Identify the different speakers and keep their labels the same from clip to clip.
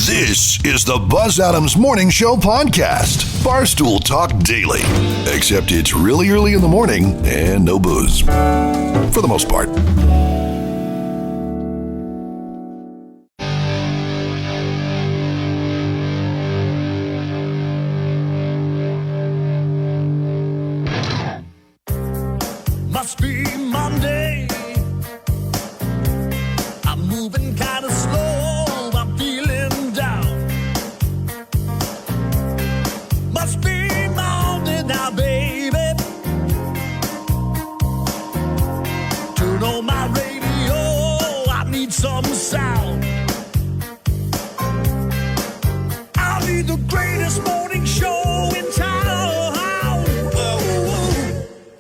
Speaker 1: This is the Buzz Adams Morning Show podcast. Barstool Talk Daily. Except it's really early in the morning and no booze. For the most part.
Speaker 2: Must be Monday. I'm moving kind of slow. I'm feeling down. Must be Monday now, baby. Turn on my radio. I need some sound. I need the greatest morning show in town.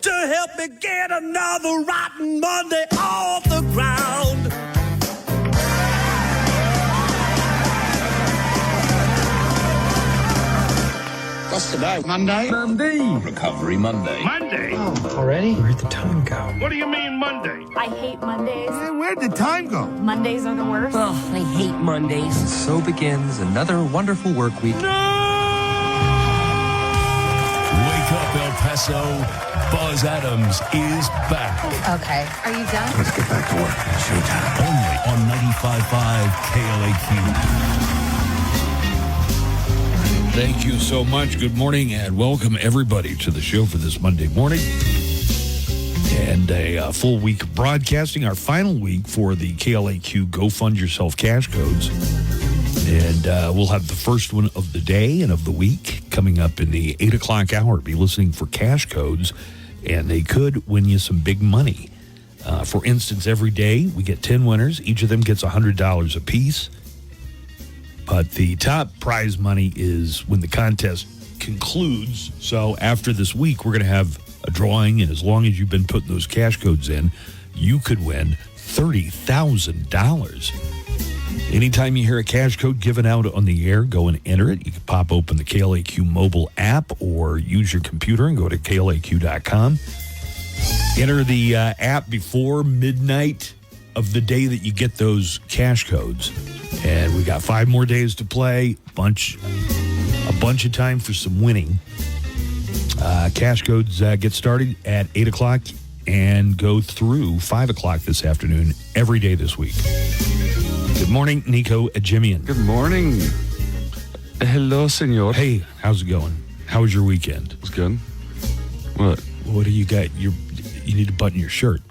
Speaker 2: To help me get another rotten Monday off the ground.
Speaker 3: What's today? Monday?
Speaker 4: Recovery Monday.
Speaker 5: Monday?
Speaker 6: Already?
Speaker 7: Where'd the time go?
Speaker 5: What do you mean Monday?
Speaker 8: I hate Mondays.
Speaker 5: Where'd the time go?
Speaker 8: Mondays are the worst.
Speaker 6: Oh, I hate Mondays.
Speaker 7: So begins another wonderful work week.
Speaker 4: Wake up, El Paso. Buzz Adams is back.
Speaker 8: Okay. Are you done?
Speaker 1: Let's get back to work. Showtime.
Speaker 4: Only on 95.5 KLAQ.
Speaker 9: Thank you so much. Good morning and welcome everybody to the show for this Monday morning. And a full week of broadcasting, our final week for the KLAQ Go Fund Yourself cash codes. And we'll have the first one of the day and of the week coming up in the 8 o'clock hour. Be listening for cash codes, and they could win you some big money. For instance, every day we get 10 winners. Each of them gets $100 apiece. But the top prize money is when the contest concludes. So after this week, we're going to have a drawing, and as long as you've been putting those cash codes in, you could win $30,000. Anytime you hear a cash code given out on the air, go and enter it. You can pop open the KLAQ mobile app or use your computer and go to KLAQ.com. Enter the app before midnight of the day that you get those cash codes. And we got 5 more days to play. A bunch of time for some winning. Cash codes get started at 8 o'clock and go through 5 o'clock this afternoon every day this week. Good morning, Nico Ajimian.
Speaker 10: Good morning. Hello, senor.
Speaker 9: Hey, how's it going? How was your weekend?
Speaker 10: It's good. What?
Speaker 9: What do you got? You need to button your shirt.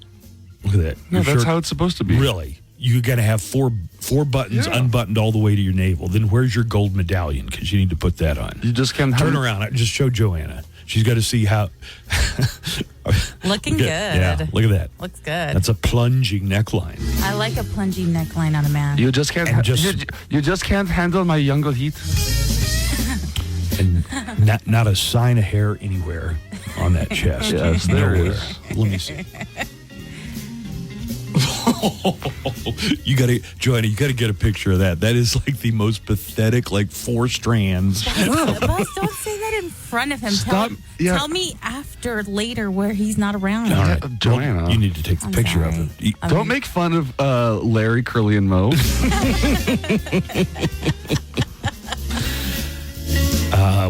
Speaker 9: Look at that.
Speaker 10: No,
Speaker 9: Your
Speaker 10: that's
Speaker 9: shirt-
Speaker 10: how it's supposed to be.
Speaker 9: Really? You got to have four buttons unbuttoned all the way to your navel. Then where's your gold medallion? Because you need to put that on.
Speaker 10: You just can't
Speaker 9: Turn around. I just show Joanna. She's got to see how.
Speaker 11: Looking good.
Speaker 9: Yeah, look at that.
Speaker 11: Looks good.
Speaker 9: That's a plunging neckline.
Speaker 11: I like a plunging neckline on a man.
Speaker 10: You just can't. You just can't handle my younger heat.
Speaker 9: And not a sign of hair anywhere on that chest.
Speaker 10: Yes, there
Speaker 9: Nowhere.
Speaker 10: is.
Speaker 9: Let me see. Joanna, you got to get a picture of that. That is like the most pathetic, like 4 strands.
Speaker 11: Buzz, don't say that in front of him.
Speaker 10: Stop.
Speaker 11: Tell me later where he's not around.
Speaker 9: All right.
Speaker 10: Joanna.
Speaker 9: Well, you need to take the
Speaker 11: I'm
Speaker 9: picture
Speaker 11: sorry.
Speaker 9: of it.
Speaker 10: Don't make fun of Larry, Curly, and Moe.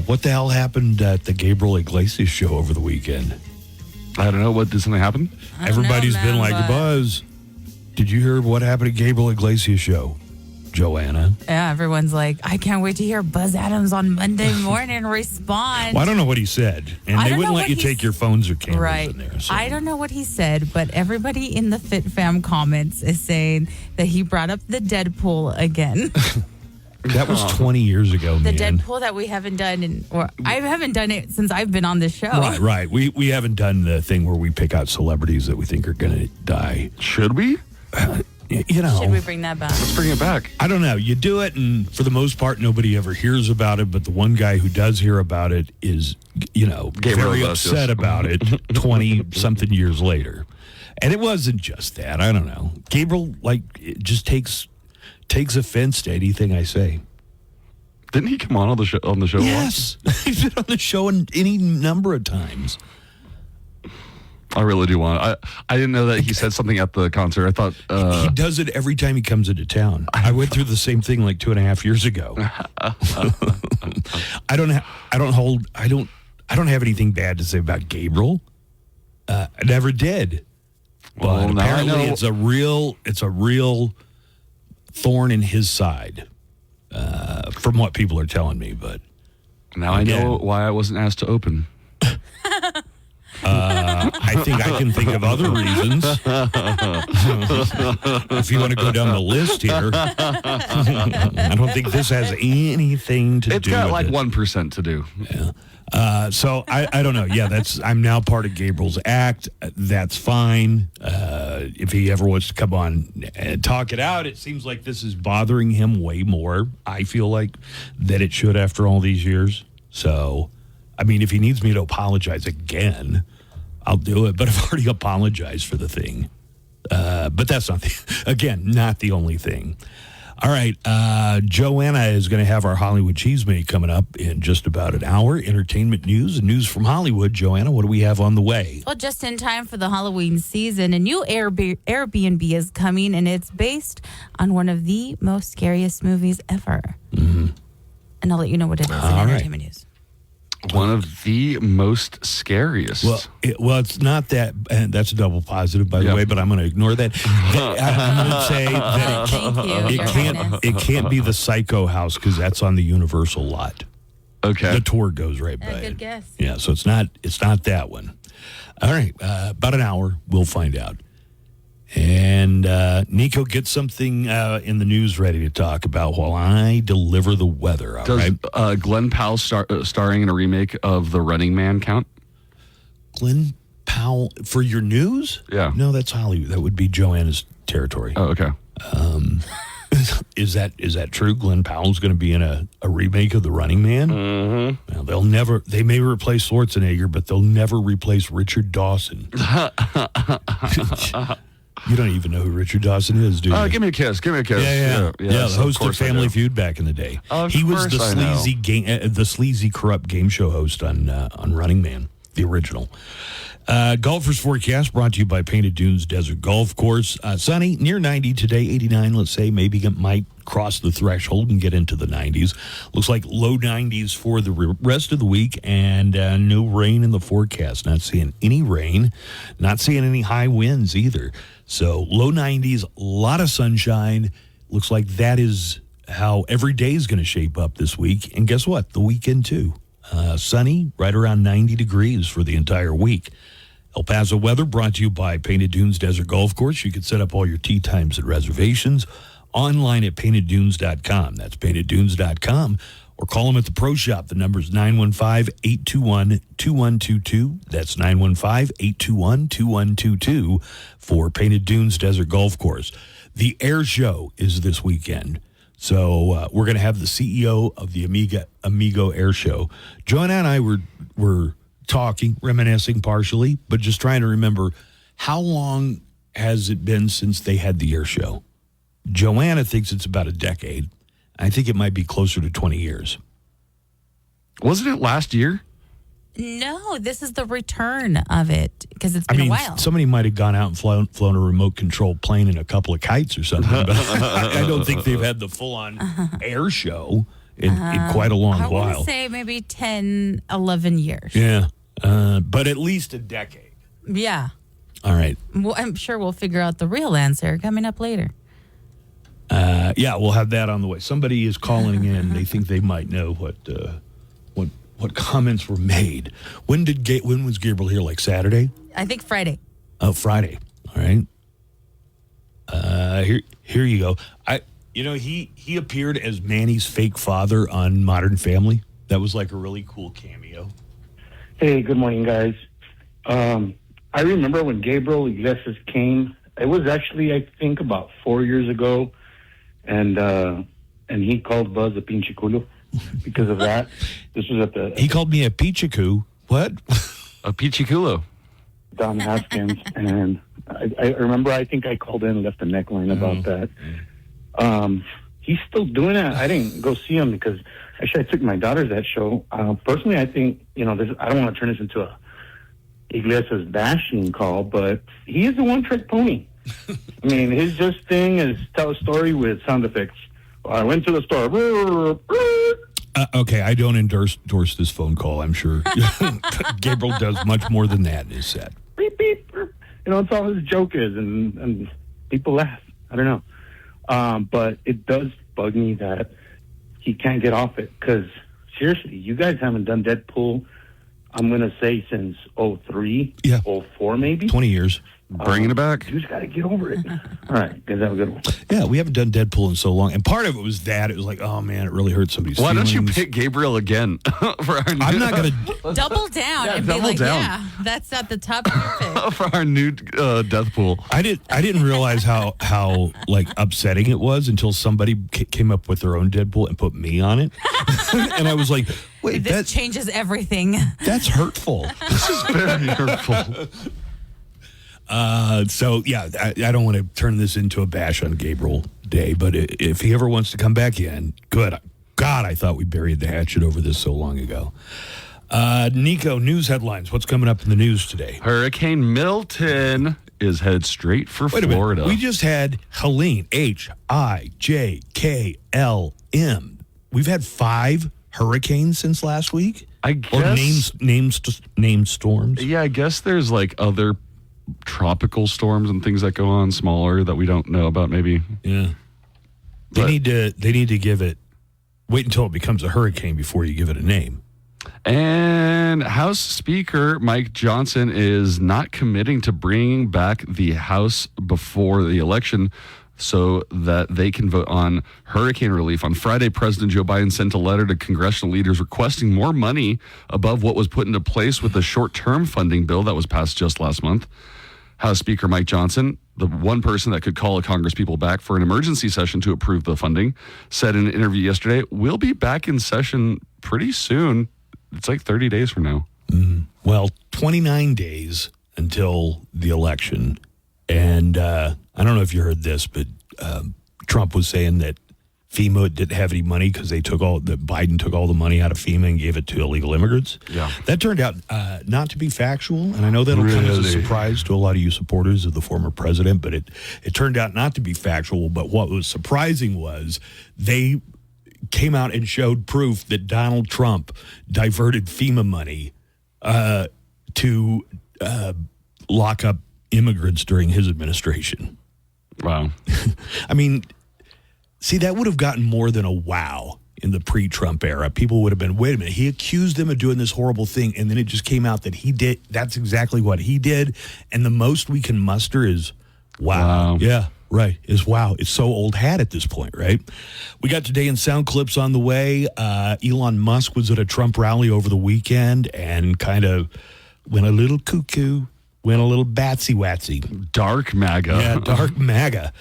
Speaker 9: What the hell happened at the Gabriel Iglesias show over the weekend?
Speaker 10: I don't know. What, did something happen?
Speaker 11: I don't
Speaker 9: Everybody's
Speaker 11: know,
Speaker 9: been
Speaker 11: man,
Speaker 9: like,
Speaker 11: but-
Speaker 9: Buzz, did you hear what happened at Gabriel Iglesias show? Joanna.
Speaker 11: Yeah, everyone's like, I can't wait to hear Buzz Adams on Monday morning respond.
Speaker 9: Well, I don't know what he said. And
Speaker 11: I
Speaker 9: they
Speaker 11: don't
Speaker 9: wouldn't
Speaker 11: know
Speaker 9: let you
Speaker 11: what
Speaker 9: take your phones or cameras
Speaker 11: Right.
Speaker 9: in there. So.
Speaker 11: I don't know what he said, but everybody in the Fit Fam comments is saying that he brought up the Deadpool again.
Speaker 9: That was 20 years ago,
Speaker 11: The
Speaker 9: man.
Speaker 11: Deadpool that we haven't done, or I haven't done it since I've been on this show.
Speaker 9: Right. We haven't done the thing where we pick out celebrities that we think are going to die.
Speaker 10: Should we?
Speaker 9: You know.
Speaker 11: Should we bring that back?
Speaker 10: Let's bring it back.
Speaker 9: I don't know. You do it, and for the most part, nobody ever hears about it. But the one guy who does hear about it is,
Speaker 10: Gabriel
Speaker 9: very
Speaker 10: Iglesias.
Speaker 9: upset about it 20-something years later. And it wasn't just that. I don't know. Gabriel, it just takes offense to anything I say.
Speaker 10: Didn't he come on the show?
Speaker 9: Yes. He's been on the show any number of times.
Speaker 10: I really do want it. I didn't know that he said something at the concert. I thought
Speaker 9: he does it every time he comes into town. I went through the same thing like 2.5 years ago. I don't have anything bad to say about Gabriel. I never did. But apparently it's a real thorn in his side, from what people are telling me. But
Speaker 10: now I know why I wasn't asked to open.
Speaker 9: I think I can think of other reasons. If you want to go down the list here, I don't think this has anything to do with it.
Speaker 10: It's got like 1% to do.
Speaker 9: Yeah. So I don't know. Yeah, I'm now part of Gabriel's act. That's fine. If he ever wants to come on and talk it out, it seems like this is bothering him way more, I feel like, than it should after all these years. So, I mean, if he needs me to apologize again, I'll do it. But I've already apologized for the thing. But that's not the only thing. All right, Joanna is going to have our Hollywood Cheesemate coming up in just about an hour. Entertainment news and news from Hollywood. Joanna, what do we have on the way?
Speaker 11: Well, just in time for the Halloween season, a new Airbnb is coming, and it's based on one of the most scariest movies ever. Mm-hmm. And I'll let you know what it is in entertainment news.
Speaker 10: One of the most scariest.
Speaker 9: Well, it's not that, and that's a double positive, by the way, but I'm going to ignore that. I'm going to say that it can't be the Psycho House because that's on the Universal lot.
Speaker 10: Okay.
Speaker 9: The tour goes right by
Speaker 11: Good
Speaker 9: it.
Speaker 11: guess.
Speaker 9: Yeah, so it's not that one. All right, about an hour, we'll find out. And Nico, get something in the news ready to talk about while I deliver the weather. All right.
Speaker 10: Does Glenn Powell starring in a remake of The Running Man count?
Speaker 9: Glenn Powell for your news?
Speaker 10: Yeah.
Speaker 9: No, that's Hollywood. That would be Joanna's territory.
Speaker 10: Oh, okay.
Speaker 9: Is that true? Glenn Powell's going to be in a remake of The Running Man? Mm-hmm. Well, they may replace Schwarzenegger, but they'll never replace Richard Dawson. You don't even know who Richard Dawson is, do you?
Speaker 10: Give me a kiss. Give me a kiss.
Speaker 9: Yeah, the host of Family Feud back in the day. He was the sleazy, corrupt game show host on Running Man, the original. Golfers forecast brought to you by Painted Dunes Desert Golf Course. Sunny, near 90 today, 89, let's say. Maybe it might cross the threshold and get into the 90s. Looks like low 90s for the rest of the week, and no rain in the forecast. Not seeing any rain, not seeing any high winds either. So low 90s, a lot of sunshine. Looks like that is how every day is going to shape up this week. And guess what? The weekend too. Sunny, right around 90 degrees for the entire week. El Paso weather brought to you by Painted Dunes Desert Golf Course. You can set up all your tee times and reservations online at painteddunes.com. That's painteddunes.com. Or call them at the Pro Shop. The number is 915-821-2122. That's 915-821-2122 for Painted Dunes Desert Golf Course. The air show is this weekend. So we're going to have the CEO of the Amigo Air Show. Joanna and I were talking, reminiscing partially, but just trying to remember how long has it been since they had the air show. Joanna thinks it's about a decade. I think it might be closer to 20 years.
Speaker 10: Wasn't it last year?
Speaker 11: No, this is the return of it because it's been a while.
Speaker 9: Somebody might have gone out and flown a remote controlled plane and a couple of kites or something, but I don't think they've had the full-on air show in quite a long while.
Speaker 11: I would say maybe 10, 11 years.
Speaker 9: Yeah, but at least a decade.
Speaker 11: Yeah.
Speaker 9: All right.
Speaker 11: Well, I'm sure we'll figure out the real answer coming up later.
Speaker 9: Yeah, we'll have that on the way. Somebody is calling in. They think they might know what comments were made. When was Gabriel here? Like Saturday?
Speaker 11: I think Friday.
Speaker 9: Oh, Friday. All right. Here you go. He appeared as Manny's fake father on Modern Family. That was like a really cool cameo.
Speaker 12: Hey, good morning, guys. I remember when Gabriel Iglesias came. It was actually, I think, about 4 years ago. And he called Buzz a pinche culo because of that. This was
Speaker 9: He called me a pichiku. What?
Speaker 10: A pichiculo.
Speaker 12: Don Haskins. And I remember, I think I called in and left a neckline about that. He's still doing it. I didn't go see him because actually I took my daughter to that show. Personally, I think, I don't want to turn this into Iglesias bashing call, but he is a one-trick pony. I mean, his just thing is tell a story with sound effects. I went to the store.
Speaker 9: Okay, I don't endorse this phone call, I'm sure. Gabriel does much more than that in his set.
Speaker 12: Beep, beep. You know, it's all his joke is, and people laugh. I don't know. But it does bug me that he can't get off it, because seriously, you guys haven't done Deadpool, I'm going to say, since 03, 04 maybe.
Speaker 9: 20 years.
Speaker 10: Bringing it back.
Speaker 12: You just got to get over it. All right, guys, have a good one.
Speaker 9: Yeah, we haven't done Deadpool in so long. And part of it was that. It was like, oh, man, it really hurt somebody's
Speaker 10: Why
Speaker 9: feelings.
Speaker 10: don't you pick Gabriel again? For our
Speaker 9: I'm not going
Speaker 11: to... Double down and
Speaker 10: double
Speaker 11: be like,
Speaker 10: down.
Speaker 11: yeah, that's at the top of your pick.
Speaker 10: For our new death pool.
Speaker 9: I didn't realize how like upsetting it was until somebody came up with their own Deadpool and put me on it. And I was like, wait,
Speaker 11: this changes everything.
Speaker 9: That's hurtful.
Speaker 10: This is very hurtful.
Speaker 9: So, yeah, I don't want to turn this into a bash on Gabriel Day, but if he ever wants to come back in, good. God, I thought we buried the hatchet over this so long ago. Nico, news headlines. What's coming up in the news today?
Speaker 10: Hurricane Milton is headed straight for Florida.
Speaker 9: We just had Helene, Hijklm. We've had 5 hurricanes since last week?
Speaker 10: I guess.
Speaker 9: Or named storms?
Speaker 10: Yeah, I guess there's like other tropical storms and things that go on smaller that we don't know about maybe.
Speaker 9: Yeah. They need to give it, wait until it becomes a hurricane before you give it a name.
Speaker 10: And House Speaker Mike Johnson is not committing to bringing back the House before the election so that they can vote on hurricane relief. On Friday, President Joe Biden sent a letter to congressional leaders requesting more money above what was put into place with the short-term funding bill that was passed just last month. House Speaker Mike Johnson, the one person that could call a Congress people back for an emergency session to approve the funding, said in an interview yesterday, we'll be back in session pretty soon. It's like 30 days from now.
Speaker 9: Well, 29 days until the election. And I don't know if you heard this, but Trump was saying that FEMA didn't have any money because Biden took all the money out of FEMA and gave it to illegal immigrants.
Speaker 10: Yeah.
Speaker 9: That turned out not to be factual, and I know that'll come as a surprise to a lot of you supporters of the former president, but it turned out not to be factual. But what was surprising was they came out and showed proof that Donald Trump diverted FEMA money to lock up immigrants during his administration.
Speaker 10: Wow.
Speaker 9: I mean, see, that would have gotten more than a wow in the pre-Trump era. People would have been, wait a minute, he accused them of doing this horrible thing, and then it just came out that he did. That's exactly what he did, and the most we can muster is wow. Yeah, right, is wow. It's so old hat at this point, right? We got Today in Sound clips on the way. Elon Musk was at a Trump rally over the weekend and kind of went a little cuckoo, went a little batsy-watsy.
Speaker 10: Dark MAGA.
Speaker 9: Yeah, dark MAGA.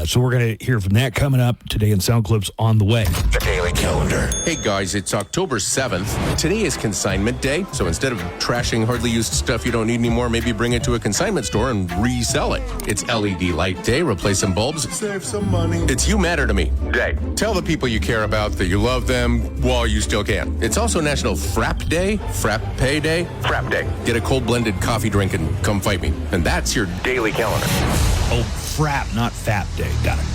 Speaker 9: So we're going to hear from that coming up today in Sound Clips on the way.
Speaker 13: The Daily Calendar. Hey guys, it's October 7th. Today is consignment day. So instead of trashing hardly used stuff you don't need anymore, maybe bring it to a consignment store and resell it. It's LED light day. Replace some bulbs.
Speaker 3: Save some money.
Speaker 13: It's You Matter to Me Day. Tell the people you care about that you love them while you still can. It's also National Frap Day. Frappe Day. Frap Day. Get a cold blended coffee drink and come fight me. And that's your Daily Calendar.
Speaker 9: Oh, frap, not fap day. Got it.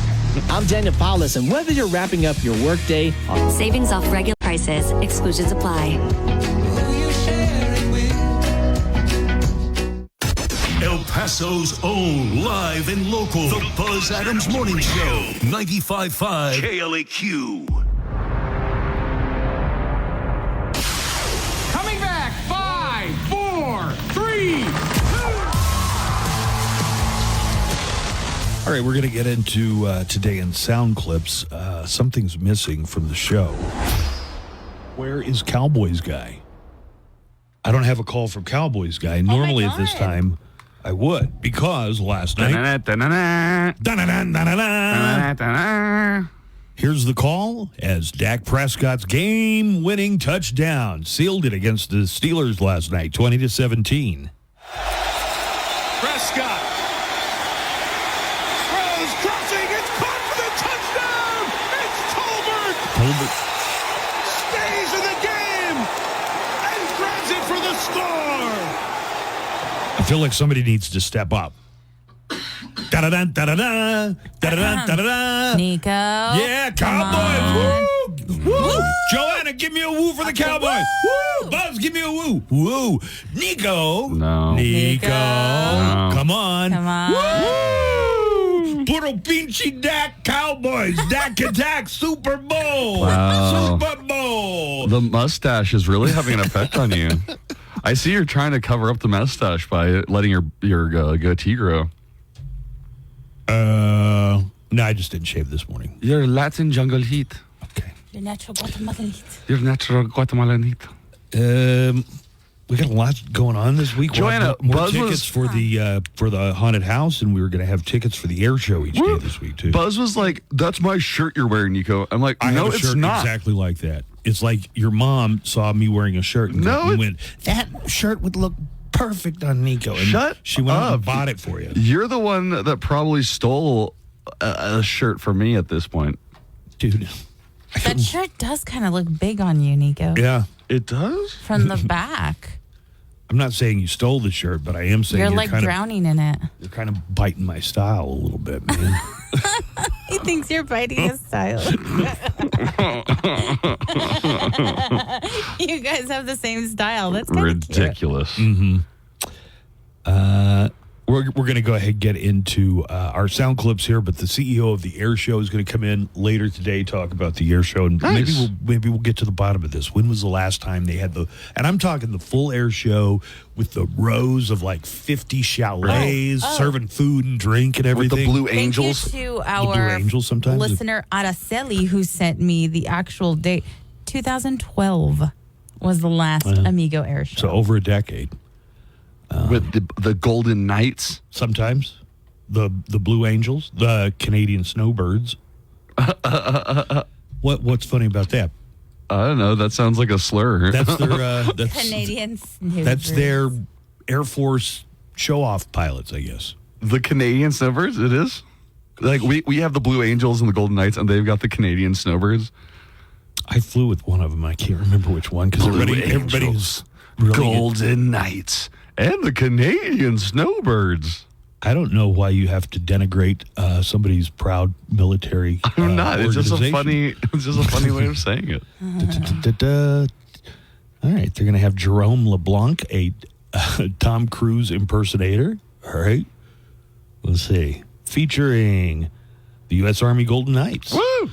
Speaker 6: I'm Daniel Paulus, and whether you're wrapping up your workday,
Speaker 14: savings off regular prices, exclusions apply.
Speaker 4: El Paso's own live and local, The Buzz Adams Morning Show, 95.5 KLAQ.
Speaker 5: Coming back, 5, 4, 3.
Speaker 9: All right, we're going to get into Today in Sound Clips. Something's missing from the show. Where is Cowboys Guy? I don't have a call from Cowboys Guy. Normally at this time, I would, because last night... Here's the call as Dak Prescott's game-winning touchdown sealed it against the Steelers last night, 20-17.
Speaker 2: Prescott. Crossing, it's caught for the touchdown! It's Tolbert! Stays in the game and grabs it for the score!
Speaker 9: feel like somebody needs to step up. Da-da-da, da-da-da, da-da-da, da-da-da.
Speaker 11: Nico.
Speaker 9: Yeah, Cowboys. Woo! Woo! Joanna, give me a woo for the Cowboys. Woo! Buzz, give me a woo. Woo! Nico.
Speaker 10: No.
Speaker 9: Nico.
Speaker 10: No.
Speaker 9: Come on.
Speaker 11: Come on.
Speaker 9: Woo! Puro pinche Dak Cowboys. Dak Attack Super Bowl.
Speaker 10: Wow.
Speaker 9: Super Bowl.
Speaker 10: The mustache is really having an effect on you. I see you're trying to cover up the mustache by letting your goatee grow.
Speaker 9: No, I just didn't shave this morning.
Speaker 10: You're Latin jungle heat.
Speaker 9: Okay.
Speaker 11: Your natural Guatemalan heat.
Speaker 10: You're natural Guatemalan heat.
Speaker 9: We got a lot going on this week.
Speaker 10: Joanna,
Speaker 9: more
Speaker 10: Buzz
Speaker 9: tickets for the haunted house, and we were going to have tickets for the air show each day this week too.
Speaker 10: Buzz was like, "That's my shirt you're wearing, Nico." I'm like,
Speaker 9: I
Speaker 10: "No,
Speaker 9: have a
Speaker 10: it's
Speaker 9: shirt
Speaker 10: not."
Speaker 9: exactly like that. It's like your mom saw me wearing a shirt and went, "That shirt would look perfect on Nico." And she went out and bought it for you.
Speaker 10: You're the one that probably stole a shirt from me at this point,
Speaker 9: dude.
Speaker 11: That shirt does kind of look big on you, Nico.
Speaker 9: Yeah,
Speaker 10: it does
Speaker 11: from the back.
Speaker 9: I'm not saying you stole the shirt, but I am saying
Speaker 11: you're like drowning in it.
Speaker 9: You're kind of biting my style a little bit, man.
Speaker 11: He thinks you're biting his style. You guys have the same style. That's kind of
Speaker 10: ridiculous.
Speaker 9: Mm-hmm. We're going to go ahead and get into our sound clips here, but the CEO of the air show is going to come in later today, talk about the air show, and maybe we'll get to the bottom of this. When was the last time they had and I'm talking the full air show with the rows of like 50 chalets serving food and drink and everything.
Speaker 10: With the Blue Angels.
Speaker 11: Thank you to our listener Araceli, who sent me the actual date. 2012 was the last Amigo air show.
Speaker 9: So over a decade.
Speaker 10: With the Golden Knights,
Speaker 9: sometimes the Blue Angels, the Canadian Snowbirds. What's funny about that?
Speaker 10: I don't know. That sounds like a slur.
Speaker 9: That's their
Speaker 11: Canadian Snowbirds.
Speaker 9: That's their Air Force show-off pilots, I guess.
Speaker 10: The Canadian Snowbirds. It is like we have the Blue Angels and the Golden Knights, and they've got the Canadian Snowbirds.
Speaker 9: I flew with one of them. I can't remember which one because everybody's really
Speaker 10: Golden Knights. And the Canadian Snowbirds.
Speaker 9: I don't know why you have to denigrate somebody's proud military.
Speaker 10: I'm not. It's just a funny way of saying it.
Speaker 9: All right, they're going to have Jerome LeBlanc, a Tom Cruise impersonator. All right, let's see, featuring the U.S. Army Golden Knights.
Speaker 10: Woo!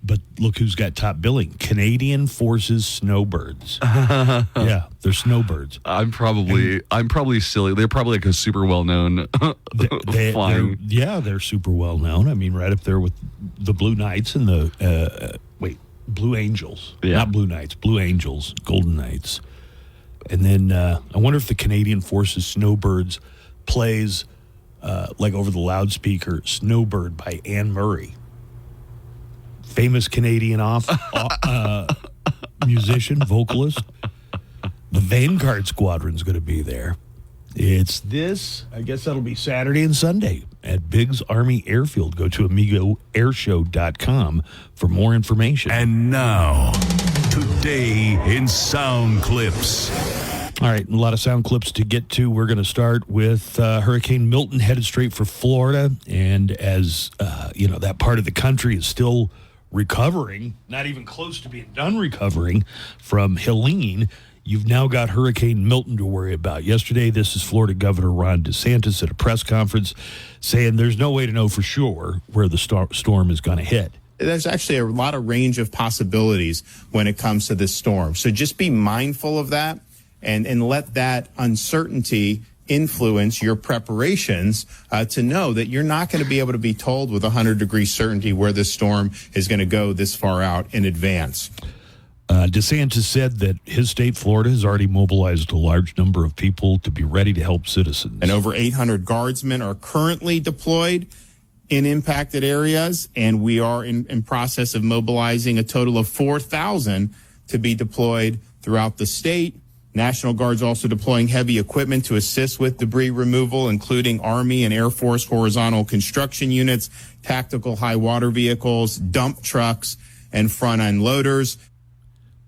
Speaker 9: But look who's got top billing. Canadian Forces Snowbirds. Yeah, they're snowbirds.
Speaker 10: I'm probably silly. They're probably like a super well-known flying.
Speaker 9: They're super well-known. I mean, right up there with the Blue Knights and the, Blue Angels.
Speaker 10: Yeah.
Speaker 9: Not Blue Knights, Blue Angels, Golden Knights. And then I wonder if the Canadian Forces Snowbirds plays, like over the loudspeaker, Snowbird by Anne Murray. Famous Canadian musician, vocalist. The Vanguard Squadron's going to be there. It's I guess that'll be Saturday and Sunday at Biggs Army Airfield. Go to AmigoAirshow.com for more information.
Speaker 4: And now, today in Sound Clips.
Speaker 9: All right, a lot of sound clips to get to. We're going to start with Hurricane Milton headed straight for Florida. And as, that part of the country is still recovering, not even close to being done recovering from Helene, you've now got Hurricane Milton to worry about. Yesterday, this is Florida Governor Ron DeSantis at a press conference saying there's no way to know for sure where the storm is going to hit.
Speaker 15: There's actually a lot of range of possibilities when it comes to this storm. So just be mindful of that and let that uncertainty influence your preparations to know that you're not going to be able to be told with 100-degree certainty where this storm is going to go this far out in advance.
Speaker 9: DeSantis said that his state, Florida, has already mobilized a large number of people to be ready to help citizens.
Speaker 15: And over 800 guardsmen are currently deployed in impacted areas, and we are in process of mobilizing a total of 4,000 to be deployed throughout the state. National Guard's also deploying heavy equipment to assist with debris removal, including Army and Air Force horizontal construction units, tactical high water vehicles, dump trucks, and front-end loaders.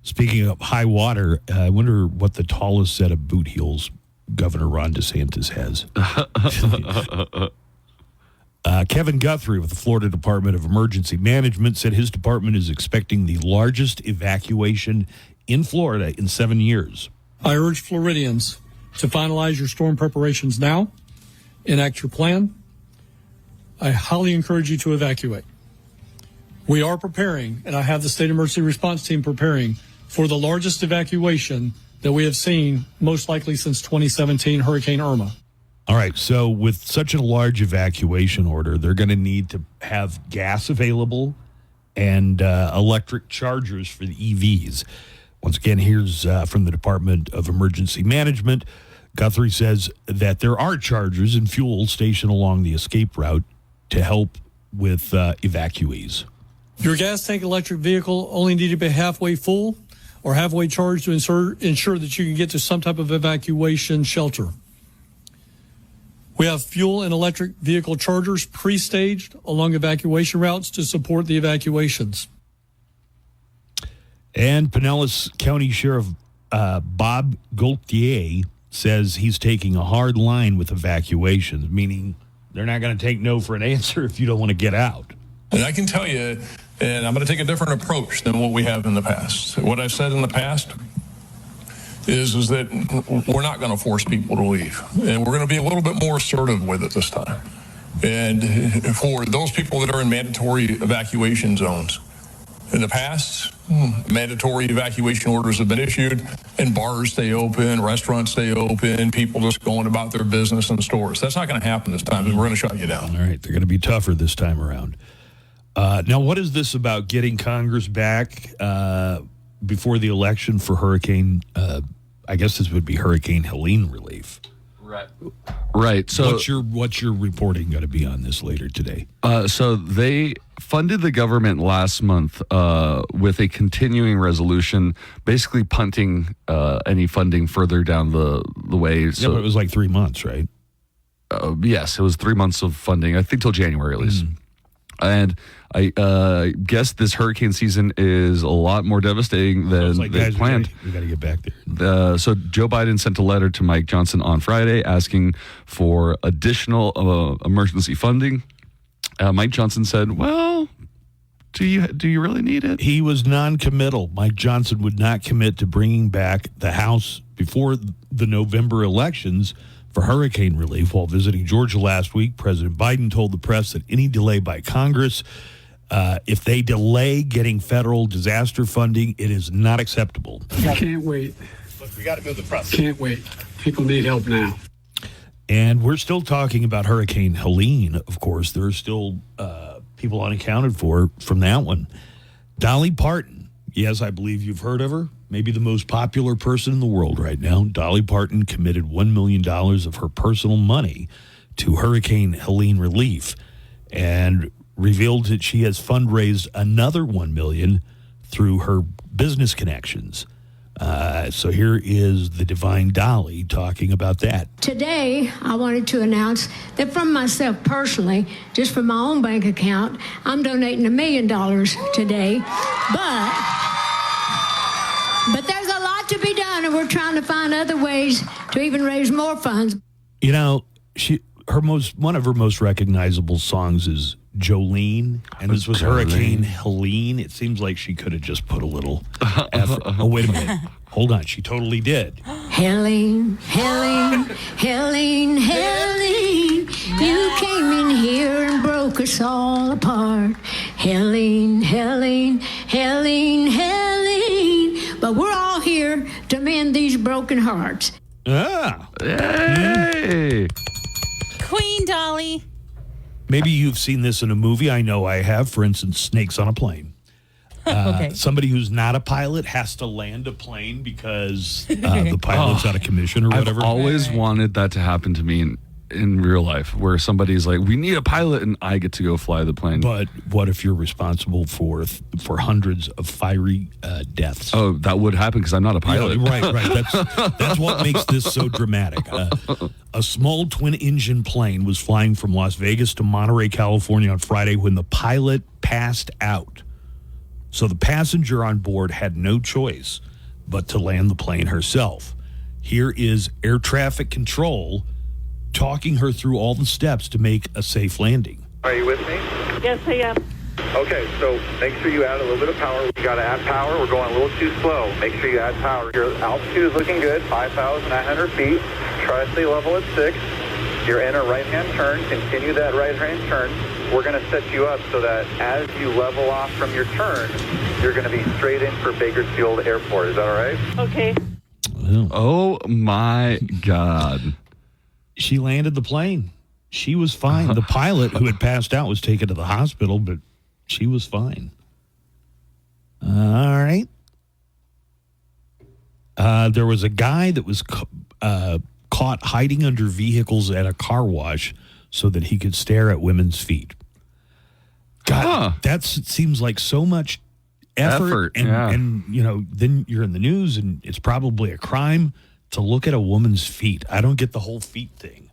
Speaker 9: Speaking of high water, I wonder what the tallest set of boot heels Governor Ron DeSantis has. Kevin Guthrie with the Florida Department of Emergency Management said his department is expecting the largest evacuation in Florida in 7 years.
Speaker 16: I urge Floridians to finalize your storm preparations now, enact your plan. I highly encourage you to evacuate. We are preparing, and I have the state emergency response team preparing for the largest evacuation that we have seen, most likely since 2017 Hurricane Irma.
Speaker 9: All right, so with such a large evacuation order, they're going to need to have gas available and electric chargers for the EVs. Once again, here's from the Department of Emergency Management. Guthrie says that there are chargers and fuel stationed along the escape route to help with evacuees.
Speaker 16: Your gas tank electric vehicle only need to be halfway full or halfway charged to ensure that you can get to some type of evacuation shelter. We have fuel and electric vehicle chargers pre-staged along evacuation routes to support the evacuations.
Speaker 9: And Pinellas County Sheriff Bob Gaultier says he's taking a hard line with evacuations, meaning they're not going to take no for an answer if you don't want to get out.
Speaker 17: And I can tell you, and I'm going to take a different approach than what we have in the past. What I've said in the past is that we're not going to force people to leave. And we're going to be a little bit more assertive with it this time. And for those people that are in mandatory evacuation zones, in the past, mandatory evacuation orders have been issued, and bars stay open, restaurants stay open, people just going about their business in stores. That's not going to happen this time. We're going to shut you down.
Speaker 9: All right, they're going to be tougher this time around. Now, what is this about getting Congress back before the election for Hurricane, I guess this would be Hurricane Helene relief?
Speaker 10: Right. So
Speaker 9: what's your reporting going to be on this later today?
Speaker 10: So they funded the government last month with a continuing resolution, basically punting any funding further down the way. So,
Speaker 9: but it was like 3 months, right?
Speaker 10: Yes, it was 3 months of funding, I think till January at least. And I guess this hurricane season is a lot more devastating than they planned.
Speaker 9: We got to get back there.
Speaker 10: So Joe Biden sent a letter to Mike Johnson on Friday asking for additional emergency funding. Mike Johnson said, well, do you really need it?
Speaker 9: He was non-committal. Mike Johnson would not commit to bringing back the House before the November elections for hurricane relief. While visiting Georgia last week, President Biden told the press that any delay by Congress, if they delay getting federal disaster funding, it is not acceptable.
Speaker 5: Can't wait.
Speaker 3: Look, we got to move the process.
Speaker 5: Can't wait. People need help now.
Speaker 9: And we're still talking about Hurricane Helene, of course. There are still people unaccounted for from that one. Dolly Parton. Yes, I believe you've heard of her. Maybe the most popular person in the world right now. Dolly Parton committed $1 million of her personal money to Hurricane Helene relief and revealed that she has fundraised another $1 million through her business connections. So here is the Divine Dolly talking about that.
Speaker 18: Today, I wanted to announce that from myself personally, just from my own bank account, I'm donating $1 million today. But there's a lot to be done, and we're trying to find other ways to even raise more funds.
Speaker 9: You know, one of her most recognizable songs is Jolene, and this was Hurricane Helene. It seems like she could have just put a little effort. Oh, wait a minute. Hold on. She totally did.
Speaker 18: Helene, Helene, Helene, Helene, you came in here and broke us all apart. Helene, Helene, Helene, Helene, but we're all here to mend these broken hearts.
Speaker 9: Ah.
Speaker 10: Hey.
Speaker 11: Queen Dolly.
Speaker 9: Maybe you've seen this in a movie. I know I have. For instance, Snakes on a Plane.
Speaker 11: Okay.
Speaker 9: Somebody who's not a pilot has to land a plane because the pilot's out of commission or whatever.
Speaker 10: I've always wanted that to happen to me in real life, where somebody's like, we need a pilot, and I get to go fly the plane.
Speaker 9: But what if you're responsible for hundreds of fiery deaths?
Speaker 10: Oh, that would happen because I'm not a pilot.
Speaker 9: Yeah, right. That's what makes this so dramatic. A small twin-engine plane was flying from Las Vegas to Monterey, California on Friday when the pilot passed out. So the passenger on board had no choice but to land the plane herself. Here is air traffic control talking her through all the steps to make a safe landing.
Speaker 19: Are you with me?
Speaker 8: Yes, I am.
Speaker 19: Okay, so make sure you add a little bit of power. We got to add power. We're going a little too slow. Make sure you add power. Your altitude is looking good, 5,900 feet. Try to stay level at 6. You're in a right-hand turn. Continue that right-hand turn. We're going to set you up so that as you level off from your turn, you're going to be straight in for Bakersfield Airport. Is that all right?
Speaker 8: Okay.
Speaker 10: Oh, my God.
Speaker 9: She landed the plane. She was fine. The pilot who had passed out was taken to the hospital, but she was fine. All right. There was a guy that was caught hiding under vehicles at a car wash so that he could stare at women's feet. God, that seems like so much effort. And, you know, then you're in the news and it's probably a crime to look at a woman's feet. I don't get the whole feet thing.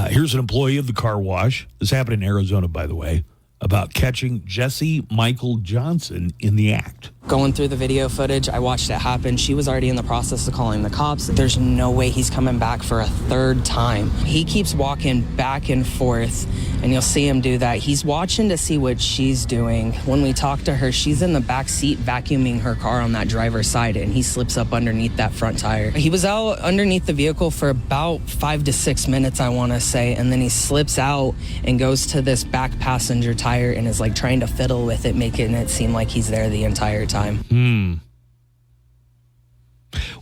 Speaker 9: Here's an employee of the car wash. This happened in Arizona, by the way, about catching Jesse Michael Johnson in the act.
Speaker 20: Going through the video footage, I watched it happen. She was already in the process of calling the cops. There's no way he's coming back for a third time. He keeps walking back and forth, and you'll see him do that. He's watching to see what she's doing. When we talk to her, she's in the back seat vacuuming her car on that driver's side, and he slips up underneath that front tire. He was out underneath the vehicle for about 5 to 6 minutes, I want to say, and then he slips out and goes to this back passenger tire and is like trying to fiddle with it, making it seem like he's there the entire time.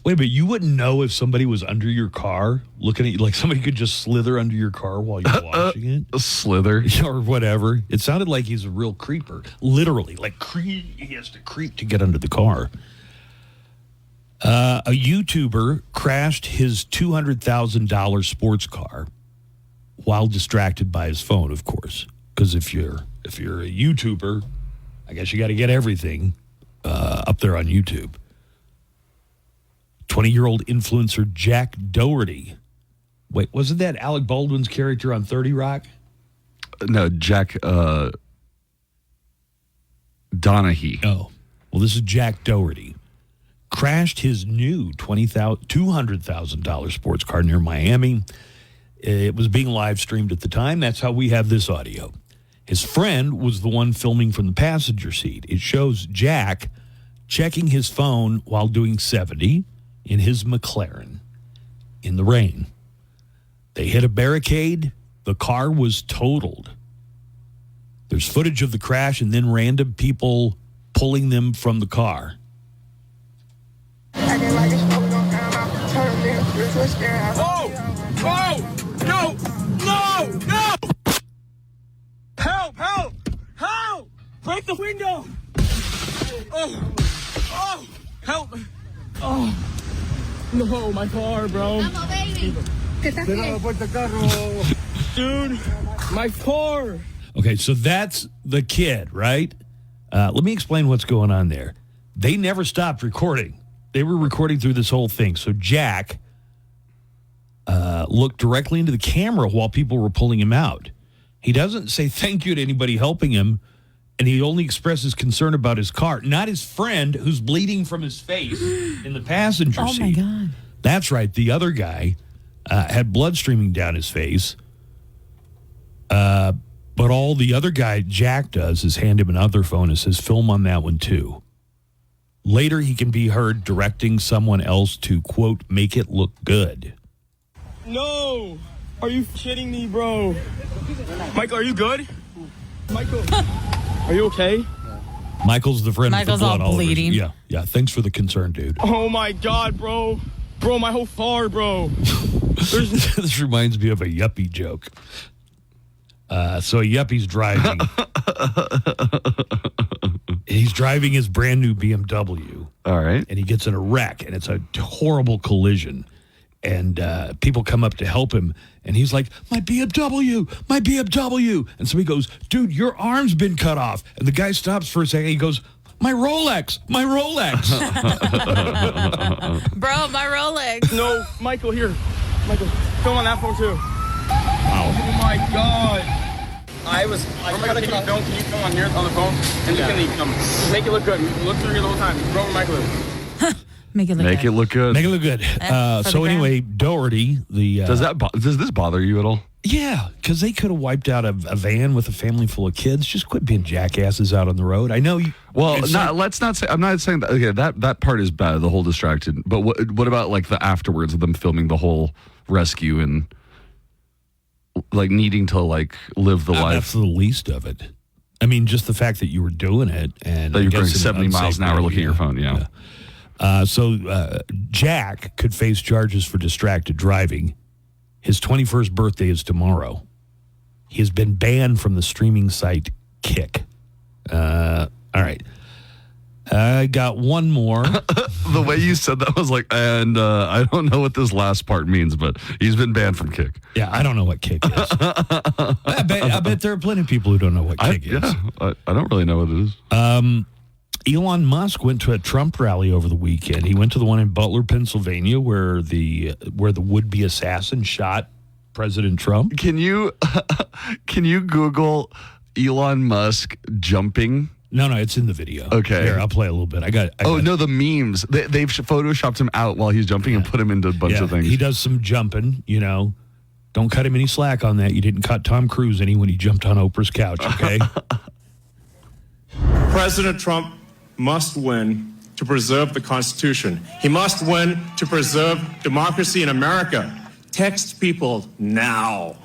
Speaker 9: Wait, but you wouldn't know if somebody was under your car looking at you, like somebody could just slither under your car while you're washing it?
Speaker 10: Slither.
Speaker 9: Or whatever. It sounded like he's a real creeper. Literally, like he has to creep to get under the car. A YouTuber crashed his $200,000 sports car while distracted by his phone, of course. Because if you're a YouTuber, I guess you got to get everything up there on YouTube. 20-year-old influencer Jack Doherty. Wait, wasn't that Alec Baldwin's character on 30 Rock?
Speaker 10: No, Jack Donaghy.
Speaker 9: Oh, well, this is Jack Doherty. Crashed his new $200,000 sports car near Miami. It was being live streamed at the time. That's how we have this audio. His friend was the one filming from the passenger seat. It shows Jack checking his phone while doing 70 in his McLaren in the rain. They hit a barricade. The car was totaled. There's footage of the crash and then random people pulling them from the car.
Speaker 2: No! Help! Break the window! Oh! Help! Oh! No, my car, bro. Dude, my car.
Speaker 9: Okay, so that's the kid, right? Let me explain what's going on there. They never stopped recording. They were recording through this whole thing. So Jack looked directly into the camera while people were pulling him out. He doesn't say thank you to anybody helping him, and he only expresses concern about his car, not his friend who's bleeding from his face in the passenger seat.
Speaker 11: Oh, my God.
Speaker 9: That's right. The other guy had blood streaming down his face. But all the other guy, Jack, does is hand him another phone and says, film on that one, too. Later, he can be heard directing someone else to, quote, make it look good.
Speaker 2: No! Are you kidding me, bro? Michael, are you good? Michael, are you okay?
Speaker 9: Michael's the friend
Speaker 11: Michael's
Speaker 9: with the blood
Speaker 11: all
Speaker 9: over his-
Speaker 11: bleeding.
Speaker 9: Yeah. Thanks for the concern, dude.
Speaker 2: Oh my God, bro. Bro, my whole car, bro.
Speaker 9: This reminds me of a yuppie joke. So a yuppie's driving. He's driving his brand new BMW.
Speaker 10: All right.
Speaker 9: And he gets in a wreck, and it's a horrible collision. And people come up to help him, and he's like, my BMW. And so he goes, dude, your arm's been cut off. And the guy stops for a second. He goes, my Rolex.
Speaker 11: Bro, my Rolex.
Speaker 2: No, Michael, here. Michael, film on that phone, too. Wow. Oh, my God. Can you film on here on the phone? And just make it look good. Look through here the whole time. Bro, Michael.
Speaker 11: Make it look
Speaker 10: Make
Speaker 11: good.
Speaker 10: it look good.
Speaker 9: Make it look good.
Speaker 11: For
Speaker 9: So
Speaker 11: the
Speaker 9: anyway, Doherty, the
Speaker 10: does this bother you at all?
Speaker 9: Yeah, because they could have wiped out a van with a family full of kids. Just quit being jackasses out on the road. I know.
Speaker 10: Let's not say. I'm not saying that. Okay, that part is bad. The whole distracted. But what about like the afterwards of them filming the whole rescue and like needing to like live the life?
Speaker 9: That's the least of it. I mean, just the fact that you were doing it and
Speaker 10: that you're going
Speaker 9: in an
Speaker 10: 70 miles an hour looking at your phone. Yeah.
Speaker 9: So Jack could face charges for distracted driving. His 21st birthday is tomorrow. He has been banned from the streaming site Kick. All right. I got one more.
Speaker 10: The way you said that was like, and I don't know what this last part means, but he's been banned from Kick.
Speaker 9: Yeah, I don't know what Kick is. I bet there are plenty of people who don't know what Kick is.
Speaker 10: Yeah, I don't really know what it is.
Speaker 9: Elon Musk went to a Trump rally over the weekend. He went to the one in Butler, Pennsylvania, where the would-be assassin shot President Trump.
Speaker 10: Can you Google Elon Musk jumping?
Speaker 9: No, it's in the video.
Speaker 10: Okay.
Speaker 9: Here, I'll play a little bit.
Speaker 10: The memes. They've photoshopped him out while he's jumping and put him into a bunch of things.
Speaker 9: He does some jumping, Don't cut him any slack on that. You didn't cut Tom Cruise any when he jumped on Oprah's couch, okay?
Speaker 15: President Trump must win to preserve the Constitution. He must win to preserve democracy in America. Text people now.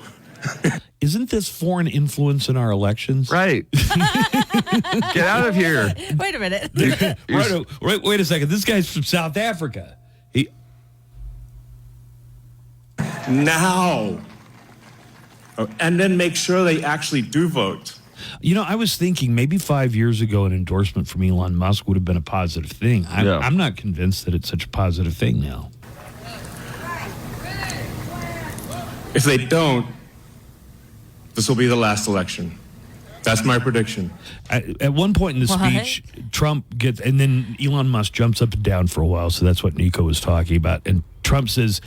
Speaker 9: Isn't this foreign influence in our elections?
Speaker 10: Right. Get out of here.
Speaker 11: Wait a minute.
Speaker 9: Wait a second. This guy's from South Africa.
Speaker 15: Now. And then make sure they actually do vote.
Speaker 9: I was thinking maybe 5 years ago an endorsement from Elon Musk would have been a positive thing. I'm not convinced that it's such a positive thing now.
Speaker 15: If they don't, this will be the last election. That's my prediction.
Speaker 9: At one point in the speech, Trump gets, and then Elon Musk jumps up and down for a while. So that's what Nico was talking about. And Trump says,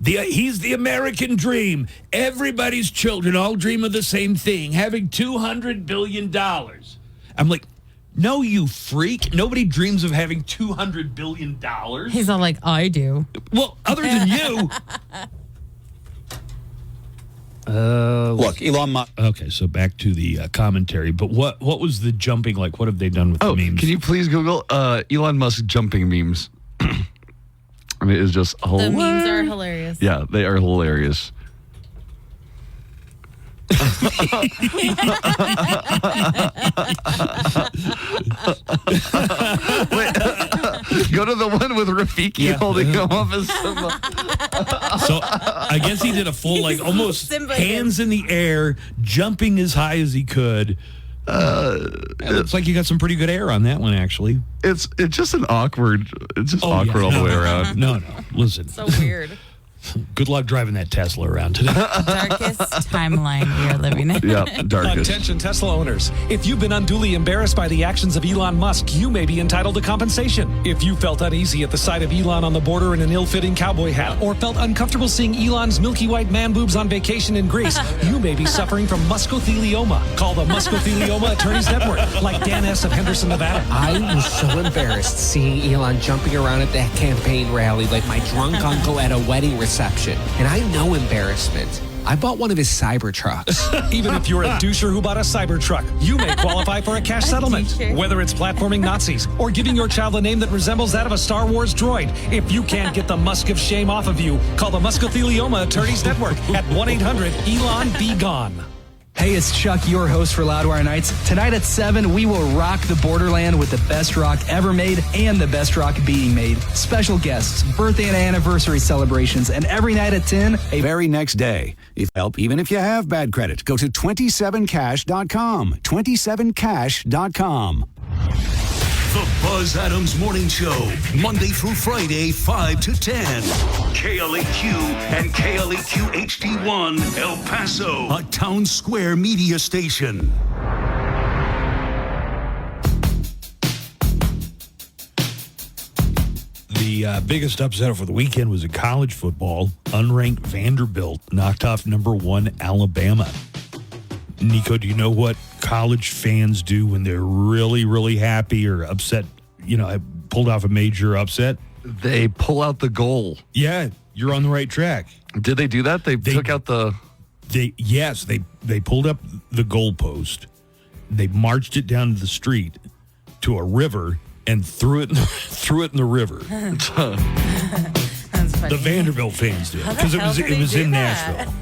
Speaker 9: he's the American dream. Everybody's children all dream of the same thing, having $200 billion. I'm like, no, you freak. Nobody dreams of having $200 billion.
Speaker 11: He's all like, I do.
Speaker 9: Well, other than you.
Speaker 3: Look, Elon Musk.
Speaker 9: Okay, so back to the commentary. But what was the jumping like? What have they done with the memes?
Speaker 10: Can you please Google Elon Musk jumping memes? I mean, it's just hilarious.
Speaker 11: The memes are hilarious.
Speaker 10: Yeah, they are hilarious. Wait, go to the one with Rafiki holding him up as Simba.
Speaker 9: So I guess he did a full, almost
Speaker 11: Simba
Speaker 9: hands in the air, jumping as high as he could. It looks like you got some pretty good air on that one, actually.
Speaker 10: It's just awkward all the way around.
Speaker 9: No, listen.
Speaker 11: So weird.
Speaker 9: Good luck driving that Tesla around today.
Speaker 11: Darkest timeline we are living in.
Speaker 10: Yeah, darkest.
Speaker 5: Attention Tesla owners. If you've been unduly embarrassed by the actions of Elon Musk, you may be entitled to compensation. If you felt uneasy at the sight of Elon on the border in an ill-fitting cowboy hat, or felt uncomfortable seeing Elon's milky white man boobs on vacation in Greece, you may be suffering from muscothelioma. Call the Muscothelioma Attorneys Network, like Dan S. of Henderson, Nevada.
Speaker 21: I was so embarrassed seeing Elon jumping around at that campaign rally like my drunk uncle at a wedding reception. And I know embarrassment. I bought one of his Cybertrucks.
Speaker 5: Even if you're a doucher who bought a Cybertruck, you may qualify for a cash settlement. Whether it's platforming Nazis or giving your child a name that resembles that of a Star Wars droid, if you can't get the musk of shame off of you, call the Muscothelioma Attorneys Network at 1-800-ELON-BE-GONE.
Speaker 22: Hey, it's Chuck, your host for Loudwire Nights. Tonight at 7, we will rock the borderland with the best rock ever made and the best rock being made. Special guests, birthday and anniversary celebrations, and every night at 10,
Speaker 23: a very next day. If help, even if you have bad credit, go to 27cash.com. 27cash.com.
Speaker 4: The Buzz Adams Morning Show, Monday through Friday, 5 to 10. KLAQ and KLAQ HD1, El Paso, a Town Square media station.
Speaker 9: The biggest upset over the weekend was in college football. Unranked Vanderbilt knocked off number 1 Alabama. Nico, do you know what college fans do when they're really, really happy or upset, pulled off a major upset?
Speaker 10: They pull out the goal.
Speaker 9: Yeah, you're on the right track.
Speaker 10: Did they do that? They took out the...
Speaker 9: They pulled up the goalpost. They marched it down to the street to a river and threw it in the river.
Speaker 11: That's funny.
Speaker 9: The Vanderbilt fans did because it was in Nashville.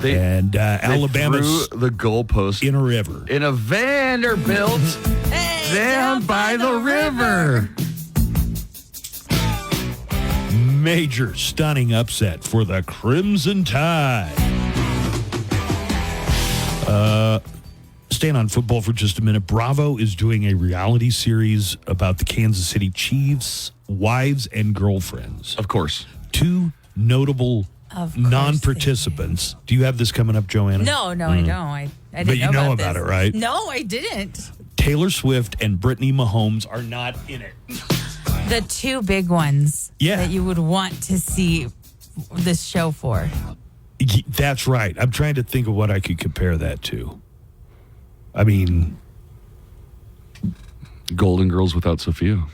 Speaker 9: Alabama
Speaker 10: threw the goalpost
Speaker 9: in a river
Speaker 10: in a Vanderbilt down by the river.
Speaker 9: Major stunning upset for the Crimson Tide. Staying on football for just a minute. Bravo is doing a reality series about the Kansas City Chiefs' wives and girlfriends.
Speaker 10: Of course.
Speaker 9: Two notable
Speaker 11: Of
Speaker 9: non-participants. Do you have this coming up, Joanna?
Speaker 11: No, I don't. I didn't
Speaker 9: But you know
Speaker 11: about
Speaker 9: about
Speaker 11: this.
Speaker 9: it, right?
Speaker 11: No, I didn't.
Speaker 9: Taylor Swift and Brittany Mahomes are not in it.
Speaker 11: The two big ones that you would want to see this show for.
Speaker 9: That's right. I'm trying to think of what I could compare that to. I mean,
Speaker 10: Golden Girls without Sophia.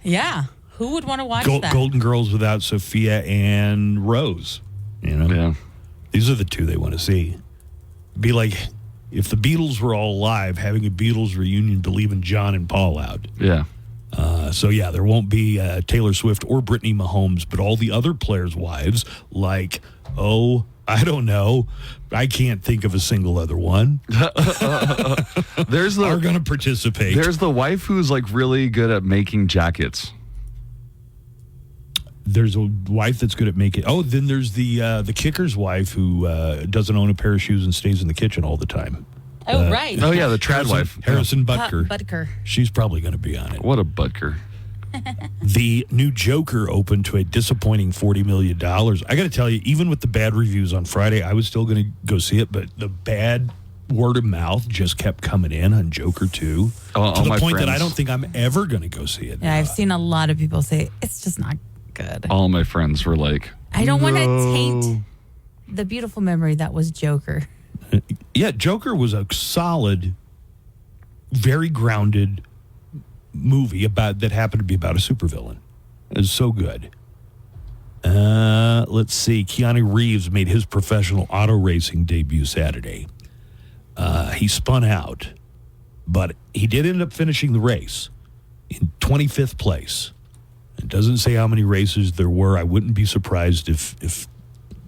Speaker 11: Yeah. Who would want to watch that?
Speaker 9: Golden Girls without Sophia and Rose. You know?
Speaker 10: Yeah.
Speaker 9: These are the two they want to see. Be like if the Beatles were all alive, having a Beatles reunion to leaving John and Paul out.
Speaker 10: Yeah.
Speaker 9: There won't be Taylor Swift or Brittany Mahomes, but all the other players' wives, like, I don't know. I can't think of a single other one.
Speaker 10: Are
Speaker 9: going to participate.
Speaker 10: There's the wife who's like really good at making jackets.
Speaker 9: There's a wife that's good at making. Oh, then there's the kicker's wife who doesn't own a pair of shoes and stays in the kitchen all the time.
Speaker 11: Oh, right.
Speaker 10: Oh, yeah, the trad wife.
Speaker 9: Harrison Butker.
Speaker 11: Butker.
Speaker 9: She's probably going to be on it.
Speaker 10: What a Butker.
Speaker 9: The new Joker opened to a disappointing $40 million. I got to tell you, even with the bad reviews on Friday, I was still going to go see it, but the bad word of mouth just kept coming in on Joker 2 to the point that I don't think I'm ever going to go see it.
Speaker 11: Yeah, I've seen a lot of people say it's just not good.
Speaker 10: All my friends were like,
Speaker 11: I don't want to taint the beautiful memory that was Joker.
Speaker 9: Yeah, Joker was a solid, very grounded movie that happened to be about a supervillain. It was so good. Let's see. Keanu Reeves made his professional auto racing debut Saturday. He spun out, but he did end up finishing the race in 25th place. It doesn't say how many racers there were. I wouldn't be surprised if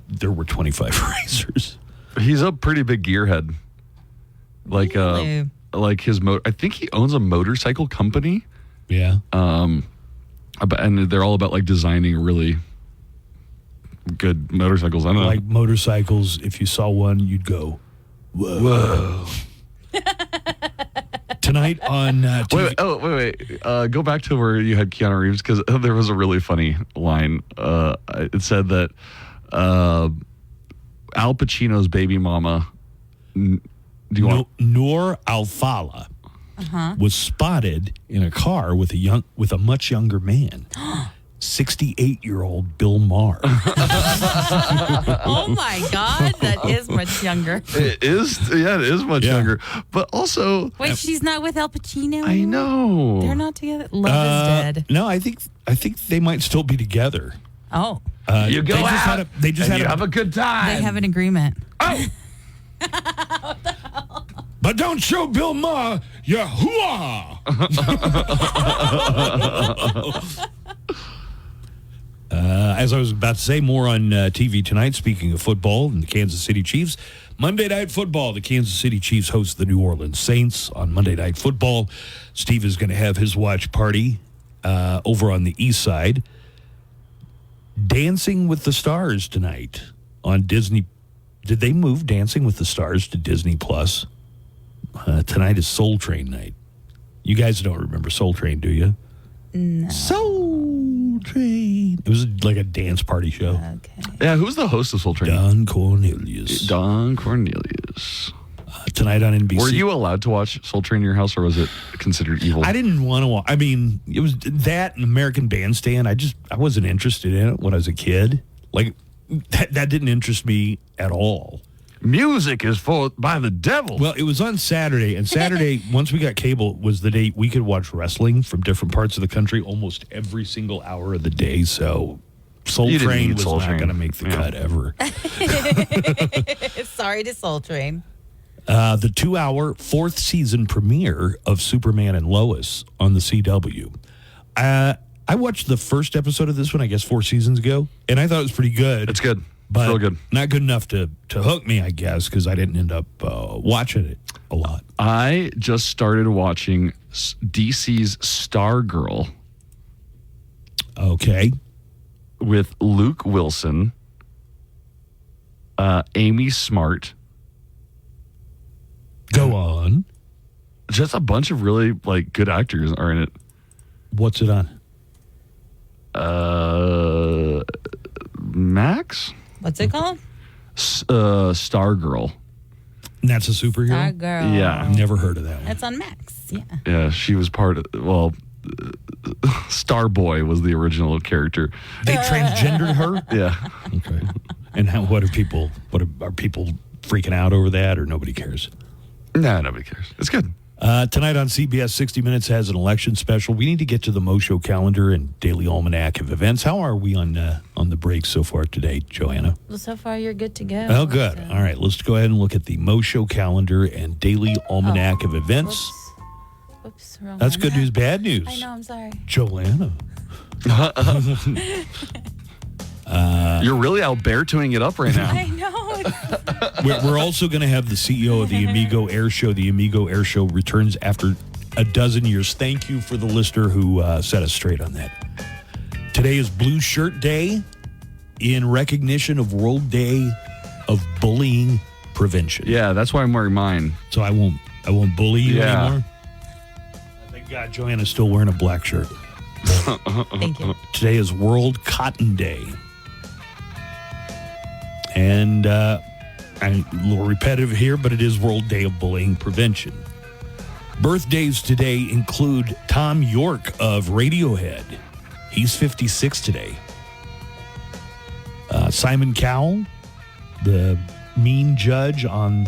Speaker 9: there were 25 racers.
Speaker 10: He's a pretty big gearhead. Like his I think he owns a motorcycle company.
Speaker 9: Yeah.
Speaker 10: And they're all about like designing really good motorcycles. I don't know.
Speaker 9: Like motorcycles, if you saw one, you'd go, whoa. Tonight on TV.
Speaker 10: Wait. Go back to where you had Keanu Reeves, because there was a really funny line. It said that Al Pacino's baby mama,
Speaker 9: Noor Al-Fala, was spotted in a car with a much younger man. 68-year-old Bill Maher.
Speaker 11: Oh my God, that is much younger.
Speaker 10: It is much younger. But also,
Speaker 11: wait, she's not with Al Pacino?
Speaker 10: I know.
Speaker 11: They're not together. Love is dead.
Speaker 9: No, I think they might still be together.
Speaker 11: Oh.
Speaker 10: You go out and you have a good time.
Speaker 11: They have an agreement.
Speaker 9: Oh. But don't show Bill Maher your hoo-ah. As I was about to say, more on TV tonight, speaking of football and the Kansas City Chiefs. Monday Night Football, the Kansas City Chiefs host the New Orleans Saints on Monday Night Football. Steve is going to have his watch party over on the east side. Dancing with the Stars tonight on Disney. Did they move Dancing with the Stars to Disney Plus? Tonight is Soul Train night. You guys don't remember Soul Train, do you?
Speaker 11: No.
Speaker 9: Soul Train. It was like a dance party show.
Speaker 11: Okay.
Speaker 10: Yeah, who's the host of Soul Train?
Speaker 9: Don Cornelius. Tonight on NBC.
Speaker 10: Were you allowed to watch Soul Train in your house, or was it considered evil?
Speaker 9: I didn't want to watch. I mean, it was that and American Bandstand. I wasn't interested in it when I was a kid. Like, that didn't interest me at all.
Speaker 10: Music is by the devil.
Speaker 9: Well, it was on Saturday, and Saturday, once we got cable, was the day we could watch wrestling from different parts of the country almost every single hour of the day. So Soul Train was not going to make the cut ever.
Speaker 11: Sorry to Soul Train.
Speaker 9: The 2-hour 4th season premiere of Superman and Lois on the CW. I watched the first episode of this one, I guess 4 seasons ago, and I thought it was pretty good.
Speaker 10: It's good.
Speaker 9: But
Speaker 10: real good.
Speaker 9: Not good enough to hook me, I guess, because I didn't end up watching it a lot.
Speaker 10: I just started watching DC's Stargirl.
Speaker 9: Okay.
Speaker 10: With Luke Wilson, Amy Smart.
Speaker 9: Go on.
Speaker 10: Just a bunch of really good actors are in it.
Speaker 9: What's it on?
Speaker 10: Max?
Speaker 11: What's it called?
Speaker 10: Stargirl.
Speaker 9: And that's a superhero?
Speaker 11: Stargirl.
Speaker 10: Yeah.
Speaker 9: Never heard of that one.
Speaker 11: That's on Max. Yeah.
Speaker 10: Yeah, she was part of, Starboy was the original character.
Speaker 9: They transgendered her?
Speaker 10: Yeah.
Speaker 9: Okay. And are people freaking out over that, or nobody cares?
Speaker 10: Nah, nobody cares. It's good.
Speaker 9: Tonight on CBS 60 Minutes has an election special. We need to get to the Mo Show calendar and daily almanac of events. How are we on the break so far today, Joanna?
Speaker 11: Well, so far you're good to go.
Speaker 9: Oh, good. All right, let's go ahead and look at the Mo Show calendar and daily almanac of events.
Speaker 11: Whoops, wrong
Speaker 9: That's
Speaker 11: one.
Speaker 9: good news, bad news.
Speaker 11: I know, I'm sorry.
Speaker 9: Joanna.
Speaker 10: You're really Albertoing it up right now.
Speaker 11: I know.
Speaker 9: We're also going to have the CEO of the Amigo Air Show. The Amigo Air Show returns after a dozen years. Thank you for the listener who set us straight on that. Today is Blue Shirt Day in recognition of World Day of Bullying Prevention.
Speaker 10: Yeah, that's why I'm wearing mine.
Speaker 9: So I won't bully you anymore. Thank God Joanna's still wearing a black shirt.
Speaker 11: Thank you.
Speaker 9: Today is World Cotton Day. And I'm a little repetitive here, but it is World Day of Bullying Prevention. Birthdays today include Tom York of Radiohead. He's 56 today. Simon Cowell, the mean judge on,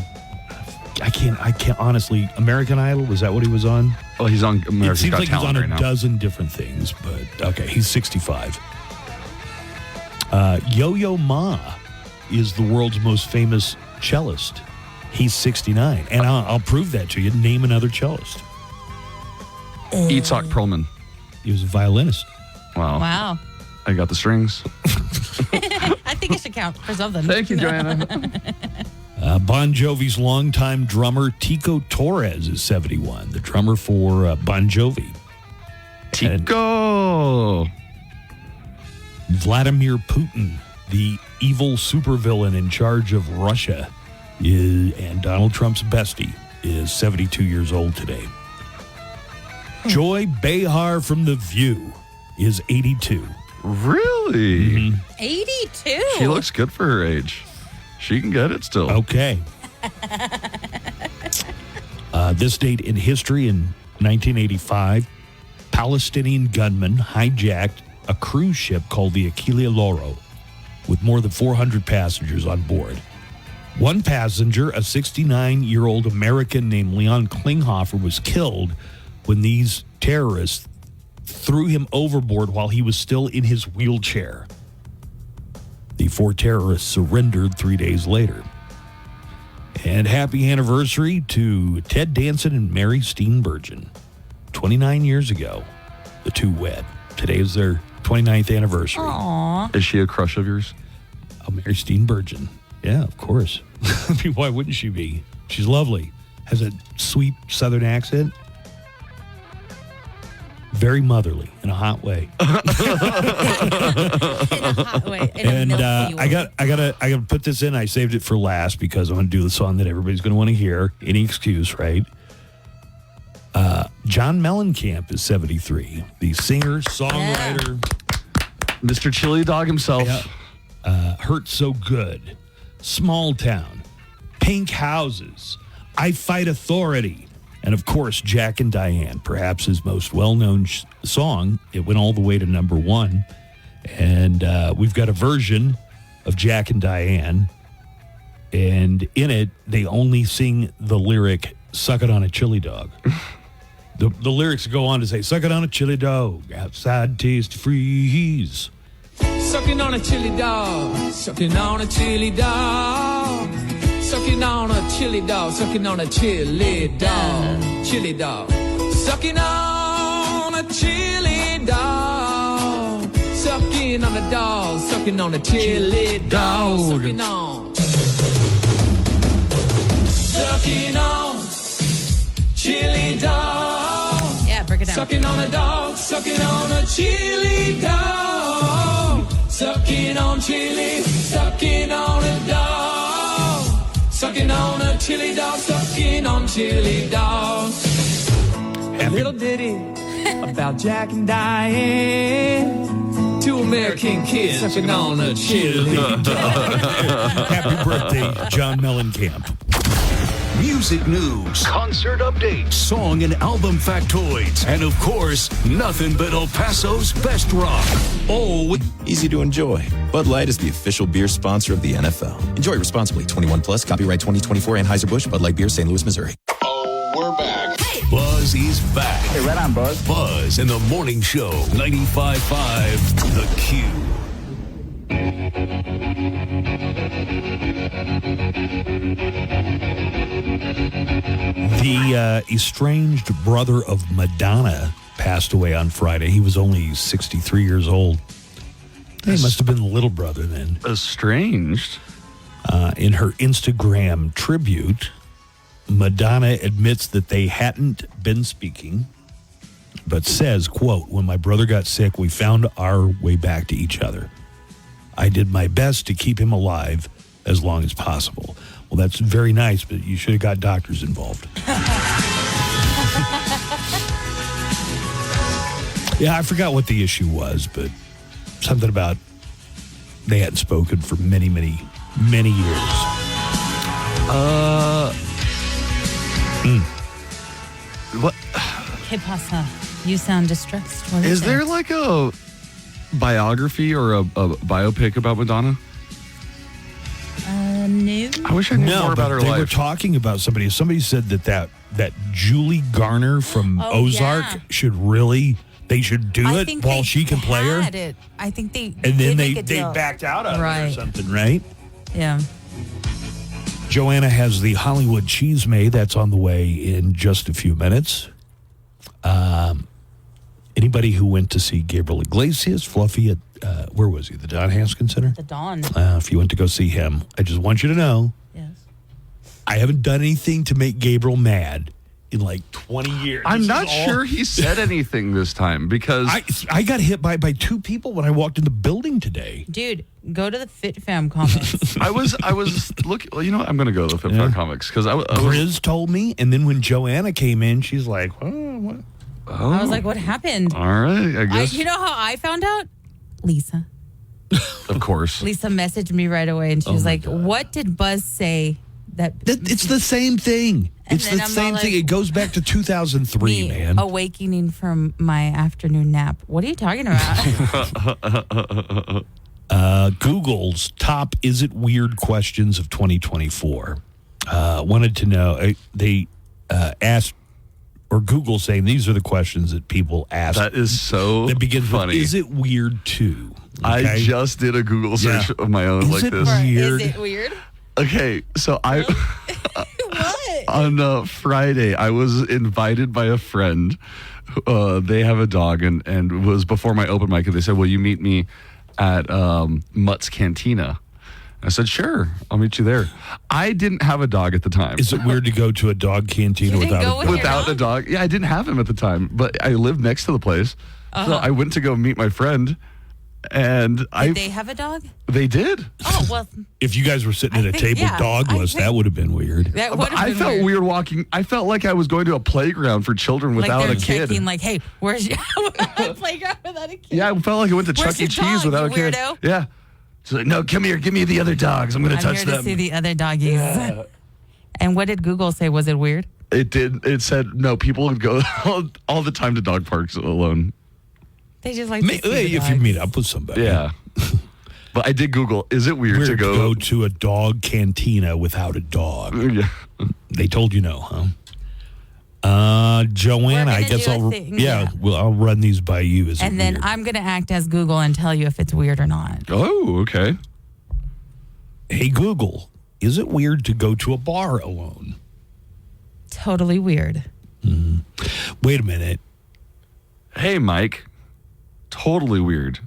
Speaker 9: I can't honestly, American Idol, was that what he was on?
Speaker 10: Oh, he's on America's
Speaker 9: It seems
Speaker 10: Got
Speaker 9: like he's
Speaker 10: Talent
Speaker 9: on
Speaker 10: right
Speaker 9: a
Speaker 10: now.
Speaker 9: dozen different things, but okay, he's 65. Yo-Yo Ma is the world's most famous cellist. He's 69. And I'll prove that to you. Name another cellist.
Speaker 10: Itzhak Perlman.
Speaker 9: He was a violinist.
Speaker 10: Wow.
Speaker 11: Wow.
Speaker 10: I got the strings.
Speaker 11: I think it should count for something.
Speaker 10: Thank you, Joanna.
Speaker 9: Bon Jovi's longtime drummer, Tico Torres, is 71. The drummer for Bon Jovi.
Speaker 10: Tico!
Speaker 9: Vladimir Putin, the evil supervillain in charge of Russia, and Donald Trump's bestie, is 72 years old today. Joy Behar from The View is 82.
Speaker 10: Really?
Speaker 11: 82?
Speaker 10: She looks good for her age. She can get it still.
Speaker 9: Okay. This date in history, in 1985, Palestinian gunmen hijacked a cruise ship called the Aquila Loro with more than 400 passengers on board. One passenger, a 69-year-old American named Leon Klinghoffer, was killed when these terrorists threw him overboard while he was still in his wheelchair. The 4 terrorists surrendered 3 days later. And happy anniversary to Ted Danson and Mary Steenburgen. 29 years ago, the two wed. Today is their 29th anniversary.
Speaker 11: Aww.
Speaker 10: Is she a crush of yours?
Speaker 9: Oh, Mary Steenburgen. Yeah, of course. I mean, why wouldn't she be? She's lovely. Has a sweet Southern accent. Very motherly in a hot way.
Speaker 11: In a hot way. In a
Speaker 9: And
Speaker 11: milky way.
Speaker 9: I gotta put this in. I saved it for last because I'm gonna do the song that everybody's gonna want to hear. Any excuse, right? John Mellencamp is 73. The singer, songwriter,
Speaker 10: Mr. Chili Dog himself.
Speaker 9: Hurt So Good, Small Town, Pink Houses, I Fight Authority, and of course Jack and Diane, perhaps his most well-known song. It went all the way to number 1, and we've got a version of Jack and Diane And in it, they only sing the lyric, "Suck it on a chili dog." The lyrics go on to say, "Suck it on a chili dog, outside taste freeze."
Speaker 1: Sucking on a chili dog, sucking on a chili dog, sucking on a chili dog, sucking on a chili dog, chili dog, sucking on a chili dog, sucking on a dog, sucking on a chili dog, sucking on, sucking on chili dog.
Speaker 11: Yeah, break it down.
Speaker 1: Sucking on a dog, sucking on a chili dog. Sucking on chili, sucking on a dog. Sucking on a chili dog, sucking on chili dog. A little ditty about Jack and Diane. Two American kids sucking on a chili dog.
Speaker 9: Happy birthday, John Mellencamp.
Speaker 4: Music news, concert updates, song and album factoids, and of course, nothing but El Paso's best rock. Oh,
Speaker 7: easy to enjoy. Bud Light is the official beer sponsor of the NFL. Enjoy responsibly. 21 plus. Copyright 2024. Anheuser-Busch. Bud Light Beer, St. Louis, Missouri.
Speaker 4: Oh, we're back. Buzz is back.
Speaker 7: Hey, right on, Buzz.
Speaker 4: Buzz in the morning show. 95.5 The Q.
Speaker 9: The estranged brother of Madonna passed away on Friday. He was only 63 years old. He must have been the little brother then.
Speaker 10: Estranged?
Speaker 9: In her Instagram tribute, Madonna admits that they hadn't been speaking, but says, quote, "When my brother got sick, we found our way back to each other. I did my best to keep him alive as long as possible." Well, that's very nice, but you should have got doctors involved. Yeah, I forgot what the issue was, but something about they hadn't spoken for many, many, many years.
Speaker 10: What?
Speaker 11: Hey, Pasa, you sound distressed. What
Speaker 10: Is
Speaker 11: it?
Speaker 10: there like a biography or a biopic about Madonna?
Speaker 11: No.
Speaker 10: I wish I knew more about her
Speaker 9: they
Speaker 10: life.
Speaker 9: were talking about somebody. Somebody said that Julie Garner from Ozark should really, they should do it while she can play her.
Speaker 11: It. I think they
Speaker 9: And then they
Speaker 11: deal.
Speaker 9: backed out of it or
Speaker 11: Right.
Speaker 9: something, right?
Speaker 11: Yeah.
Speaker 9: Joanna has the Hollywood Cheese May. That's on the way in just a few minutes. Anybody who went to see Gabriel Iglesias, Fluffy, at, where was he? The Don Haskins Center?
Speaker 11: The Dawn.
Speaker 9: If you went to go see him, I just want you to know, I haven't done anything to make Gabriel mad in like 20 years.
Speaker 10: I'm
Speaker 9: This
Speaker 10: not
Speaker 9: is all-
Speaker 10: sure he said anything this time because
Speaker 9: I got hit by two people when I walked in the building today.
Speaker 11: Dude, go to the Fit Fam comics.
Speaker 10: I was look. Well, you know what? I'm going to go to the Fit Fam Comics because I was.
Speaker 9: Grizz told me, and then when Joanna came in, she's like, "Oh, what?"
Speaker 11: I was like, what happened?
Speaker 10: All right, I guess.
Speaker 11: You know how I found out? Lisa.
Speaker 10: Of course.
Speaker 11: Lisa messaged me right away, and she was like, what did Buzz say?
Speaker 9: It's the same thing.
Speaker 11: And
Speaker 9: It's
Speaker 11: then
Speaker 9: the
Speaker 11: I'm
Speaker 9: same
Speaker 11: all
Speaker 9: thing.
Speaker 11: like,
Speaker 9: It goes back to 2003,
Speaker 11: me
Speaker 9: man.
Speaker 11: awakening from my afternoon nap. What are you talking about?
Speaker 9: Google's top "Is It Weird" questions of 2024. Wanted to know, they asked, or Google saying these are the questions that people ask.
Speaker 10: That is so
Speaker 9: that begins
Speaker 10: funny.
Speaker 9: with, "Is it weird too?"
Speaker 10: I
Speaker 9: Okay?
Speaker 10: just did a Google search of my own
Speaker 9: Is
Speaker 10: like
Speaker 9: it
Speaker 10: this.
Speaker 9: weird?
Speaker 11: Is it weird?
Speaker 10: Okay, so on Friday, I was invited by a friend. They have a dog, and it was before my open mic, and they said, "Will you meet me at Mutt's Cantina?" I said, "Sure, I'll meet you there." I didn't have a dog at the time.
Speaker 9: Is it weird to go to a dog cantina
Speaker 10: without a dog? Yeah, I didn't have him at the time, but I lived next to the place, so I went to go meet my friend, and
Speaker 11: Did they have a dog?
Speaker 10: They did.
Speaker 11: Oh, well.
Speaker 9: If you guys were sitting at a
Speaker 11: think-
Speaker 9: table
Speaker 11: yeah,
Speaker 9: dogless, that would have been weird.
Speaker 11: That
Speaker 10: But
Speaker 11: would have
Speaker 10: I
Speaker 11: been
Speaker 10: felt weird walking. I felt like I was going to a playground for children
Speaker 11: Like
Speaker 10: without
Speaker 11: they're
Speaker 10: a kid.
Speaker 11: checking, like, hey, where's your playground without a kid?
Speaker 10: Yeah, I felt like I went to
Speaker 11: Where's
Speaker 10: Chuck E.
Speaker 11: your
Speaker 10: Cheese
Speaker 11: dog,
Speaker 10: without a
Speaker 11: you
Speaker 10: kid.
Speaker 11: weirdo?
Speaker 10: Yeah. She's like, "No, come here, give me the other dogs. I'm going to touch
Speaker 11: here to
Speaker 10: them."
Speaker 11: see the other doggies. And what did Google say? Was it weird?
Speaker 10: It did. It said no. People would go all the time to dog parks alone.
Speaker 11: They just like to see the
Speaker 9: If you
Speaker 11: dogs.
Speaker 9: meet up with somebody.
Speaker 10: Yeah. But I did Google, is it weird to go
Speaker 9: to a dog cantina without a dog?
Speaker 10: Yeah.
Speaker 9: They told you no, huh? Joanna, I guess I'll run these by you.
Speaker 11: And then I'm going to act as Google and tell you if it's weird or not.
Speaker 10: Oh, okay.
Speaker 9: Hey, Google, is it weird to go to a bar alone?
Speaker 11: Totally weird.
Speaker 9: Wait a minute.
Speaker 10: Hey, Mike. Totally weird.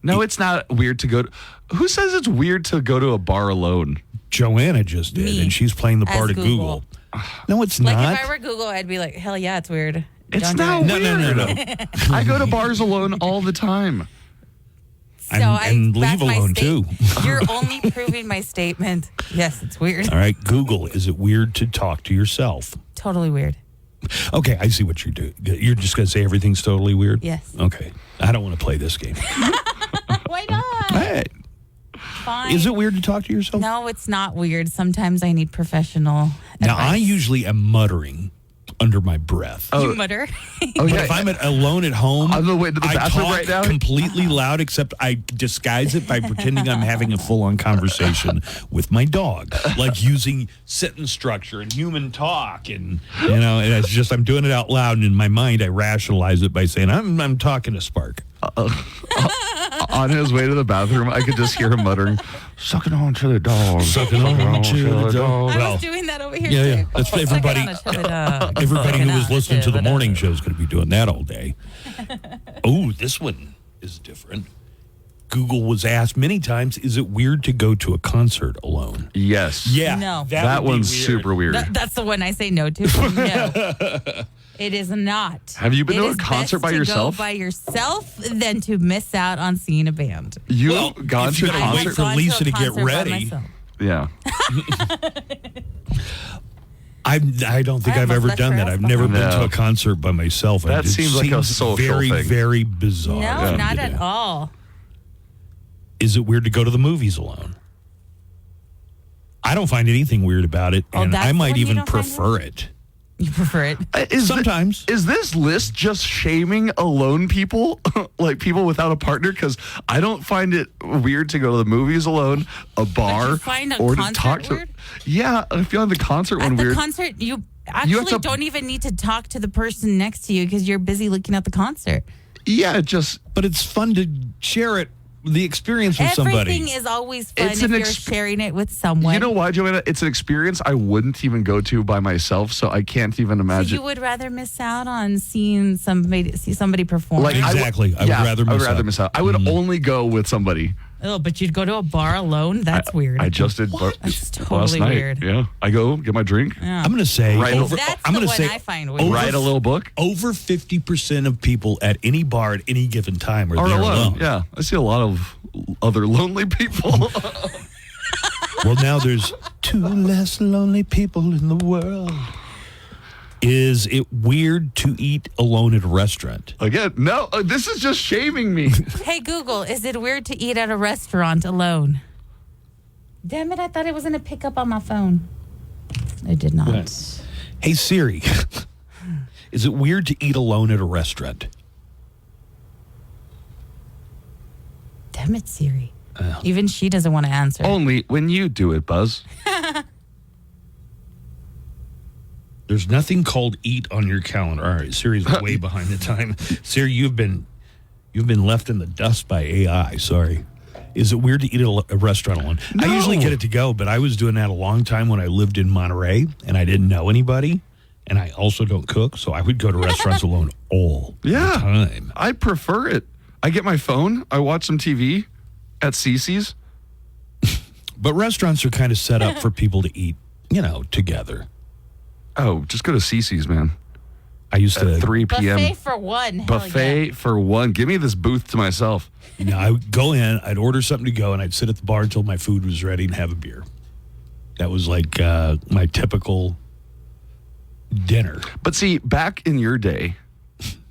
Speaker 10: No, it's not weird to go to... Who says it's weird to go to a bar alone?
Speaker 9: Joanna just did, and she's playing the part of Google. No, it's
Speaker 11: Like
Speaker 9: not.
Speaker 11: if I were Google, I'd be like, hell yeah, it's weird.
Speaker 10: It's not weird.
Speaker 9: No.
Speaker 10: I go to bars alone all the time.
Speaker 9: And leave alone, too.
Speaker 11: You're only proving my statement. Yes, it's weird.
Speaker 9: All right, Google, is it weird to talk to yourself?
Speaker 11: Totally weird.
Speaker 9: Okay, I see what you're doing. You're just going to say everything's totally weird?
Speaker 11: Yes.
Speaker 9: Okay. I don't want to play this game.
Speaker 11: Why not?
Speaker 9: Hey.
Speaker 11: Fine.
Speaker 9: Is it weird to talk to yourself?
Speaker 11: No, it's not weird. Sometimes I need professional
Speaker 9: Now,
Speaker 11: advice.
Speaker 9: I usually am muttering under my breath.
Speaker 11: You mutter.
Speaker 9: But if I'm alone at home,
Speaker 10: on the way to the
Speaker 9: I
Speaker 10: bathroom
Speaker 9: talk
Speaker 10: right now?
Speaker 9: completely loud, except I disguise it by pretending I'm having a full-on conversation with my dog, like using sentence structure and human talk, and and it's just I'm doing it out loud, and in my mind I rationalize it by saying I'm talking to Spark.
Speaker 10: On his way to the bathroom, I could just hear him muttering, "Sucking on to the dog,
Speaker 9: sucking on to the dog."
Speaker 11: I was doing that over here
Speaker 9: Yeah.
Speaker 11: too.
Speaker 9: That's everybody. Everybody who was listening to the morning show is going to be doing that all day. Oh, this one is different. Google was asked many times, is it weird to go to a concert alone?
Speaker 10: Yes.
Speaker 9: Yeah.
Speaker 11: No.
Speaker 10: That one's
Speaker 9: weird.
Speaker 10: super weird.
Speaker 11: That's the one I say no to. No. It is not.
Speaker 10: Have you been to a
Speaker 11: It is
Speaker 10: concert
Speaker 11: best
Speaker 10: by
Speaker 11: to
Speaker 10: yourself?
Speaker 11: Go by yourself than to miss out on seeing a band.
Speaker 10: You've gone
Speaker 9: if
Speaker 10: to
Speaker 9: you
Speaker 10: a
Speaker 9: gotta
Speaker 10: concert?
Speaker 9: wait for Lisa to get ready.
Speaker 10: Yeah.
Speaker 9: I don't think
Speaker 11: I
Speaker 9: I've
Speaker 11: almost
Speaker 9: ever
Speaker 11: left
Speaker 9: done
Speaker 11: her
Speaker 9: that.
Speaker 11: house
Speaker 9: I've never been
Speaker 10: behind.
Speaker 9: to a concert by myself.
Speaker 10: That
Speaker 9: It
Speaker 10: seems like a social
Speaker 9: very,
Speaker 10: thing.
Speaker 9: very bizarre.
Speaker 11: No, not at all.
Speaker 9: Is it weird to go to the movies alone? I don't find anything weird about it, and
Speaker 11: that's
Speaker 9: I
Speaker 11: the
Speaker 9: might
Speaker 11: one you
Speaker 9: even
Speaker 11: don't find
Speaker 9: prefer it.
Speaker 11: You prefer it?
Speaker 9: Sometimes.
Speaker 10: Is this list just shaming alone people, like people without a partner? Because I don't find it weird to go to the movies alone, a bar,
Speaker 11: find a
Speaker 10: or to
Speaker 11: concert
Speaker 10: talk to.
Speaker 11: weird?
Speaker 10: Yeah, I feel the concert one
Speaker 11: At the
Speaker 10: weird.
Speaker 11: concert, you actually don't even need to talk to the person next to you because you're busy looking at the concert.
Speaker 10: Yeah,
Speaker 9: but it's fun to share it, the experience with somebody.
Speaker 11: Everything is always fun
Speaker 10: It's
Speaker 11: if
Speaker 10: an
Speaker 11: you're sharing it with someone.
Speaker 10: You know why, Joanna? It's an experience I wouldn't even go to by myself, so I can't even
Speaker 11: So
Speaker 10: imagine.
Speaker 11: you would rather miss out on seeing somebody perform.
Speaker 9: Exactly. I would rather miss out.
Speaker 10: I would only go with somebody.
Speaker 11: Oh, but you'd go to a bar alone? That's weird.
Speaker 10: I just did
Speaker 11: That's
Speaker 10: last
Speaker 11: totally
Speaker 10: night.
Speaker 11: weird.
Speaker 10: Yeah, I go get my drink.
Speaker 11: Yeah.
Speaker 9: I'm going to say
Speaker 10: Right.
Speaker 11: That's
Speaker 9: I'm
Speaker 11: the
Speaker 9: gonna
Speaker 11: one
Speaker 9: say
Speaker 11: I find weird.
Speaker 10: Write a little book.
Speaker 9: Over 50% of people at any bar at any given time are
Speaker 10: Or
Speaker 9: there
Speaker 10: alone.
Speaker 9: alone.
Speaker 10: Yeah, I see a lot of other lonely people.
Speaker 9: Well, now there's 2 less lonely people in the world. Is it weird to eat alone at a restaurant?
Speaker 10: Again, no, this is just shaming me.
Speaker 11: Hey, Google, is it weird to eat at a restaurant alone? Damn it, I thought it was going to pick up on my phone. It did not.
Speaker 9: Hey, Siri, is it weird to eat alone at a restaurant?
Speaker 11: Damn it, Siri. Even she doesn't want to answer.
Speaker 10: Only when you do it, Buzz.
Speaker 9: There's nothing called eat on your calendar. All right, Siri's way behind the time. Siri, you've been left in the dust by AI. Sorry. Is it weird to eat at a restaurant alone?
Speaker 10: No.
Speaker 9: I usually get it to go, but I was doing that a long time when I lived in Monterey, and I didn't know anybody, and I also don't cook, so I would go to restaurants alone all the time.
Speaker 10: I prefer it. I get my phone. I watch some TV at Cece's.
Speaker 9: But restaurants are kind of set up for people to eat, together.
Speaker 10: Oh, just go to Cece's, man.
Speaker 9: I used to
Speaker 10: at 3 p.m.
Speaker 11: Buffet for one. Hell
Speaker 10: Buffet
Speaker 11: yeah.
Speaker 10: for one. Give me this booth to myself.
Speaker 9: I would go in, I'd order something to go, and I'd sit at the bar until my food was ready and have a beer. That was like my typical dinner.
Speaker 10: But see, back in your day,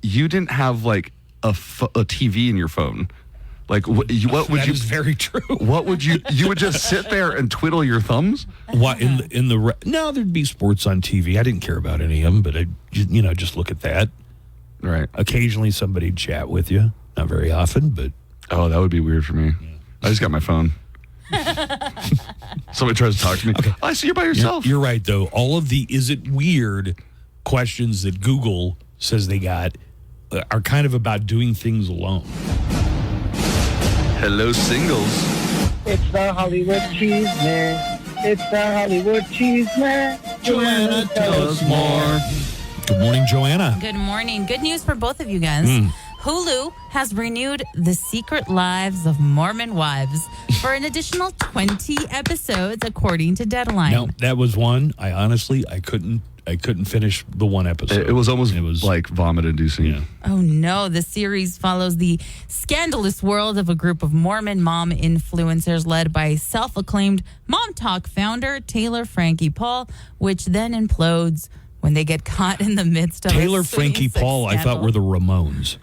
Speaker 10: you didn't have like a TV in your phone. Like, what would
Speaker 9: That
Speaker 10: you?
Speaker 9: is very true.
Speaker 10: What would you? You would just sit there and twiddle your thumbs.
Speaker 9: What no, there'd be sports on TV. I didn't care about any of them, but I, just look at that.
Speaker 10: Right.
Speaker 9: Occasionally, somebody'd chat with you. Not very often, but
Speaker 10: oh, that would be weird for me. I just got my phone. Somebody tries to talk to me. Okay. I see you're by yourself.
Speaker 9: You're right, though. All of the is it weird questions that Google says they got are kind of about doing things alone.
Speaker 10: Hello, singles.
Speaker 6: It's the Hollywood Cheese Man. It's the Hollywood Cheese Man.
Speaker 9: Joanna, tell us more. Good morning, Joanna.
Speaker 11: Good morning. Good news for both of you guys. Hulu has renewed The Secret Lives of Mormon Wives for an additional 20 episodes, according to Deadline.
Speaker 9: No, that was one. I couldn't finish the one episode.
Speaker 10: It was almost like vomit-inducing.
Speaker 9: Yeah.
Speaker 11: Oh, no. The series follows the scandalous world of a group of Mormon mom influencers led by self-acclaimed Mom Talk founder Taylor Frankie Paul, which then implodes when they get caught in the midst of
Speaker 9: Taylor Frankie Paul, I thought were the Ramones.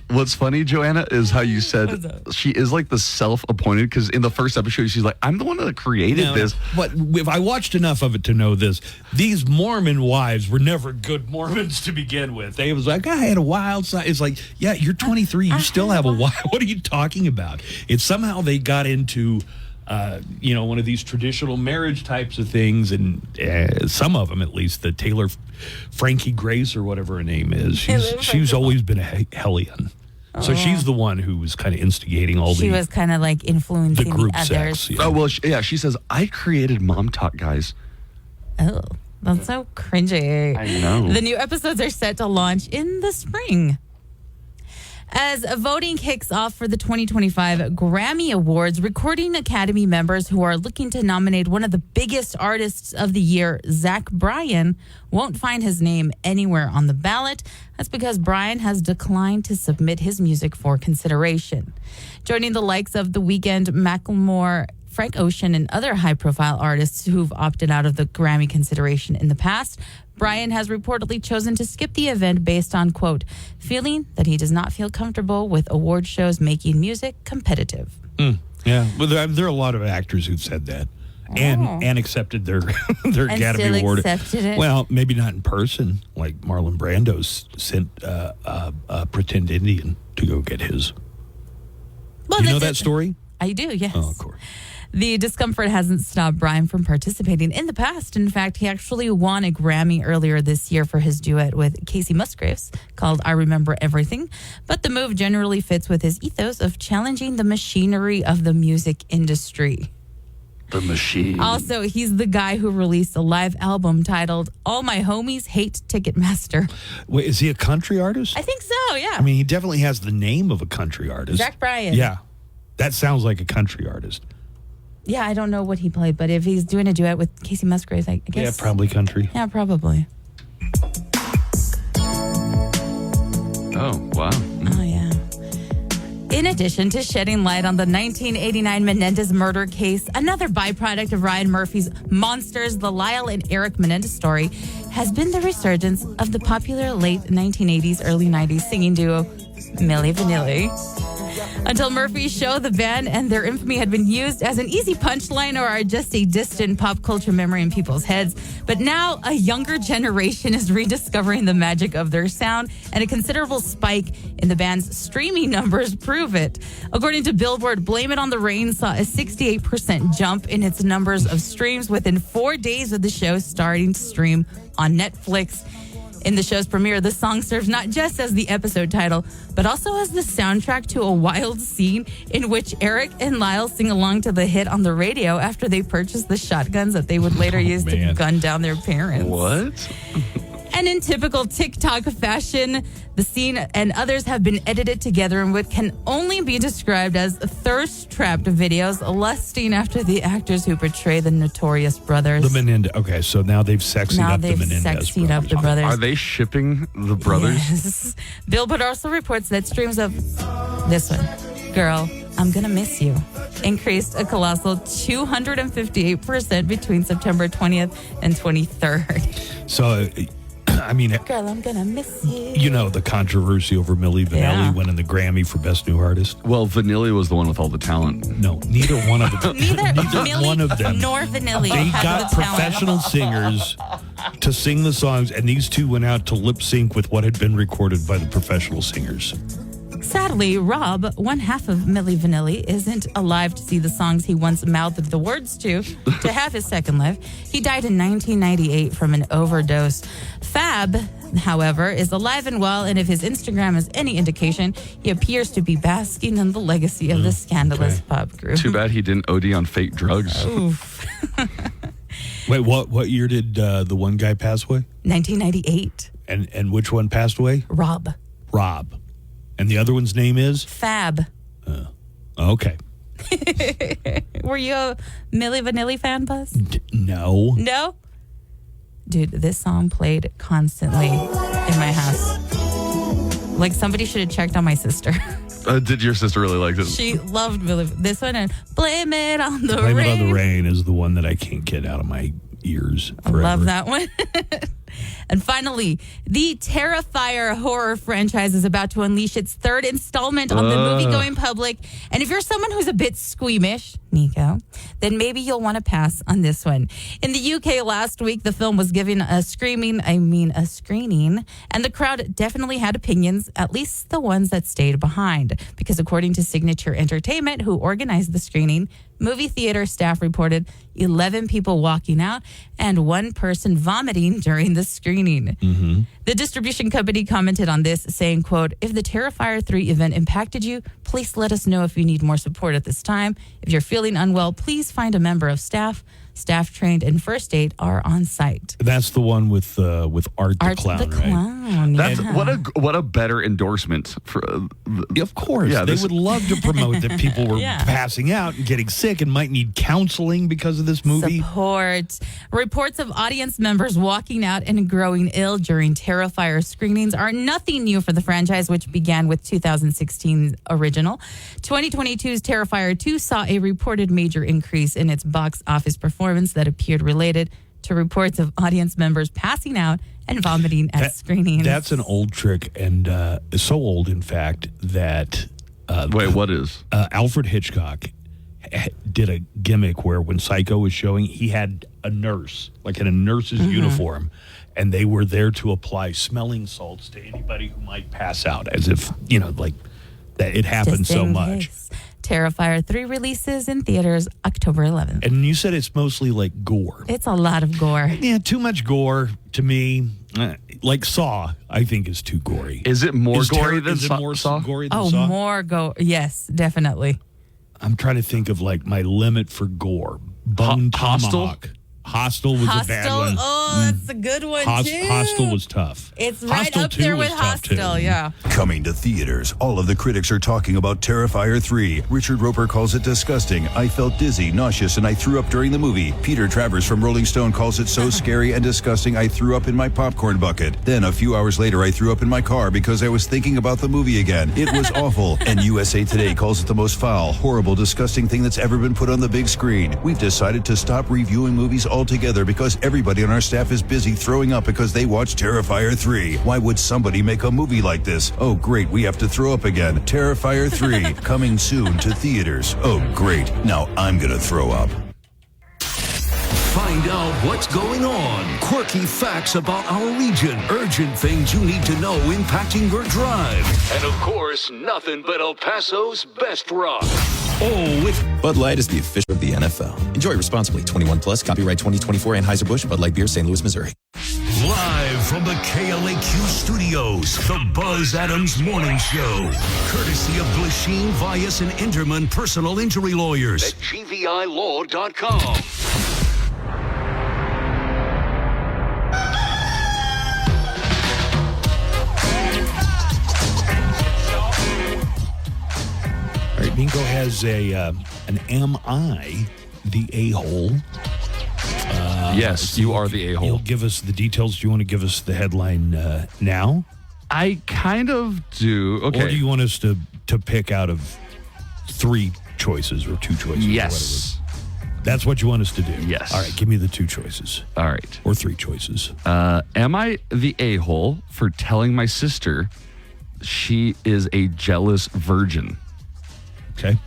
Speaker 10: What's funny, Joanna, is how you said she is like the self-appointed, because in the first episode, she's like, I'm the one that created this.
Speaker 9: But if I watched enough of it to know this, these Mormon wives were never good Mormons to begin with. They was like, I had a wild side. It's like, yeah, you're 23. You still have a wild. What are you talking about? It's somehow they got into one of these traditional marriage types of things, and some of them, at least, the Taylor Frankie Grace or whatever her name is, she's always been a hellion. So she's the one who was kind of instigating all
Speaker 11: She was kind of like influencing
Speaker 9: the group
Speaker 11: the others.
Speaker 9: sex. Yeah.
Speaker 10: Oh, well, she says, I created Mom Talk, guys.
Speaker 11: Oh, that's so cringy.
Speaker 10: I know.
Speaker 11: The new episodes are set to launch in the spring. As voting kicks off for the 2025 Grammy Awards, Recording Academy members who are looking to nominate one of the biggest artists of the year, Zach Bryan, won't find his name anywhere on the ballot. That's because Bryan has declined to submit his music for consideration. Joining the likes of The Weeknd, Macklemore, Frank Ocean, and other high-profile artists who've opted out of the Grammy consideration in the past, Bryan has reportedly chosen to skip the event based on, quote, feeling that he does not feel comfortable with award shows making music competitive.
Speaker 9: Yeah, well, there are a lot of actors who've said that and accepted their Academy
Speaker 11: still
Speaker 9: Award.
Speaker 11: Accepted it?
Speaker 9: Well, maybe not in person, like Marlon Brando's sent a pretend Indian to go get his.
Speaker 11: Well,
Speaker 9: you know that story?
Speaker 11: I do, yes.
Speaker 9: Oh, of course.
Speaker 11: The discomfort hasn't stopped Bryan from participating in the past. In fact, he actually won a Grammy earlier this year for his duet with Casey Musgraves called I Remember Everything. But the move generally fits with his ethos of challenging the machinery of the music industry.
Speaker 10: The machine.
Speaker 11: Also, he's the guy who released a live album titled All My Homies Hate Ticketmaster.
Speaker 9: Wait, is he a country artist?
Speaker 11: I think so, yeah.
Speaker 9: I mean, he definitely has the name of a country artist.
Speaker 11: Zach Bryan.
Speaker 9: Yeah. That sounds like a country artist.
Speaker 11: Yeah, I don't know what he played, but if he's doing a duet with Casey Musgraves, I guess.
Speaker 9: Yeah, probably country.
Speaker 11: Yeah, probably.
Speaker 10: Oh, wow.
Speaker 11: Oh, yeah. In addition to shedding light on the 1989 Menendez murder case, another byproduct of Ryan Murphy's Monsters, the Lyle and Eric Menendez story, has been the resurgence of the popular late 1980s, early 90s singing duo Milli Vanilli. Until Murphy's show, the band and their infamy had been used as an easy punchline or are just a distant pop culture memory in people's heads. But now a younger generation is rediscovering the magic of their sound, and a considerable spike in the band's streaming numbers prove it. According to Billboard, Blame It on the Rain saw a 68% jump in its numbers of streams within 4 days of the show starting to stream on Netflix. In the show's premiere, the song serves not just as the episode title, but also as the soundtrack to a wild scene in which Eric and Lyle sing along to the hit on the radio after they purchased the shotguns that they would later use to gun down their parents.
Speaker 10: What?
Speaker 11: And in typical TikTok fashion, the scene and others have been edited together in what can only be described as thirst-trapped videos lusting after the actors who portray the notorious brothers.
Speaker 9: The Menendez. Okay, so now they've sexied up the Menendez
Speaker 11: sexied up the brothers.
Speaker 10: Are they shipping the brothers?
Speaker 11: Yes. Billboard also reports that streams of this one, Girl, I'm Gonna Miss You, increased a colossal 258% between September 20th and 23rd.
Speaker 9: So, I mean,
Speaker 11: Girl, I'm gonna miss you.
Speaker 9: You know the controversy over Milli Vanilli winning the Grammy for Best New Artist.
Speaker 10: Well, Vanilli was the one with all the talent.
Speaker 9: No, neither one of them.
Speaker 11: Neither Milli
Speaker 9: one of them.
Speaker 11: nor Vanilli
Speaker 9: They
Speaker 11: had
Speaker 9: got
Speaker 11: the talent.
Speaker 9: professional singers to sing the songs, and these two went out to lip sync with what had been recorded by the professional singers.
Speaker 11: Sadly, Rob, one half of Milli Vanilli, isn't alive to see the songs he once mouthed the words to have his second life. He died in 1998 from an overdose. Fab, however, is alive and well, and if his Instagram is any indication, he appears to be basking in the legacy of the scandalous pop group.
Speaker 10: Too bad he didn't OD on fake drugs.
Speaker 11: Oof.
Speaker 9: Wait, what year did the one guy pass away?
Speaker 11: 1998.
Speaker 9: And which one passed away?
Speaker 11: Rob.
Speaker 9: And the other one's name is?
Speaker 11: Fab.
Speaker 9: Okay.
Speaker 11: Were you a Milli Vanilli fan, Buzz?
Speaker 9: No.
Speaker 11: No? Dude, this song played constantly in my house. Like, somebody should have checked on my sister.
Speaker 10: Did your sister really like this?
Speaker 11: She loved Milli. This one and Blame It on the
Speaker 9: Blame
Speaker 11: Rain.
Speaker 9: It on the Rain is the one that I can't get out of my ears forever.
Speaker 11: I love that one. And finally, the Terrifier horror franchise is about to unleash its third installment on the movie-going public. And if you're someone who's a bit squeamish, Nico, then maybe you'll want to pass on this one. In the UK last week, the film was given a screening, and the crowd definitely had opinions, at least the ones that stayed behind. Because according to Signature Entertainment, who organized the screening, movie theater staff reported 11 people walking out and one person vomiting during the screening.
Speaker 9: Mm-hmm.
Speaker 11: The distribution company commented on this, saying, quote, "If the Terrifier 3 event impacted you, please let us know if you need more support at this time. If you're feeling unwell, please find a member of staff. Staff trained in first aid are on site."
Speaker 9: That's the one with Art the Clown,
Speaker 11: the
Speaker 9: right?
Speaker 11: Clown.
Speaker 10: That's
Speaker 11: yeah.
Speaker 10: what a better endorsement for.
Speaker 9: Of course,
Speaker 10: Yeah,
Speaker 9: they would love to promote that people were
Speaker 11: Yeah.
Speaker 9: passing out and getting sick and might need counseling because of this movie.
Speaker 11: Support. Reports of audience members walking out and growing ill during Terrifier screenings are nothing new for the franchise, which began with 2016's original. 2022's Terrifier 2 saw a reported major increase in its box office performance that appeared related to reports of audience members passing out and vomiting at screenings.
Speaker 9: That's an old trick, and so old, in fact, that...
Speaker 10: Wait, what is?
Speaker 9: Alfred Hitchcock did a gimmick where when Psycho was showing, he had a nurse, like in a nurse's uniform, and they were there to apply smelling salts to anybody who might pass out, as if, like that it happened
Speaker 11: Just
Speaker 9: so
Speaker 11: in
Speaker 9: much.
Speaker 11: case. Terrifier 3 releases in theaters October 11th.
Speaker 9: And you said it's mostly like gore.
Speaker 11: It's a lot of gore.
Speaker 9: Yeah, too much gore to me. Like Saw, I think is too gory.
Speaker 10: Is it more gory than
Speaker 9: is it more
Speaker 10: Saw?
Speaker 9: gory than
Speaker 11: Oh,
Speaker 9: Saw?
Speaker 11: more gore. Yes, definitely.
Speaker 9: I'm trying to think of like my limit for gore. Bone Tomahawk. Hostel was a bad one.
Speaker 11: Oh, that's a good one, too.
Speaker 9: Hostel was tough.
Speaker 11: It's right
Speaker 9: Hostel
Speaker 11: up
Speaker 9: 2
Speaker 11: there
Speaker 9: was
Speaker 11: with
Speaker 9: tough, too.
Speaker 11: Hostel, yeah.
Speaker 12: Coming to theaters, all of the critics are talking about Terrifier 3. Richard Roper calls it disgusting. I felt dizzy, nauseous, and I threw up during the movie. Peter Travers from Rolling Stone calls it so scary and disgusting I threw up in my popcorn bucket. Then a few hours later, I threw up in my car because I was thinking about the movie again. It was awful. And USA Today calls it the most foul, horrible, disgusting thing that's ever been put on the big screen. We've decided to stop reviewing movies altogether because everybody on our staff is busy throwing up because they watched Terrifier 3. Why would somebody make a movie like this? Oh, great, we have to throw up again. Terrifier 3, coming soon to theaters. Oh, great, now I'm gonna throw up.
Speaker 4: Find out what's going on. Quirky facts about our region. Urgent things you need to know impacting your drive. And of course, nothing but El Paso's best rock.
Speaker 7: Oh, with Bud Light is the official of the NFL. Enjoy responsibly. 21 plus. Copyright 2024. Anheuser-Busch. Bud Light Beer. St. Louis, Missouri.
Speaker 4: Live from the KLAQ studios, the Buzz Adams Morning Show. Courtesy of Glasheen, Vyas, and Inderman Personal Injury Lawyers at GVILaw.com.
Speaker 9: All right, Bingo has an Am I the A-hole?
Speaker 10: Yes, you are the a-hole.
Speaker 9: You'll give us the details. Do you want to give us the headline now?
Speaker 10: I kind of do. Okay.
Speaker 9: Or do you want us to pick out of 3 choices or 2 choices?
Speaker 10: Yes.
Speaker 9: Or whatever? That's what you want us to do?
Speaker 10: Yes.
Speaker 9: All right, give me the 2 choices.
Speaker 10: All right.
Speaker 9: Or 3 choices.
Speaker 10: Am I the a-hole for telling my sister she is a jealous virgin?
Speaker 9: Okay.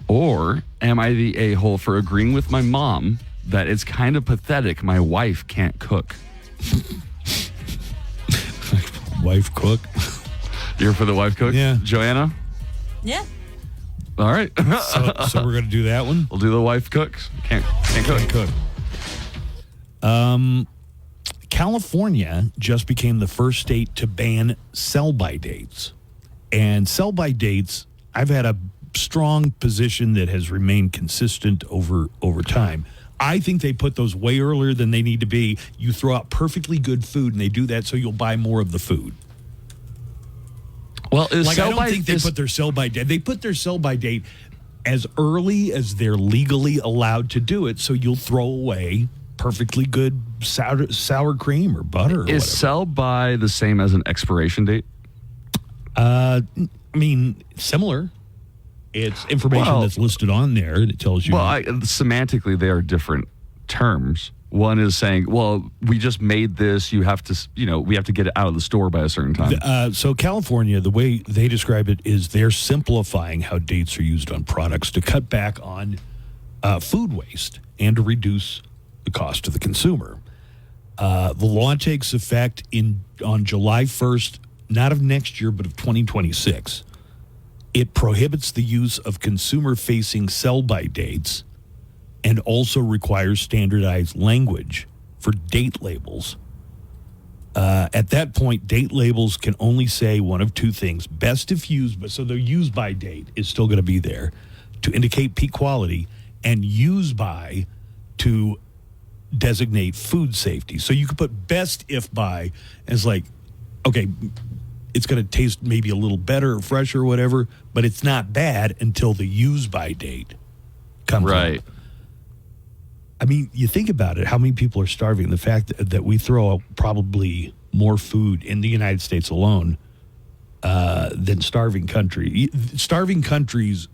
Speaker 10: Or am I the a-hole for agreeing with my mom that it's kind of pathetic my wife can't cook?
Speaker 9: Wife cook?
Speaker 10: You're for the wife cook?
Speaker 9: Yeah.
Speaker 10: Joanna?
Speaker 11: Yeah.
Speaker 10: All right.
Speaker 9: So we're going to do that one?
Speaker 10: We'll do the wife cooks. Can't cook.
Speaker 9: California just became the first state to ban sell-by dates. And sell-by dates, I've had a strong position that has remained consistent over time. I think they put those way earlier than they need to be. You throw out perfectly good food, and they do that so you'll buy more of the food.
Speaker 10: Well,
Speaker 9: I don't think they put their sell-by date. They put their sell-by date as early as they're legally allowed to do it, so you'll throw away perfectly good sour cream or butter. Or
Speaker 10: Is sell-by the same as an expiration date?
Speaker 9: I mean, similar. It's information that's listed on there that tells you.
Speaker 10: Well, semantically, they are different terms. One is saying, well, we just made this. You have to, we have to get it out of the store by a certain time.
Speaker 9: So California, the way they describe it is they're simplifying how dates are used on products to cut back on food waste and to reduce the cost to the consumer. The law takes effect on July 1st, not of next year, but of 2026. It prohibits the use of consumer-facing sell-by dates and also requires standardized language for date labels. At that point, date labels can only say one of two things. Best if used, but so the use by date is still going to be there to indicate peak quality, and use by to designate food safety. So you could put best if by as like, okay, it's going to taste maybe a little better or fresher or whatever, but it's not bad until the use by date comes
Speaker 10: right.
Speaker 9: up. I mean, you think about it, how many people are starving? The fact that we throw out probably more food in the United States alone than starving countries. Starving countries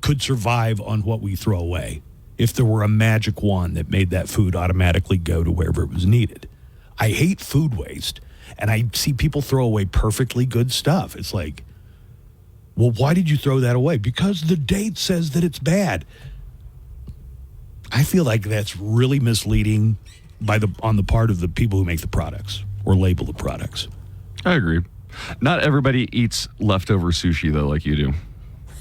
Speaker 9: could survive on what we throw away if there were a magic wand that made that food automatically go to wherever it was needed. I hate food waste, and I see people throw away perfectly good stuff. It's like, well, why did you throw that away? Because the date says that it's bad. I feel like that's really misleading on the part of the people who make the products or label the products.
Speaker 10: I agree. Not everybody eats leftover sushi, though, like you do.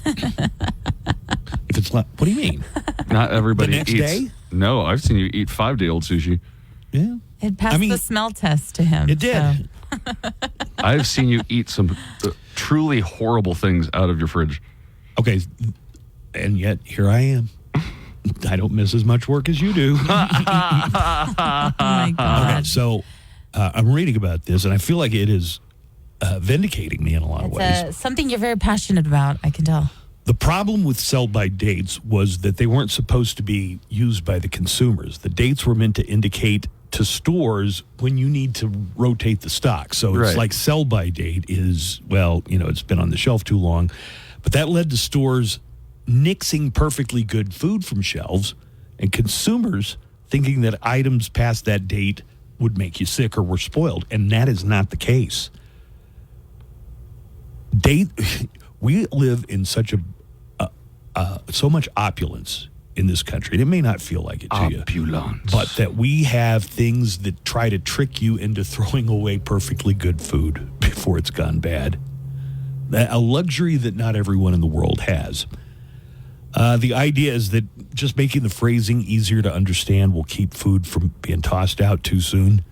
Speaker 9: If it's what do you mean?
Speaker 10: Not everybody
Speaker 9: the next
Speaker 10: eats.
Speaker 9: Day?
Speaker 10: No, I've seen you eat 5-day-old sushi.
Speaker 9: Yeah.
Speaker 11: It passed the smell test to him.
Speaker 9: It did.
Speaker 11: So.
Speaker 10: I've seen you eat some truly horrible things out of your fridge.
Speaker 9: Okay, and yet here I am. I don't miss as much work as you do.
Speaker 11: Oh my God.
Speaker 9: Okay, so I'm reading about this, and I feel like it is vindicating me in a lot of ways.
Speaker 11: It's something you're very passionate about, I can tell.
Speaker 9: The problem with sell-by dates was that they weren't supposed to be used by the consumers. The dates were meant to indicate to stores when you need to rotate the stock. So it's like sell-by date is, well, it's been on the shelf too long. But that led to stores nixing perfectly good food from shelves and consumers thinking that items past that date would make you sick or were spoiled. And that is not the case. We live in such so much opulence in this country. And it may not feel like it to you. But that we have things that try to trick you into throwing away perfectly good food before it's gone bad. A luxury that not everyone in the world has. The idea is that just making the phrasing easier to understand will keep food from being tossed out too soon.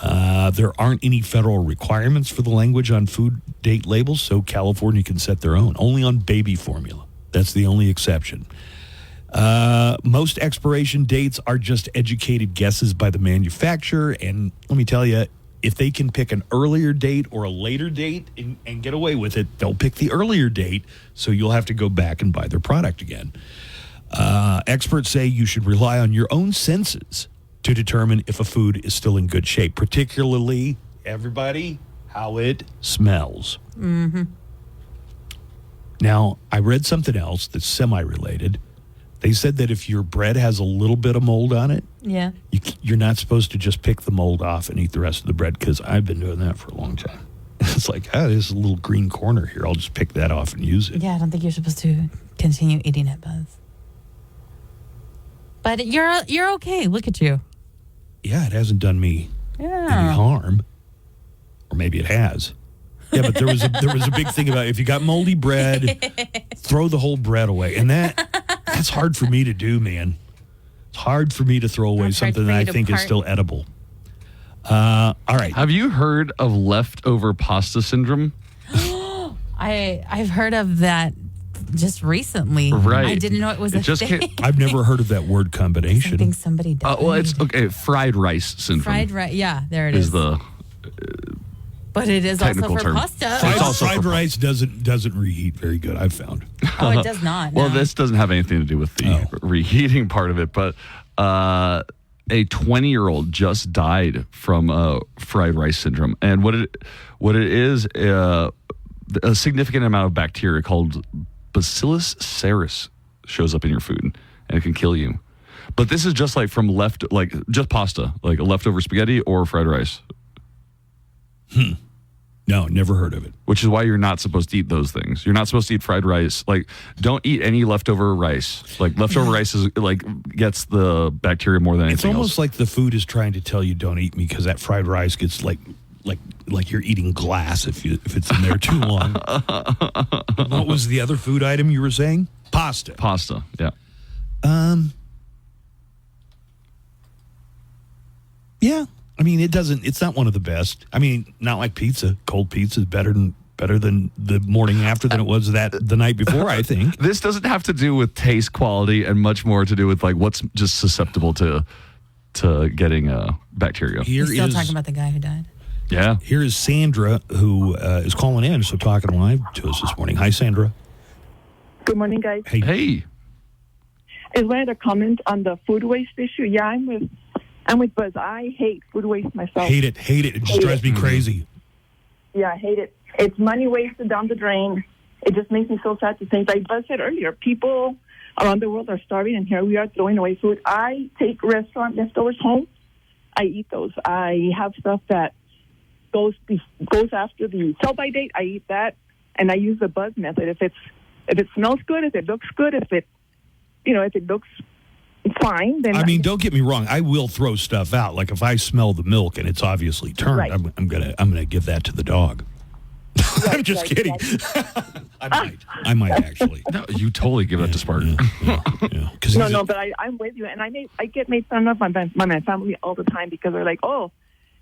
Speaker 9: There aren't any federal requirements for the language on food date labels, so California can set their own, only on baby formula. That's the only exception. Most expiration dates are just educated guesses by the manufacturer, and let me tell you, if they can pick an earlier date or a later date and get away with it, they'll pick the earlier date, so you'll have to go back and buy their product again. Experts say you should rely on your own senses to determine if a food is still in good shape, particularly, everybody, how it smells.
Speaker 11: Mm-hmm.
Speaker 9: Now, I read something else that's semi-related. They said that if your bread has a little bit of mold on it,
Speaker 11: yeah,
Speaker 9: you're not supposed to just pick the mold off and eat the rest of the bread, because I've been doing that for a long time. It's like, there's a little green corner here. I'll just pick that off and use it.
Speaker 11: Yeah, I don't think you're supposed to continue eating it, Buzz. But you're okay. Look at you.
Speaker 9: Yeah, it hasn't done me any harm. Or maybe it has. Yeah, but there was a big thing about if you got moldy bread, throw the whole bread away. And that's hard for me to do, man. It's hard for me to throw away something that I think is still edible. All right.
Speaker 10: Have you heard of leftover pasta syndrome?
Speaker 11: I've heard of that just recently.
Speaker 10: Right.
Speaker 11: I didn't know it was a thing.
Speaker 9: I've never heard of that word combination.
Speaker 11: I think somebody died.
Speaker 10: Well, it's okay. Fried rice syndrome.
Speaker 11: Fried rice. Yeah, there it
Speaker 10: is.
Speaker 11: Is
Speaker 10: the
Speaker 11: but it is also
Speaker 10: technical
Speaker 11: for
Speaker 10: term.
Speaker 11: pasta.
Speaker 9: Fried rice doesn't reheat very good, I've found.
Speaker 11: Oh, it does not.
Speaker 10: Well,
Speaker 11: no.
Speaker 10: this doesn't have anything to do with the reheating part of it, but a 20-year-old just died from fried rice syndrome. And what it is, a significant amount of bacteria called Bacillus cereus shows up in your food, and it can kill you. But this is just like from just pasta, like a leftover spaghetti or fried rice.
Speaker 9: No, never heard of it.
Speaker 10: Which is why you're not supposed to eat those things. You're not supposed to eat fried rice. Like, don't eat any leftover rice. Like, leftover rice is gets the bacteria more than anything
Speaker 9: It's almost
Speaker 10: else.
Speaker 9: like the food is trying to tell you don't eat me because that fried rice gets like you're eating glass if it's in there too long. What was the other food item you were saying? Pasta.
Speaker 10: Pasta, yeah.
Speaker 9: Yeah. I mean, it's not one of the best. I mean, not like pizza. Cold pizza is better than the morning after than it was the night before, I think.
Speaker 10: This doesn't have to do with taste, quality, and much more to do with like what's just susceptible to getting bacteria.
Speaker 11: You're still talking about the guy who died.
Speaker 10: Yeah.
Speaker 9: Here is Sandra, who is calling in, so talking live to us this morning. Hi, Sandra.
Speaker 13: Good morning, guys.
Speaker 10: Hey.
Speaker 13: I wanted to comment on the food waste issue. Yeah, I'm with Buzz. I hate food waste myself.
Speaker 9: Hate it. It just drives me crazy.
Speaker 13: Yeah, I hate it. It's money wasted down the drain. It just makes me so sad to think. Like Buzz said earlier, people around the world are starving, and here we are throwing away food. I take restaurant leftovers home. I eat those. I have stuff that goes after the sell-by date. I eat that, and I use the Buzz method. If it smells good, if it looks good, if it looks fine, then
Speaker 9: I mean, don't get me wrong. I will throw stuff out. Like if I smell the milk and it's obviously turned,
Speaker 13: Right.
Speaker 9: I'm gonna give that to the dog. I'm just kidding. I might actually.
Speaker 10: No, you totally give that to Spartan.
Speaker 13: No, but I'm with you, and I get made fun of by my family all the time because they're like, oh,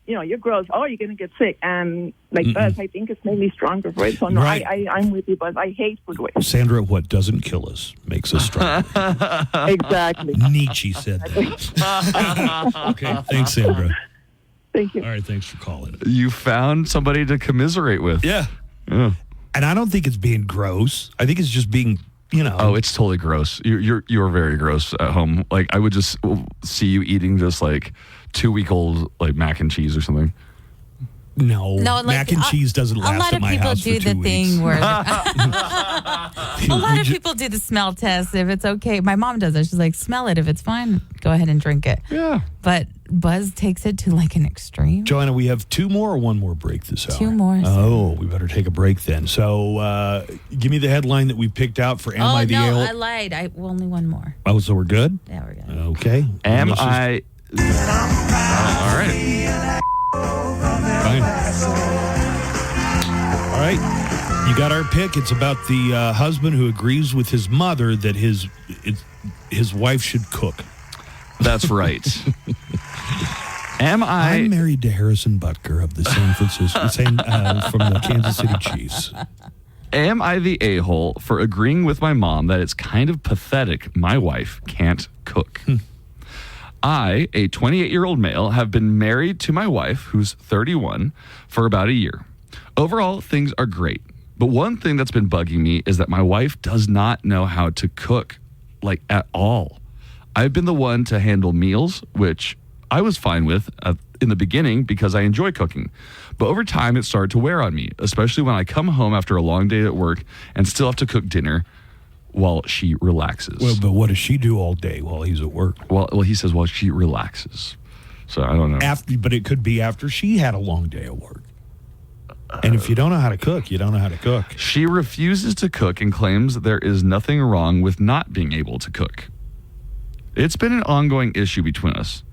Speaker 13: you're gross. Oh, you're gonna get sick, and like Buzz, I think it's made me stronger for it. So no,
Speaker 9: Right.
Speaker 13: I'm with you, Buzz. I hate food waste.
Speaker 9: Sandra, what doesn't kill us makes us stronger.
Speaker 13: Exactly.
Speaker 9: Nietzsche said that. Okay, thanks, Sandra.
Speaker 13: Thank you.
Speaker 9: All right, thanks for calling.
Speaker 10: You found somebody to commiserate with.
Speaker 9: Yeah. And I don't think it's being gross. I think it's just being,
Speaker 10: Oh, it's totally gross. You're very gross at home. Like I would just see you eating just like 2-week-old like mac and cheese or something.
Speaker 9: No,
Speaker 11: like,
Speaker 9: mac and cheese doesn't last at my house for 2 weeks.
Speaker 11: A lot of people do the thing where a lot of people do the smell test if it's okay. My mom does it. She's like, smell it. If it's fine, go ahead and drink it.
Speaker 10: Yeah.
Speaker 11: But Buzz takes it to like an extreme.
Speaker 9: Joanna, we have 2 more or 1 more break this hour?
Speaker 11: 2 more.
Speaker 9: Oh, we better take a break then. So give me the headline that we picked out for Am I the A-hole?
Speaker 11: I lied. Only 1 more.
Speaker 9: Oh, so we're good?
Speaker 11: Yeah, we're good.
Speaker 9: Okay.
Speaker 10: Am I... all right.
Speaker 9: Fine. All right. You got our pick. It's about the husband who agrees with his mother that his wife should cook.
Speaker 10: That's right. I'm
Speaker 9: married to Harrison Butker of the San Francisco from the Kansas City Chiefs.
Speaker 10: Am I the a-hole for agreeing with my mom that it's kind of pathetic my wife can't cook? I, a 28-year-old male, have been married to my wife, who's 31, for about a year. Overall, things are great. But one thing that's been bugging me is that my wife does not know how to cook, like at all. I've been the one to handle meals, which I was fine with in the beginning because I enjoy cooking. But over time, it started to wear on me, especially when I come home after a long day at work and still have to cook dinner while she relaxes.
Speaker 9: Well, but what does she do all day while he's at work?
Speaker 10: Well, he says, well, she relaxes. So I don't know.
Speaker 9: But it could be after she had a long day at work. And if you don't know how to cook, you don't know how to cook.
Speaker 10: She refuses to cook and claims there is nothing wrong with not being able to cook. It's been an ongoing issue between us.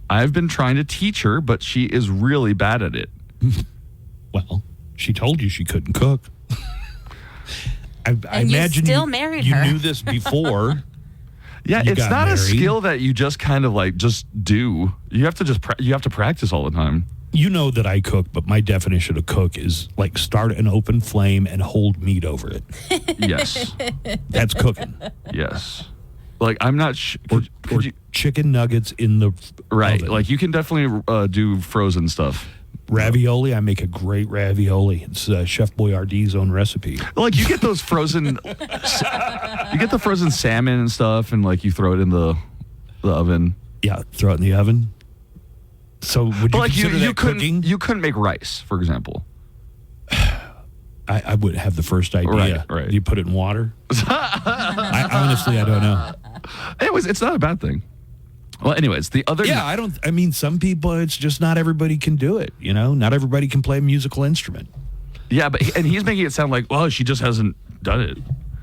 Speaker 10: I've been trying to teach her, but she is really bad at it.
Speaker 9: Well, She told you she couldn't cook. I
Speaker 11: And you
Speaker 9: imagine
Speaker 11: still married
Speaker 9: you
Speaker 11: her.
Speaker 9: knew this before.
Speaker 10: Yeah,
Speaker 9: You
Speaker 10: it's
Speaker 9: got
Speaker 10: not a
Speaker 9: married.
Speaker 10: skill that you just kind of like just do. You have to you have to practice all the time.
Speaker 9: You know that I cook, but my definition of cook is like start an open flame and hold meat over it.
Speaker 10: Yes.
Speaker 9: That's cooking.
Speaker 10: Yes. Like I'm not
Speaker 9: or chicken nuggets in the
Speaker 10: right.
Speaker 9: oven.
Speaker 10: Like you can definitely do frozen stuff.
Speaker 9: Ravioli, I make a great ravioli. It's Chef Boyardee's own recipe.
Speaker 10: Like you get those frozen, you get the frozen salmon and stuff, and like you throw it in the oven.
Speaker 9: Yeah, throw it in the oven. So would you
Speaker 10: like
Speaker 9: consider that cooking?
Speaker 10: You couldn't make rice, for example.
Speaker 9: I wouldn't have the first idea.
Speaker 10: Right.
Speaker 9: Do you put it in water? I honestly don't know.
Speaker 10: It's not a bad thing. Well, anyways, the other
Speaker 9: I mean, some people, it's just not everybody can do it. You know, not everybody can play a musical instrument.
Speaker 10: Yeah, and he's making it sound like, well, she just hasn't done it.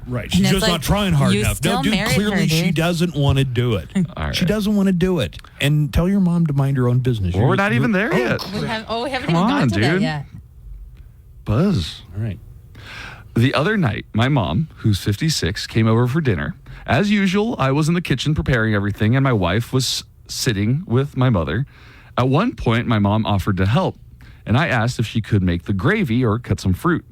Speaker 9: Right, she's just not trying hard enough. No, dude, clearly she doesn't want to do it. She doesn't want to do it. And tell your mom to mind her own business.
Speaker 10: Well, we're not even there yet.
Speaker 11: We haven't
Speaker 10: Come
Speaker 11: even
Speaker 10: on,
Speaker 11: gotten to that
Speaker 10: dude.
Speaker 11: yet.
Speaker 10: Buzz.
Speaker 9: All right.
Speaker 10: The other night, my mom, who's 56, came over for dinner. As usual, I was in the kitchen preparing everything, and my wife was sitting with my mother. At one point, my mom offered to help, and I asked if she could make the gravy or cut some fruit.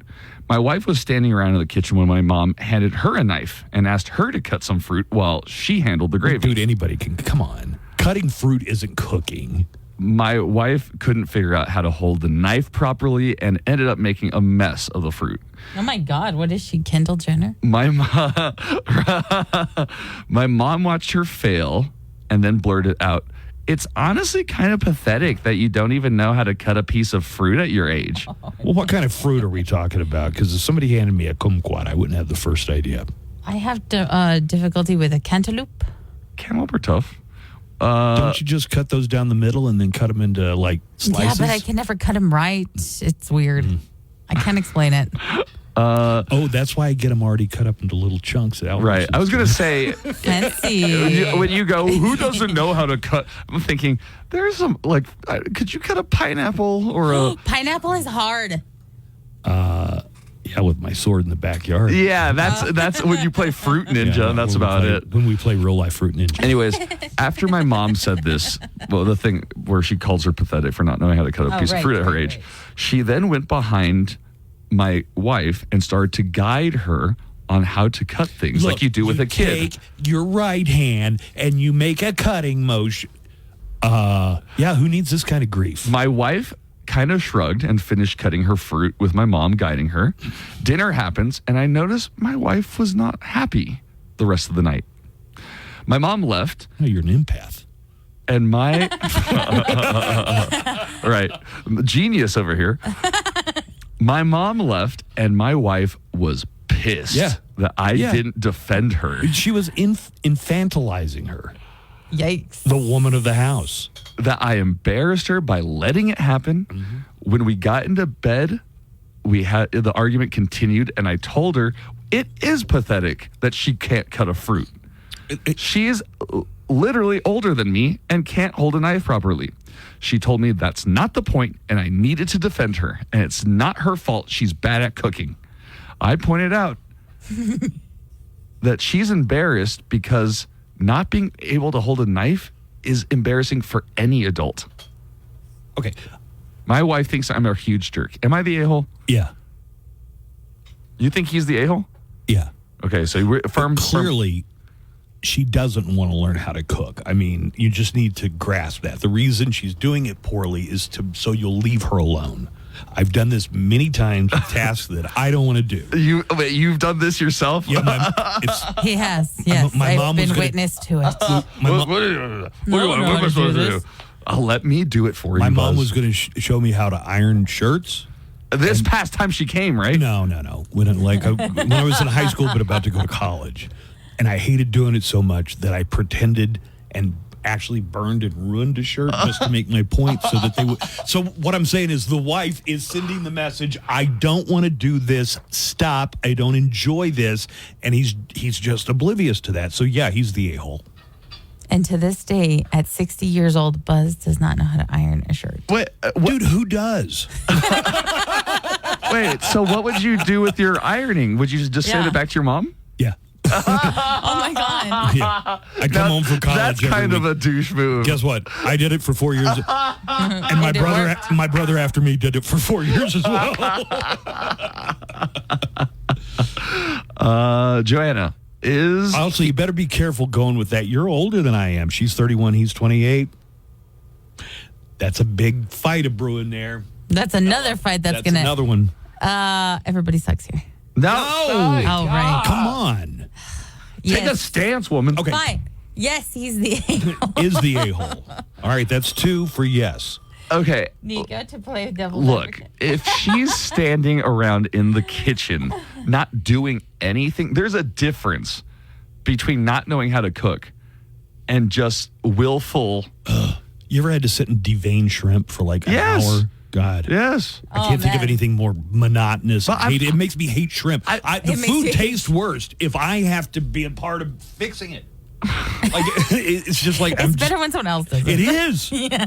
Speaker 10: My wife was standing around in the kitchen when my mom handed her a knife and asked her to cut some fruit while she handled the gravy.
Speaker 9: Dude, anybody can. Come on. Cutting fruit isn't cooking.
Speaker 10: My wife couldn't figure out how to hold the knife properly and ended up making a mess of the fruit.
Speaker 11: Oh my God, what is she, Kendall Jenner?
Speaker 10: My mom watched her fail and then blurted out, "It's honestly kind of pathetic that you don't even know how to cut a piece of fruit at your age."
Speaker 9: Well, what kind of fruit are we talking about? Because if somebody handed me a kumquat, I wouldn't have the first idea.
Speaker 11: I have difficulty with a cantaloupe.
Speaker 10: Cantaloupe are tough.
Speaker 9: Don't you just cut those down the middle and then cut them into like slices?
Speaker 11: Yeah, but I can never cut them right. It's weird. I can't explain it.
Speaker 9: That's why I get them already cut up into little chunks.
Speaker 10: Right. I was going to say,
Speaker 11: fancy.
Speaker 10: When you go, who doesn't know how to cut? I'm thinking, there's some, like, could you cut a pineapple or a...
Speaker 11: Pineapple is hard.
Speaker 9: Yeah, with my sword in the backyard.
Speaker 10: Yeah, that's when you play Fruit Ninja, and that's about it.
Speaker 9: When we play real life Fruit Ninja.
Speaker 10: Anyways, after my mom said this, well, the thing where she calls her pathetic for not knowing how to cut a piece of fruit at her age, she then went behind my wife and started to guide her on how to cut things.
Speaker 9: Look,
Speaker 10: like you do with a kid.
Speaker 9: Take your right hand and you make a cutting motion. Who needs this kind of grief?
Speaker 10: My wife kind of shrugged and finished cutting her fruit with my mom guiding her. Dinner happens, and I noticed my wife was not happy the rest of the night. My mom left.
Speaker 9: Oh, you're an empath.
Speaker 10: And my... right. Genius over here. My mom left, and my wife was pissed that I didn't defend her.
Speaker 9: She was infantilizing her.
Speaker 11: Yikes.
Speaker 9: The woman of the house.
Speaker 10: That I embarrassed her by letting it happen. Mm-hmm. When we got into bed, the argument continued, and I told her it is pathetic that she can't cut a fruit. She is literally older than me and can't hold a knife properly. She told me that's not the point, and I needed to defend her, and it's not her fault she's bad at cooking. I pointed out that she's embarrassed because not being able to hold a knife is embarrassing for any adult.
Speaker 9: Okay.
Speaker 10: My wife thinks I'm a huge jerk. Am I the a-hole?
Speaker 9: Yeah.
Speaker 10: You think he's the a-hole?
Speaker 9: Yeah.
Speaker 10: Okay, so
Speaker 9: clearly she doesn't want to learn how to cook. I mean, you just need to grasp that. The reason she's doing it poorly is so you'll leave her alone. I've done this many times with tasks that I don't want to do.
Speaker 10: You've done this yourself?
Speaker 9: Yeah,
Speaker 11: he has. Yes, I've been witness to it.
Speaker 10: What am I supposed to do? Let me do it for you.
Speaker 9: My mom was going to show me how to iron shirts.
Speaker 10: This past time she came, right?
Speaker 9: No. When I was in high school but about to go to college. And I hated doing it so much that I pretended and actually burned and ruined a shirt just to make my point so that they would. So what I'm saying is the wife is sending the message, I don't want to do this. Stop. I don't enjoy this. And he's just oblivious to that. So yeah, he's the a-hole.
Speaker 11: And to this day, at 60 years old, Buzz does not know how to iron a shirt.
Speaker 9: Dude, who does?
Speaker 10: Wait, so what would you do with your ironing? Would you just send it back to your mom?
Speaker 9: Yeah.
Speaker 11: Oh my God.
Speaker 9: Yeah. I come home from college.
Speaker 10: That's kind of a douche move.
Speaker 9: Guess what? I did it for 4 years, and my brother after me did it for 4 years as well.
Speaker 10: Joanna is.
Speaker 9: Also, you better be careful going with that. You're older than I am. She's 31. He's 28. That's a big fight of brewing there.
Speaker 11: That's another fight. That's gonna.
Speaker 9: Another one.
Speaker 11: Everybody sucks here.
Speaker 10: No.
Speaker 11: Oh, right.
Speaker 9: Come on.
Speaker 11: Yes.
Speaker 10: Take a stance, woman.
Speaker 9: Okay.
Speaker 11: Fine. Yes, he's the a-hole.
Speaker 9: Is the a-hole. All right, that's 2 for yes.
Speaker 10: Okay.
Speaker 11: Nico to play devil.
Speaker 10: Look, if she's standing around in the kitchen, not doing anything, there's a difference between not knowing how to cook and just willful.
Speaker 9: You ever had to sit and devein shrimp for like an hour? God.
Speaker 10: Yes.
Speaker 9: I can't think of anything more monotonous.
Speaker 10: Well,
Speaker 9: It makes me hate shrimp. The
Speaker 11: makes
Speaker 9: food
Speaker 11: me-
Speaker 9: tastes worst if I have to be a part of fixing it. Like it's just like
Speaker 11: It's better when someone else does it.
Speaker 9: It is.
Speaker 11: Yeah.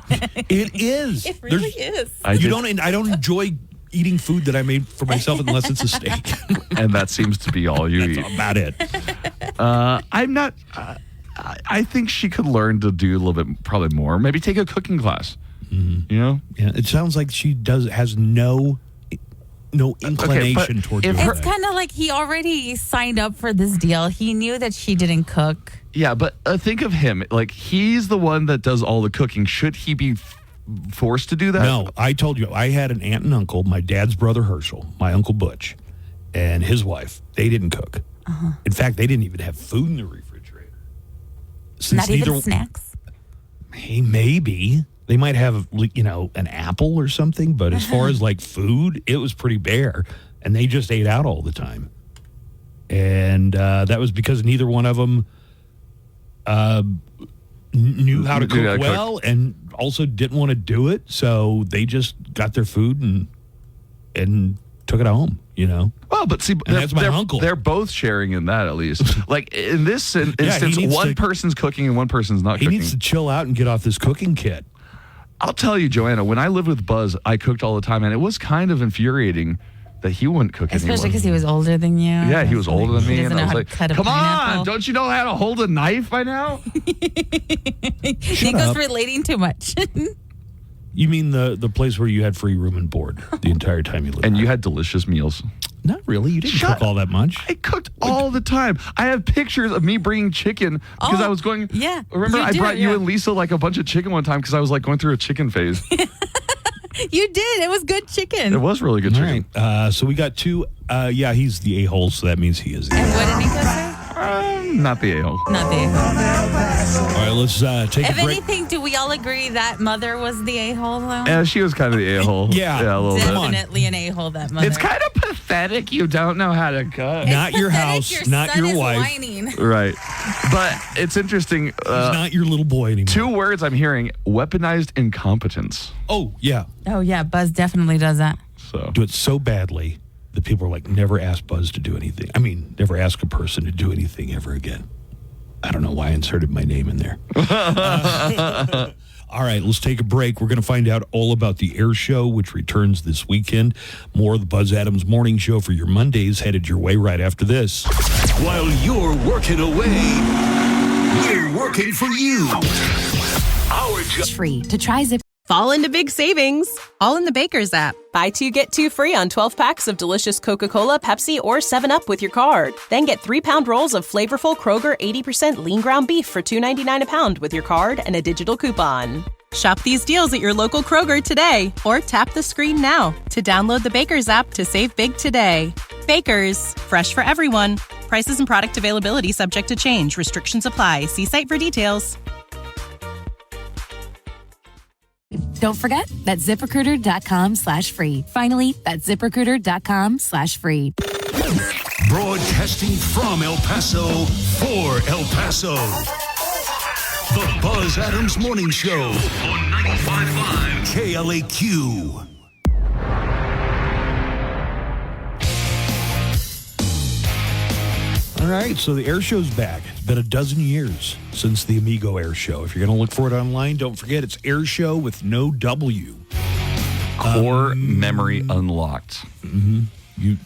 Speaker 9: It is.
Speaker 11: It really is.
Speaker 9: I don't enjoy eating food that I made for myself unless it's a steak.
Speaker 10: And that seems to be all you eat.
Speaker 9: That's about it.
Speaker 10: I'm not. I think she could learn to do a little bit, probably more. Maybe take a cooking class.
Speaker 9: Mm-hmm.
Speaker 10: You know?
Speaker 9: Yeah, it sounds like she has no inclination towards doing
Speaker 11: It's
Speaker 9: that.
Speaker 11: kind of like he already signed up for this deal. He knew that she didn't cook.
Speaker 10: Yeah, but think of him. Like, he's the one that does all the cooking. Should he be forced to do that?
Speaker 9: No, I told you, I had an aunt and uncle, my dad's brother Herschel, my uncle Butch, and his wife. They didn't cook. In fact, they didn't even have food in the refrigerator.
Speaker 11: Not even snacks?
Speaker 9: Hey, maybe. They might have, an apple or something, but as far as like food, it was pretty bare. And they just ate out all the time. And that was because neither one of them knew how to cook well and also didn't want to do it. So they just got their food and took it home,
Speaker 10: Well, but see,
Speaker 9: that's my uncle.
Speaker 10: They're both sharing in that, at least. Like, in this instance, one person's cooking and one person's not cooking.
Speaker 9: He needs to chill out and get off this cooking kit.
Speaker 10: I'll tell you, Joanna, when I lived with Buzz, I cooked all the time, and it was kind of infuriating that he wouldn't cook anymore.
Speaker 11: Especially because he was older than you.
Speaker 10: Yeah, he was older than me,
Speaker 11: He
Speaker 10: and
Speaker 11: doesn't
Speaker 10: I
Speaker 11: know
Speaker 10: was
Speaker 11: how
Speaker 10: like,
Speaker 11: to cut a
Speaker 10: come
Speaker 11: pineapple.
Speaker 10: on, don't you know how to hold a knife by now?
Speaker 11: Nico's relating too much.
Speaker 9: You mean the place where you had free room and board the entire time you lived
Speaker 10: And
Speaker 9: there?
Speaker 10: you had delicious meals.
Speaker 9: Not really. You didn't cook all that much.
Speaker 10: I cooked all the time. I have pictures of me bringing chicken because I was going.
Speaker 11: Yeah.
Speaker 10: Remember, I brought you and Lisa like a bunch of chicken one time because I was like going through a chicken phase.
Speaker 11: You did. It was good chicken.
Speaker 10: It was really good chicken.
Speaker 9: All right. So we got 2. He's the a-hole, so that means he is.
Speaker 11: And what did Nico say?
Speaker 10: Not the a-hole.
Speaker 11: Not the a-hole.
Speaker 9: All right, let's take
Speaker 11: If
Speaker 9: a break.
Speaker 11: anything, do we all agree that mother was the a-hole, though?
Speaker 10: Yeah, she was kind of the a-hole.
Speaker 9: Yeah.
Speaker 10: a little bit.
Speaker 11: Definitely an a-hole, that mother.
Speaker 10: It's kind of pathetic you don't know how to cook.
Speaker 9: Not your house, not
Speaker 11: son
Speaker 9: your
Speaker 11: is
Speaker 9: wife.
Speaker 11: whining.
Speaker 10: Right. But it's interesting.
Speaker 9: He's not your little boy anymore.
Speaker 10: 2 words I'm hearing: weaponized incompetence.
Speaker 9: Oh, yeah.
Speaker 11: Oh, yeah. Buzz definitely does that.
Speaker 10: So
Speaker 9: Do it so badly that people are like, never ask Buzz to do anything. I mean, never ask a person to do anything ever again. I don't know why I inserted my name in there. All right, let's take a break. We're going to find out all about the air show, which returns this weekend. More of the Buzz Adams Morning Show for your Mondays headed your way right after this.
Speaker 4: While you're working away, we're working for you. Our job.
Speaker 14: Free to try Zip. Fall into big savings, all in the Baker's app. Buy 2, get 2 free on 12 packs of delicious Coca-Cola, Pepsi, or 7-Up with your card. Then get 3-pound rolls of flavorful Kroger 80% lean ground beef for $2.99 a pound with your card and a digital coupon. Shop these deals at your local Kroger today, or tap the screen now to download the Baker's app to save big today. Baker's, fresh for everyone. Prices and product availability subject to change. Restrictions apply. See site for details.
Speaker 23: Don't forget, that's ZipRecruiter.com/free. Finally, that's ZipRecruiter.com/free.
Speaker 4: Broadcasting from El Paso for El Paso. The Buzz Adams Morning Show on 95.5 KLAQ.
Speaker 9: All right, so the air show's back. It's been a dozen years since the Amigo Air Show. If you're going to look for it online, don't forget it's Air Show with no W.
Speaker 10: Core memory unlocked.
Speaker 9: Mm-hmm.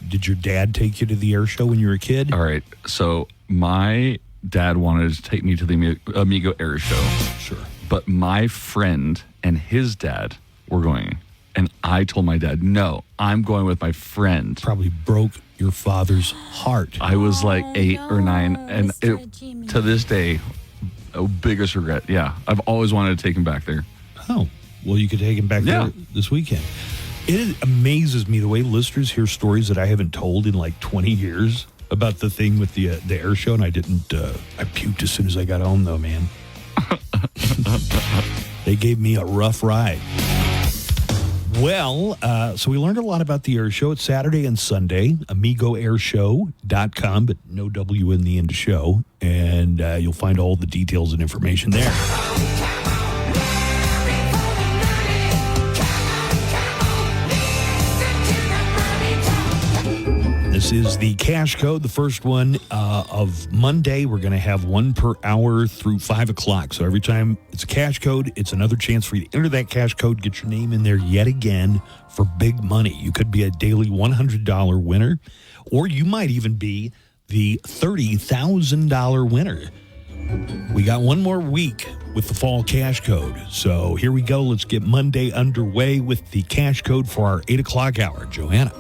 Speaker 9: Did your dad take you to the air show when you were a kid?
Speaker 10: All right. So my dad wanted to take me to the Amigo Air Show.
Speaker 9: Sure.
Speaker 10: But my friend and his dad were going. And I told my dad, no, I'm going with my friend.
Speaker 9: Probably broke your father's heart.
Speaker 10: I was like 8 or 9. And to this day, biggest regret. Yeah. I've always wanted to take him back there.
Speaker 9: Oh, well, you could take him back there this weekend. It amazes me the way listeners hear stories that I haven't told in like 20 years about the thing with the air show. And I didn't, I puked as soon as I got home, though, man. They gave me a rough ride. Well, so we learned a lot about the air show. It's Saturday and Sunday, AmigoAirShow.com, but no W in the end of show. And you'll find all the details and information there. This is the cash code, the first one of Monday. We're going to have one per hour through 5 o'clock. So every time it's a cash code, it's another chance for you to enter that cash code, get your name in there yet again for big money. You could be a daily $100 winner, or you might even be the $30,000 winner. We got one more week with the fall cash code. So here we go. Let's get Monday underway with the cash code for our 8 o'clock hour. Joanna.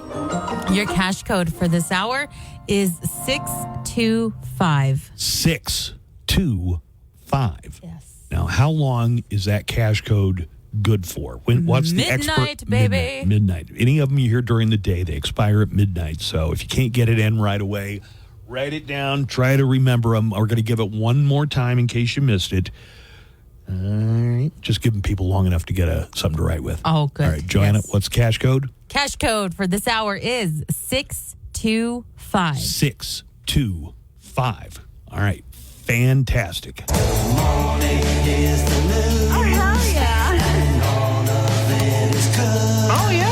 Speaker 11: Your cash code for this hour is 625.
Speaker 9: 625. Yes. Now, how long is that cash code good for? What's the
Speaker 11: midnight, baby.
Speaker 9: Midnight. Any of them you hear during the day, they expire at midnight. So if you can't get it in right away, write it down. Try to remember them. We're going to give it one more time in case you missed it. All right. Just giving people long enough to get something to write with.
Speaker 11: Oh, good.
Speaker 9: All right, Joanna, what's cash code?
Speaker 11: Cash code for this hour is 625.
Speaker 9: 625. All right. Fantastic.
Speaker 11: Oh, hell yeah.
Speaker 16: Oh, yeah.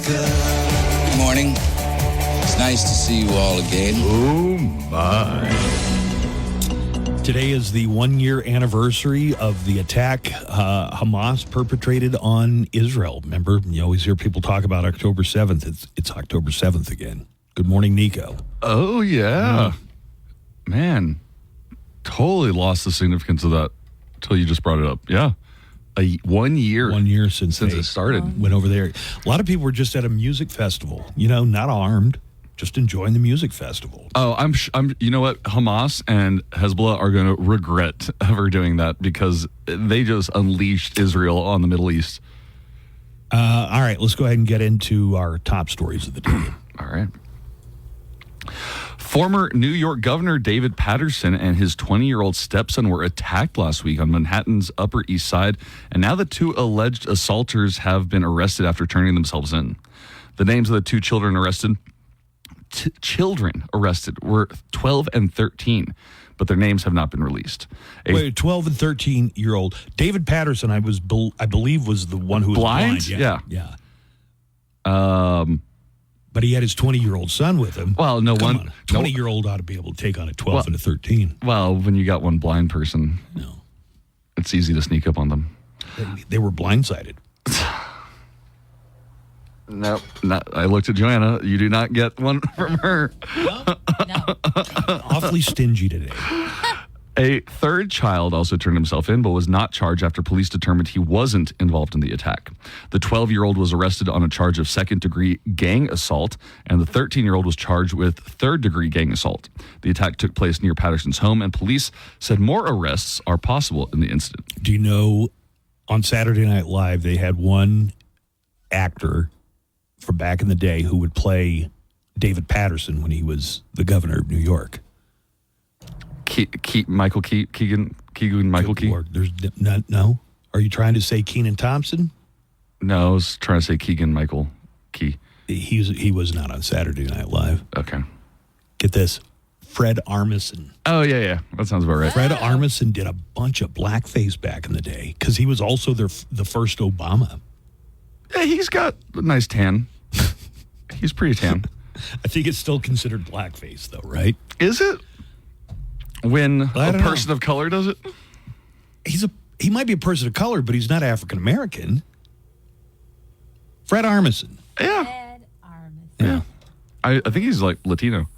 Speaker 16: Good morning. It's nice to see you all again.
Speaker 9: Oh, my. Today is the 1-year anniversary of the attack Hamas perpetrated on Israel. Remember, you always hear people talk about October 7th. It's October 7th again. Good morning, Nico.
Speaker 10: Oh, yeah. Man, totally lost the significance of that until you just brought it up. Yeah. 1 year.
Speaker 9: 1 year since
Speaker 10: it started.
Speaker 9: Went over there. A lot of people were just at a music festival, not armed. Just enjoying the music festival.
Speaker 10: Oh, I'm. You know what? Hamas and Hezbollah are going to regret ever doing that because they just unleashed Israel on the Middle East.
Speaker 9: All right, let's go ahead and get into our top stories of the day.
Speaker 10: All right. Former New York Governor David Paterson and his 20-year-old stepson were attacked last week on Manhattan's Upper East Side, and now the two alleged assaulters have been arrested after turning themselves in. The names of the two children arrested were 12 and 13, but their names have not been released.
Speaker 9: Wait, 12 and 13-year-old David Patterson, I believe, was the one who was blind.
Speaker 10: Yeah.
Speaker 9: But he had his 20-year-old son with him.
Speaker 10: Well, no
Speaker 9: Come
Speaker 10: one.
Speaker 9: on, 20-year-old ought to be able to take on a 12 and a 13.
Speaker 10: Well, when you got one blind person, it's easy to sneak up on them.
Speaker 9: They were blindsided.
Speaker 10: No, I looked at Joanna. You do not get one from her.
Speaker 11: No.
Speaker 9: Awfully stingy today.
Speaker 10: A third child also turned himself in, but was not charged after police determined he wasn't involved in the attack. The 12-year-old was arrested on a charge of second-degree gang assault, and the 13-year-old was charged with third-degree gang assault. The attack took place near Patterson's home, and police said more arrests are possible in the incident.
Speaker 9: Do you know, on Saturday Night Live, they had one actor from back in the day who would play David Patterson when he was the governor of New York.
Speaker 10: Michael Keegan Michael Key?
Speaker 9: There's no. Are you trying to say Kenan Thompson?
Speaker 10: No, I was trying to say Keegan Michael Key.
Speaker 9: He was not on Saturday Night Live.
Speaker 10: Okay.
Speaker 9: Get this. Fred Armisen.
Speaker 10: Oh, yeah. That sounds about right.
Speaker 9: Fred Armisen did a bunch of blackface back in the day because he was also the first Obama.
Speaker 10: Yeah, he's got a nice tan. He's pretty tan.
Speaker 9: I think it's still considered blackface, though, right?
Speaker 10: Is it? When a person of color does it?
Speaker 9: He might be a person of color, but he's not African American. Fred Armisen.
Speaker 10: Yeah. Yeah. I think he's like Latino.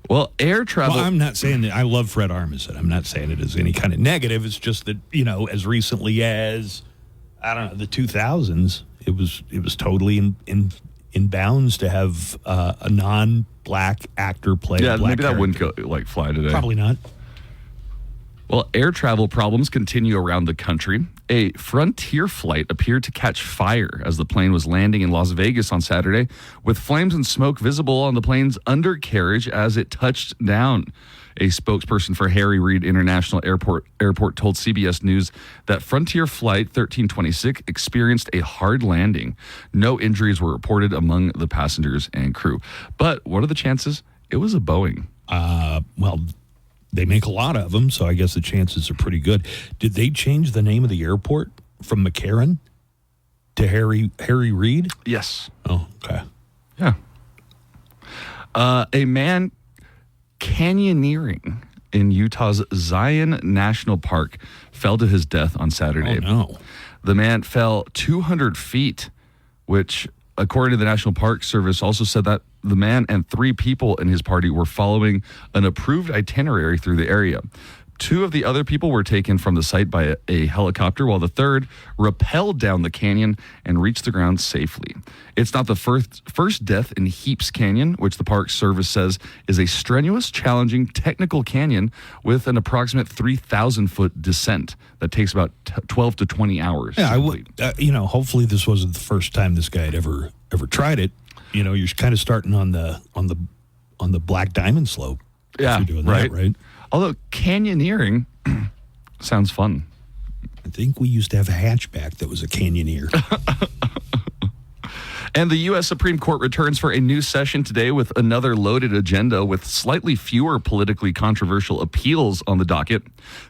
Speaker 10: Well, air travel.
Speaker 9: Well, I'm not saying that I love Fred Armisen. I'm not saying it as any kind of negative. It's just that, as recently as, I don't know, the 2000s, it was totally in bounds to have a non-black actor play.
Speaker 10: Yeah,
Speaker 9: a black
Speaker 10: maybe that
Speaker 9: character.
Speaker 10: wouldn't go fly today.
Speaker 9: Probably not.
Speaker 10: Well, air travel problems continue around the country. A Frontier flight appeared to catch fire as the plane was landing in Las Vegas on Saturday, with flames and smoke visible on the plane's undercarriage as it touched down. A spokesperson for Harry Reid International Airport told CBS News that Frontier Flight 1326 experienced a hard landing. No injuries were reported among the passengers and crew. But what are the chances? It was a Boeing.
Speaker 9: Well, they make a lot of them, so I guess the chances are pretty good. Did they change the name of the airport from McCarran to Harry Reid?
Speaker 10: Yes.
Speaker 9: Oh, okay.
Speaker 10: Yeah. A man canyoneering in Utah's Zion National Park fell to his death on Saturday.
Speaker 9: Oh, no.
Speaker 10: The man fell 200 feet, which, according to the National Park Service, also said that the man and 3 people in his party were following an approved itinerary through the area. 2 of the other people were taken from the site by a helicopter, while the third rappelled down the canyon and reached the ground safely. It's not the first death in Heaps Canyon, which the Park Service says is a strenuous, challenging, technical canyon with an approximate 3,000-foot descent that takes about 12 to 20 hours.
Speaker 9: Yeah, I would. Hopefully this wasn't the first time this guy had ever tried it. You're kind of starting on the Black Diamond slope.
Speaker 10: Yeah,
Speaker 9: if you're doing
Speaker 10: right.
Speaker 9: That, right.
Speaker 10: Although canyoneering sounds fun.
Speaker 9: I think we used to have a hatchback that was a canyoneer.
Speaker 10: And the U.S. Supreme Court returns for a new session today with another loaded agenda with slightly fewer politically controversial appeals on the docket.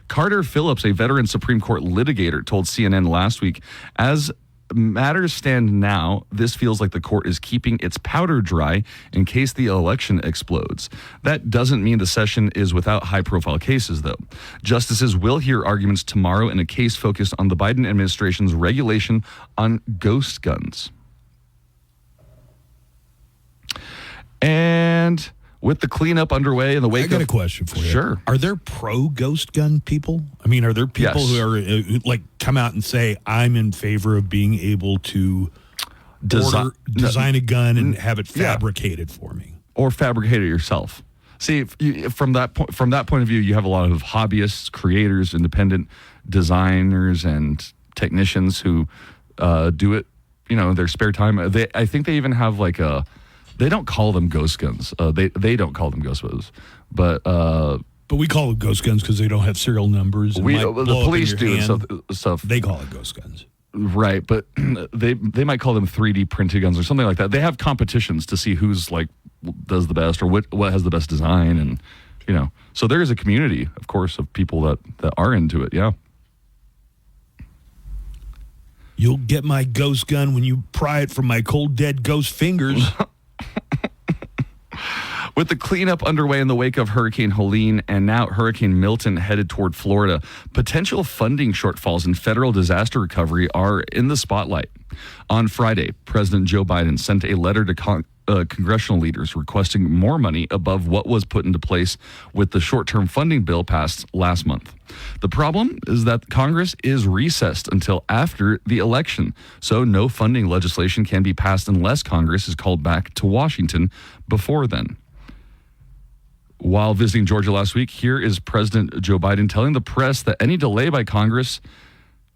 Speaker 10: Carter Phillips, a veteran Supreme Court litigator, told CNN last week, as matters stand now, this feels like the court is keeping its powder dry in case the election explodes. That doesn't mean the session is without high-profile cases, though. Justices will hear arguments tomorrow in a case focused on the Biden administration's regulation on ghost guns. And with the cleanup underway in the wake of...
Speaker 9: I got a question for you.
Speaker 10: Sure.
Speaker 9: Are there pro-ghost gun people? I mean, are there people
Speaker 10: Yes.
Speaker 9: who are come out and say, I'm in favor of being able to design a gun and have it fabricated for me?
Speaker 10: Or fabricate it yourself. See, from that point of view, you have a lot of hobbyists, creators, independent designers, and technicians who do it, in their spare time. I think they even have they don't call them ghost guns. They don't call them ghost guns, but
Speaker 9: we call them ghost guns because they don't have serial numbers. And
Speaker 10: the police do and stuff.
Speaker 9: They call it ghost guns,
Speaker 10: right? But they might call them 3D printed guns or something like that. They have competitions to see who's does the best or what has the best design, and so there is a community, of course, of people that are into it. Yeah.
Speaker 9: You'll get my ghost gun when you pry it from my cold dead ghost fingers.
Speaker 10: With the cleanup underway in the wake of Hurricane Helene and now Hurricane Milton headed toward Florida, potential funding shortfalls in federal disaster recovery are in the spotlight. On Friday, President Joe Biden sent a letter to congressional leaders requesting more money above what was put into place with the short-term funding bill passed last month. The problem is that Congress is recessed until after the election, so no funding legislation can be passed unless Congress is called back to Washington before then. While visiting Georgia last week, here is President Joe Biden telling the press that any delay by Congress,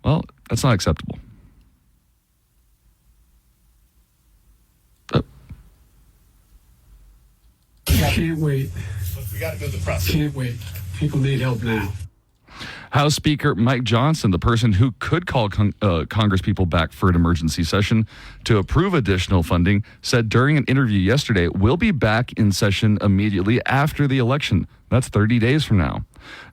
Speaker 10: well, that's not acceptable.
Speaker 17: Can't wait.
Speaker 2: We got to go to the press.
Speaker 17: Can't wait. People need help now.
Speaker 10: House Speaker Mike Johnson, the person who could call Congress people back for an emergency session to approve additional funding, said during an interview yesterday, we'll be back in session immediately after the election. That's 30 days from now.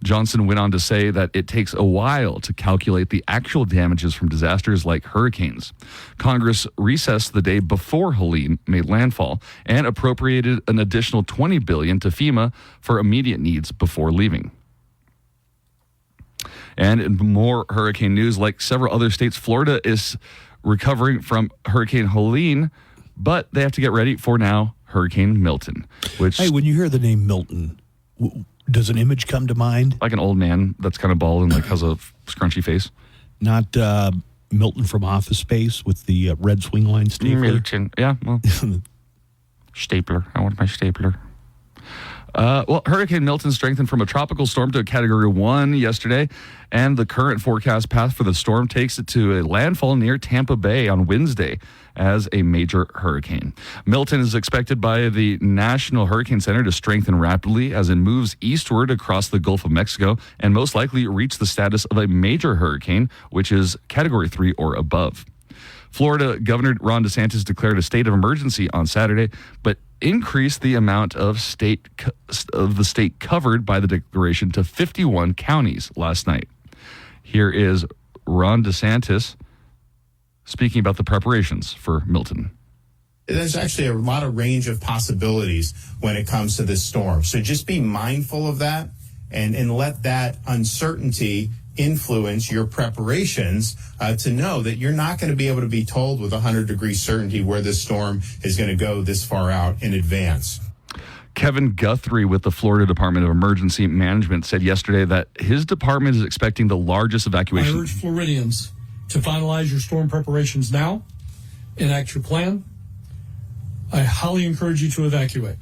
Speaker 10: Johnson went on to say that it takes a while to calculate the actual damages from disasters like hurricanes. Congress recessed the day before Helene made landfall and appropriated an additional $20 billion to FEMA for immediate needs before leaving. And in more hurricane news, like several other states, Florida is recovering from Hurricane Helene, but they have to get ready for now Hurricane Milton. Which,
Speaker 9: hey, when you hear the name Milton, does an image come to mind?
Speaker 10: Like an old man that's kind of bald and like has a scrunchy face.
Speaker 9: Not Milton from Office Space with the red swing line stapler.
Speaker 10: Milton, yeah. Well, stapler. I want my stapler. Hurricane Milton strengthened from a tropical storm to a Category 1 yesterday, and the current forecast path for the storm takes it to a landfall near Tampa Bay on Wednesday as a major hurricane. Milton is expected by the National Hurricane Center to strengthen rapidly as it moves eastward across the Gulf of Mexico and most likely reach the status of a major hurricane, which is Category 3 or above. Florida Governor Ron DeSantis declared a state of emergency on Saturday, but increased the amount of the state covered by the declaration to 51 counties last night. Here is Ron DeSantis speaking about the preparations for Milton.
Speaker 15: There's actually a lot of range of possibilities when it comes to this storm. So just be mindful of that and let that uncertainty influence your preparations to know that you're not going to be able to be told with 100-degree certainty where this storm is going to go this far out in advance.
Speaker 10: Kevin Guthrie with the Florida Department of Emergency Management said yesterday that his department is expecting the largest evacuation.
Speaker 8: I urge Floridians to finalize your storm preparations now, enact your plan. I highly encourage you to evacuate.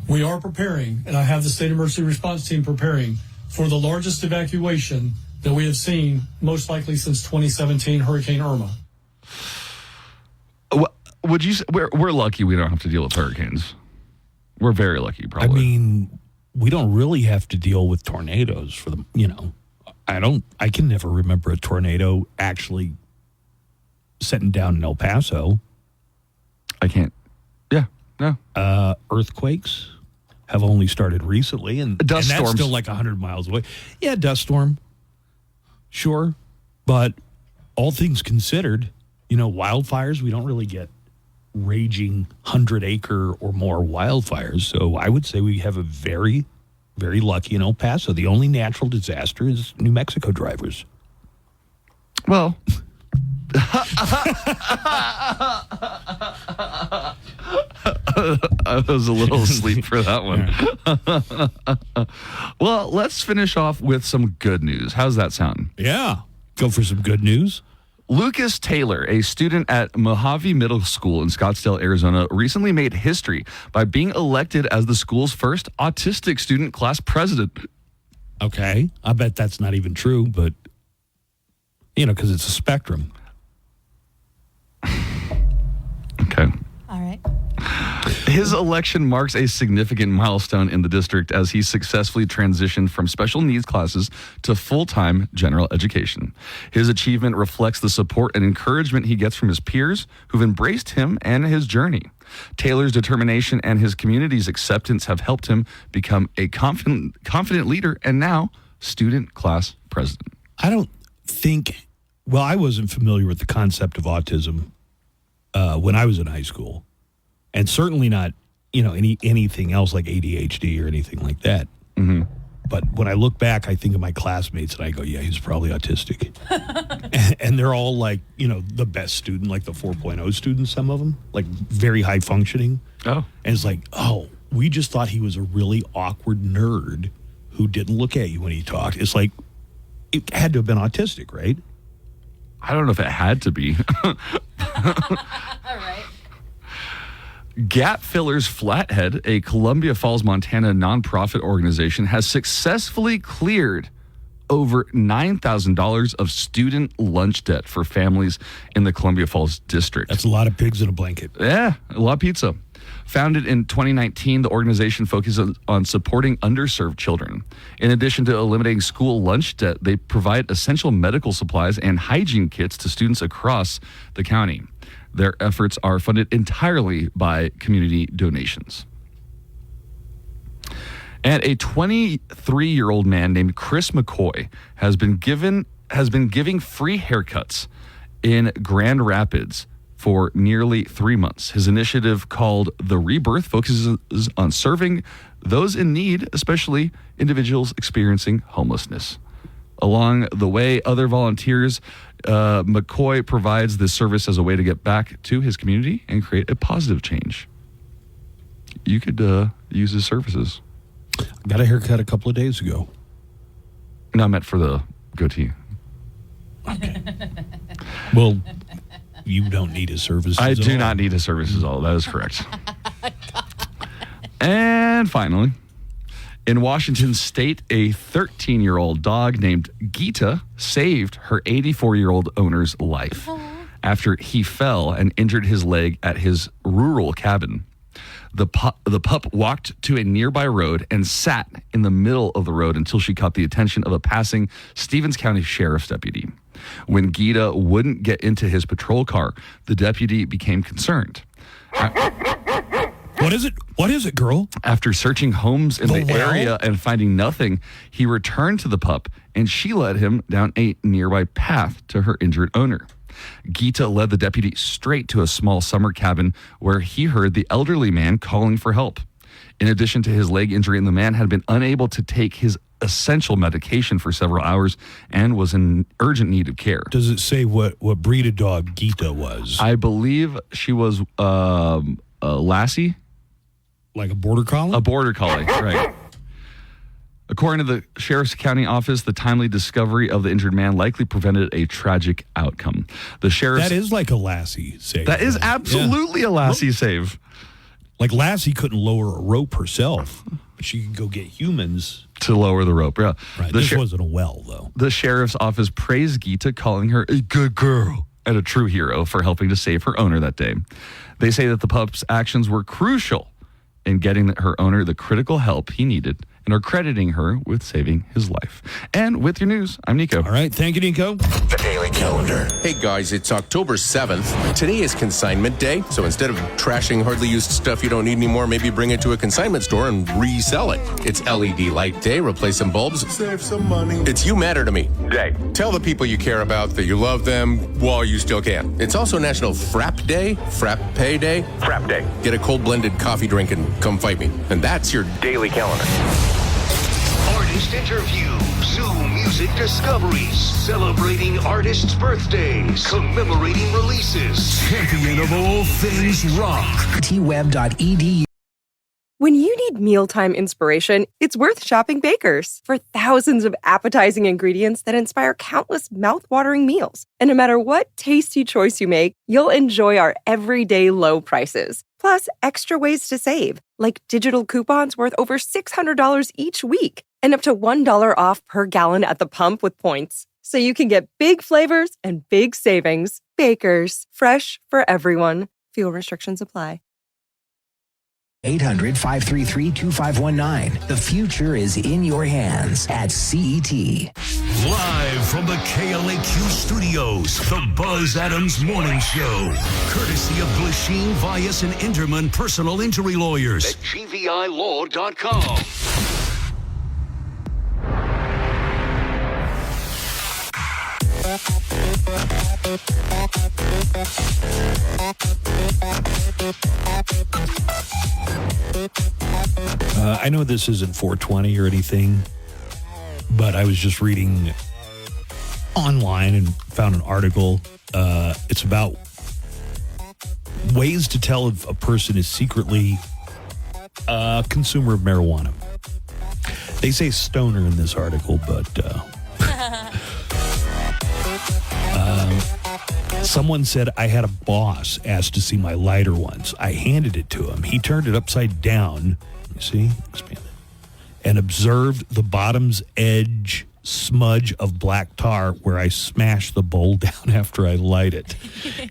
Speaker 8: We are preparing, and I have the State Emergency Response Team preparing for the largest evacuation that we have seen, most likely since 2017 Hurricane Irma.
Speaker 10: Would you say we're lucky we don't have to deal with hurricanes? We're very lucky, probably.
Speaker 9: I mean, we don't really have to deal with tornadoes for them. I can never remember a tornado actually setting down in El Paso.
Speaker 10: I can't. Yeah, no.
Speaker 9: Earthquakes have only started recently, and
Speaker 10: dust
Speaker 9: that's
Speaker 10: storms
Speaker 9: still like 100 miles away. Yeah, dust storm. Sure. But all things considered, wildfires, we don't really get raging 100-acre or more wildfires. So I would say we have a very, very lucky in El Paso. The only natural disaster is New Mexico drivers.
Speaker 10: Well, I was a little asleep for that one. Well, let's finish off with some good news. How's that sound?
Speaker 9: Yeah. Go for some good news.
Speaker 10: Lucas Taylor, a student at Mojave Middle School in Scottsdale, Arizona, recently made history by being elected as the school's first autistic student class president.
Speaker 9: Okay. I bet that's not even true, but, because it's a spectrum.
Speaker 10: Okay.
Speaker 11: All right.
Speaker 10: His election marks a significant milestone in the district as he successfully transitioned from special needs classes to full-time general education. His achievement reflects the support and encouragement he gets from his peers who've embraced him and his journey. Taylor's determination and his community's acceptance have helped him become a confident leader and now student class president.
Speaker 9: I wasn't familiar with the concept of autism when I was in high school. And certainly not, anything else like ADHD or anything like that.
Speaker 10: Mm-hmm.
Speaker 9: But when I look back, I think of my classmates and I go, yeah, he's probably autistic. and they're all like, the best student, like the 4.0 students, some of them, like very high functioning.
Speaker 10: Oh.
Speaker 9: And it's like, we just thought he was a really awkward nerd who didn't look at you when he talked. It's like, it had to have been autistic, right?
Speaker 10: I don't know if it had to be.
Speaker 11: All right.
Speaker 10: Gap Fillers Flathead, a Columbia Falls, Montana nonprofit organization, has successfully cleared over $9,000 of student lunch debt for families in the Columbia Falls district.
Speaker 9: That's a lot of pigs in a blanket.
Speaker 10: Yeah, a lot of pizza. Founded in 2019, the organization focuses on supporting underserved children. In addition to eliminating school lunch debt, they provide essential medical supplies and hygiene kits to students across the county. Their efforts are funded entirely by community donations. And a 23-year-old man named Chris McCoy has been giving free haircuts in Grand Rapids for nearly 3 months. His initiative, called The Rebirth, focuses on serving those in need, especially individuals experiencing homelessness. Along the way, other volunteers McCoy provides this service as a way to get back to his community and create a positive change. You could use his services.
Speaker 9: Got a haircut a couple of days ago.
Speaker 10: No, I meant for the goatee.
Speaker 9: Okay. Well, you don't need his services.
Speaker 10: I do not need his services at all. That is correct. And finally, in Washington State, a 13-year-old dog named Gita saved her 84-year-old owner's life after he fell and injured his leg at his rural cabin. The pup walked to a nearby road and sat in the middle of the road until she caught the attention of a passing Stevens County Sheriff's deputy. When Gita wouldn't get into his patrol car, the deputy became concerned.
Speaker 9: What is it? What is it, girl?
Speaker 10: After searching homes in the area and finding nothing, he returned to the pup, and she led him down a nearby path to her injured owner. Gita led the deputy straight to a small summer cabin where he heard the elderly man calling for help. In addition to his leg injury, the man had been unable to take his essential medication for several hours and was in urgent need of care.
Speaker 9: Does it say what breed of dog Gita was?
Speaker 10: I believe she was a Lassie.
Speaker 9: Like a border collie?
Speaker 10: A border collie, right. According to the Sheriff's County office, the timely discovery of the injured man likely prevented a tragic outcome. The sheriff's...
Speaker 9: That is like a Lassie save.
Speaker 10: That is absolutely a Lassie save.
Speaker 9: Like Lassie couldn't lower a rope herself, but she could go get humans
Speaker 10: to lower the rope. Yeah.
Speaker 9: Right. This wasn't a well, though.
Speaker 10: The sheriff's office praised Gita, calling her a good girl and a true hero for helping to save her owner that day. They say that the pup's actions were crucial in getting her owner the critical help he needed and are crediting her with saving his life. And with your news, I'm Nico.
Speaker 9: All right. Thank you, Nico.
Speaker 18: The Daily Calendar. Hey, guys, it's October 7th. Today is consignment day. So instead of trashing hardly used stuff you don't need anymore, maybe bring it to a consignment store and resell it. It's LED light day. Replace some bulbs. Save some money. It's You Matter to Me Day. Tell the people you care about that you love them while you still can. It's also National Frap Day. Frappe Day. Frap Day. Get a cold blended coffee drink and come fight me. And that's your Daily Calendar.
Speaker 4: Artist interviews, new music discoveries, celebrating artists' birthdays, commemorating releases, champion of all things rock.
Speaker 19: tweb.edu. When you need mealtime inspiration, it's worth shopping Baker's for thousands of appetizing ingredients that inspire countless mouth-watering meals. And no matter what tasty choice you make, you'll enjoy our everyday low prices. Plus, extra ways to save, like digital coupons worth over $600 each week and up to $1 off per gallon at the pump with points. So you can get big flavors and big savings. Baker's, fresh for everyone. Fuel restrictions apply.
Speaker 23: 800-533-2519. The future is in your hands at CET.
Speaker 4: Live from the KLAQ studios, the Buzz Adams Morning Show. Courtesy of Glasheen, Vyas, and Inderman Personal Injury Lawyers at GVILaw.com.
Speaker 9: I know this isn't 420 or anything, but I was just reading online and found an article. It's about ways to tell if a person is secretly a consumer of marijuana. They say stoner in this article, but someone said, I had a boss ask to see my lighter once. I handed it to him. He turned it upside down. You see? Expand it. And observed the bottom's edge smudge of black tar where I smashed the bowl down after I light it.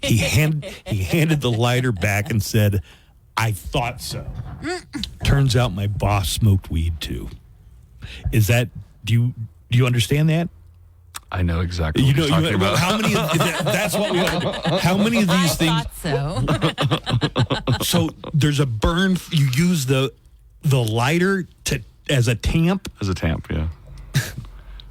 Speaker 9: He handed the lighter back and said, I thought so. Turns out my boss smoked weed too. Is that, do you understand that?
Speaker 10: I know exactly what you're talking about.
Speaker 9: How many? That's what we. How many of these things?
Speaker 11: So.
Speaker 9: So there's a burn. You use the lighter as a tamp.
Speaker 10: As a tamp, yeah.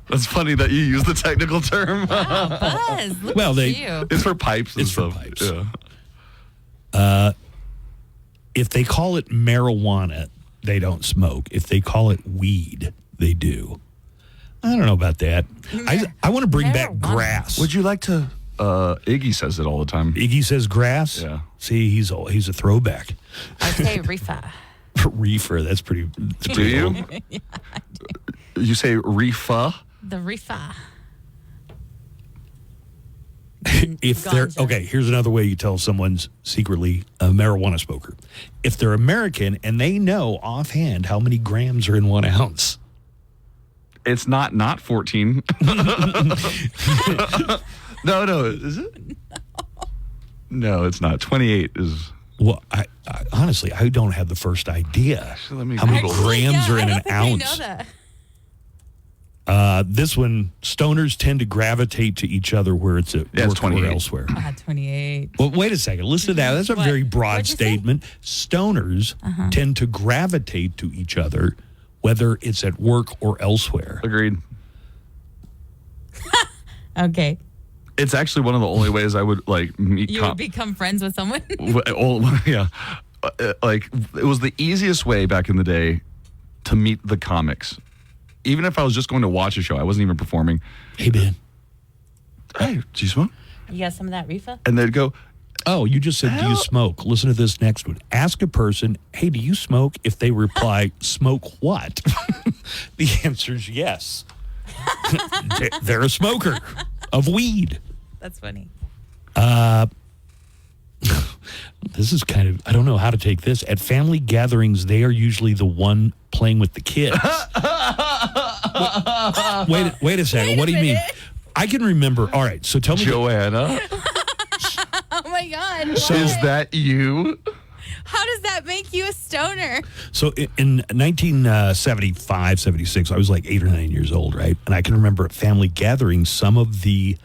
Speaker 10: That's funny that you use the technical term.
Speaker 11: Wow, Buzz, look
Speaker 9: well,
Speaker 11: at you.
Speaker 10: It's for pipes and stuff.
Speaker 9: For pipes. Yeah. If they call it marijuana, they don't smoke. If they call it weed, they do. I don't know about that. I want to bring back grass.
Speaker 10: Would you like to? Iggy says it all the time.
Speaker 9: Iggy says grass?
Speaker 10: Yeah.
Speaker 9: See, he's a throwback.
Speaker 11: I say reefer.
Speaker 9: Reefer, that's pretty
Speaker 10: Do you?
Speaker 11: Yeah, I do.
Speaker 10: You say reefer?
Speaker 11: The reefer.
Speaker 9: If they're okay, here's another way you tell someone's secretly a marijuana smoker. If they're American and they know offhand how many grams are in 1 ounce.
Speaker 10: It's not 14. No, is it? No, it's not. 28 is.
Speaker 9: Well, I honestly, I don't have the first idea how many grams are in an ounce. This one, stoners tend to gravitate to each other where it's at work or elsewhere.
Speaker 11: 28.
Speaker 9: Well, wait a second. Listen to that. That's a very broad statement. Stoners tend to gravitate to each other, whether it's at work or elsewhere.
Speaker 10: Agreed.
Speaker 11: Okay.
Speaker 10: It's actually one of the only ways I would meet.
Speaker 11: You would become friends with someone?
Speaker 10: Yeah. Like, it was the easiest way back in the day to meet the comics. Even if I was just going to watch a show, I wasn't even performing.
Speaker 9: Hey, Ben.
Speaker 10: Hey, do you smoke?
Speaker 11: You got some of that reefer?
Speaker 10: And they'd go,
Speaker 9: oh, you just said, do you smoke? Listen to this next one. Ask a person, hey, do you smoke? If they reply, smoke what? The answer is yes. They're a smoker of weed.
Speaker 11: That's funny.
Speaker 9: This is kind of, I don't know how to take this. At family gatherings, they are usually the one playing with the kids. Wait a second. What do you mean? I can remember. All right, so tell me.
Speaker 10: Joanna.
Speaker 11: Oh my God.
Speaker 10: So is that you?
Speaker 11: How does that make you a stoner?
Speaker 9: So in 1975, 76, I was like 8 or 9 years old, right? And I can remember at family gatherings, some of the,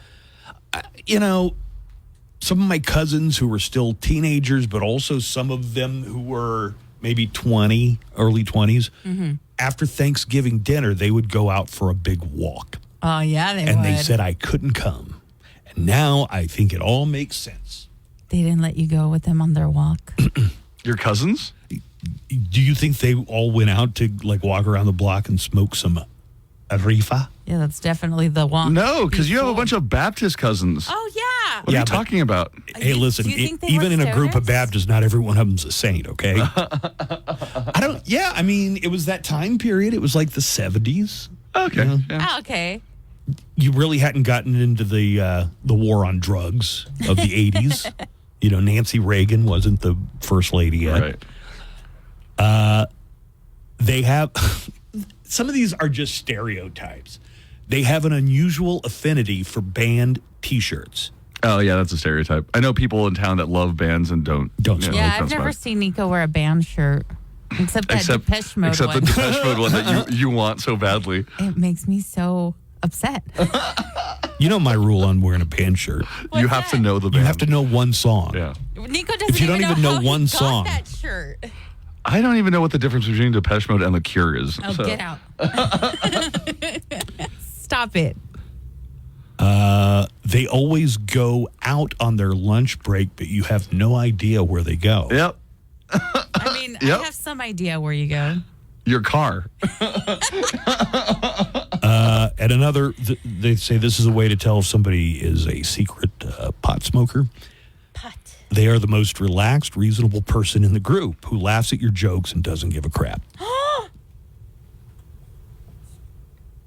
Speaker 9: some of my cousins who were still teenagers, but also some of them who were maybe 20, early 20s. Mm-hmm. After Thanksgiving dinner, they would go out for a big walk.
Speaker 11: Oh, yeah, they would.
Speaker 9: And they said I couldn't come. And now I think it all makes sense.
Speaker 11: They didn't let you go with them on their walk.
Speaker 10: Your cousins?
Speaker 9: Do you think they all went out to walk around the block and smoke some reefer?
Speaker 11: Yeah, that's definitely the walk.
Speaker 10: No, because you have a bunch of Baptist cousins.
Speaker 11: Oh, yeah.
Speaker 10: What are you talking about?
Speaker 9: Hey, listen, even in a group of Baptists, not every one of them's a saint, okay? It was that time period. It was like the 70s.
Speaker 10: Okay.
Speaker 9: Yeah.
Speaker 11: Oh, okay.
Speaker 9: You really hadn't gotten into the war on drugs of the 80s. Nancy Reagan wasn't the first lady yet.
Speaker 10: Right.
Speaker 9: They have, some of these are just stereotypes. They have an unusual affinity for band T-shirts.
Speaker 10: Oh, yeah, that's a stereotype. I know people in town that love bands and don't smoke.
Speaker 11: Yeah, I've never seen Nico wear a band shirt. Except Depeche Mode
Speaker 10: except
Speaker 11: one.
Speaker 10: the Depeche Mode one that you want so badly.
Speaker 11: It makes me so upset.
Speaker 9: You know my rule on wearing a band shirt.
Speaker 10: You have to know the band.
Speaker 9: You have to know one song.
Speaker 10: Yeah.
Speaker 11: Nico doesn't
Speaker 9: if you don't even know
Speaker 11: how
Speaker 9: one
Speaker 11: he
Speaker 9: song.
Speaker 11: got that shirt.
Speaker 10: I don't even know what the difference between Depeche Mode and The Cure is.
Speaker 11: Oh, get out. Stop it.
Speaker 9: They always go out on their lunch break, but you have no idea where they go.
Speaker 10: Yep.
Speaker 11: I mean, I have some idea where you go.
Speaker 10: Your car.
Speaker 9: At another, they say this is a way to tell if somebody is a secret pot smoker.
Speaker 11: Pot.
Speaker 9: They are the most relaxed, reasonable person in the group who laughs at your jokes and doesn't give a crap.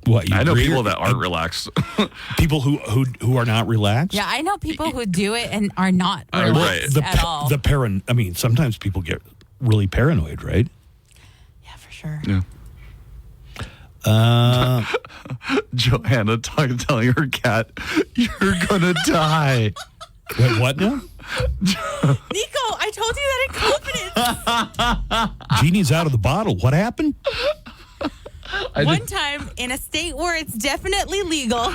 Speaker 9: What,
Speaker 10: I know people that aren't relaxed.
Speaker 9: People who are not relaxed?
Speaker 11: Yeah, I know people who do it and are not
Speaker 10: Right.
Speaker 11: relaxed at all.
Speaker 9: Sometimes people get really paranoid, right?
Speaker 11: Yeah, for sure.
Speaker 10: Yeah. Joanna telling her cat, "You're gonna die."
Speaker 9: Wait, what now?
Speaker 11: Nico, I told you that in confidence.
Speaker 9: Genie's out of the bottle. What happened?
Speaker 11: One time in a state where it's definitely legal.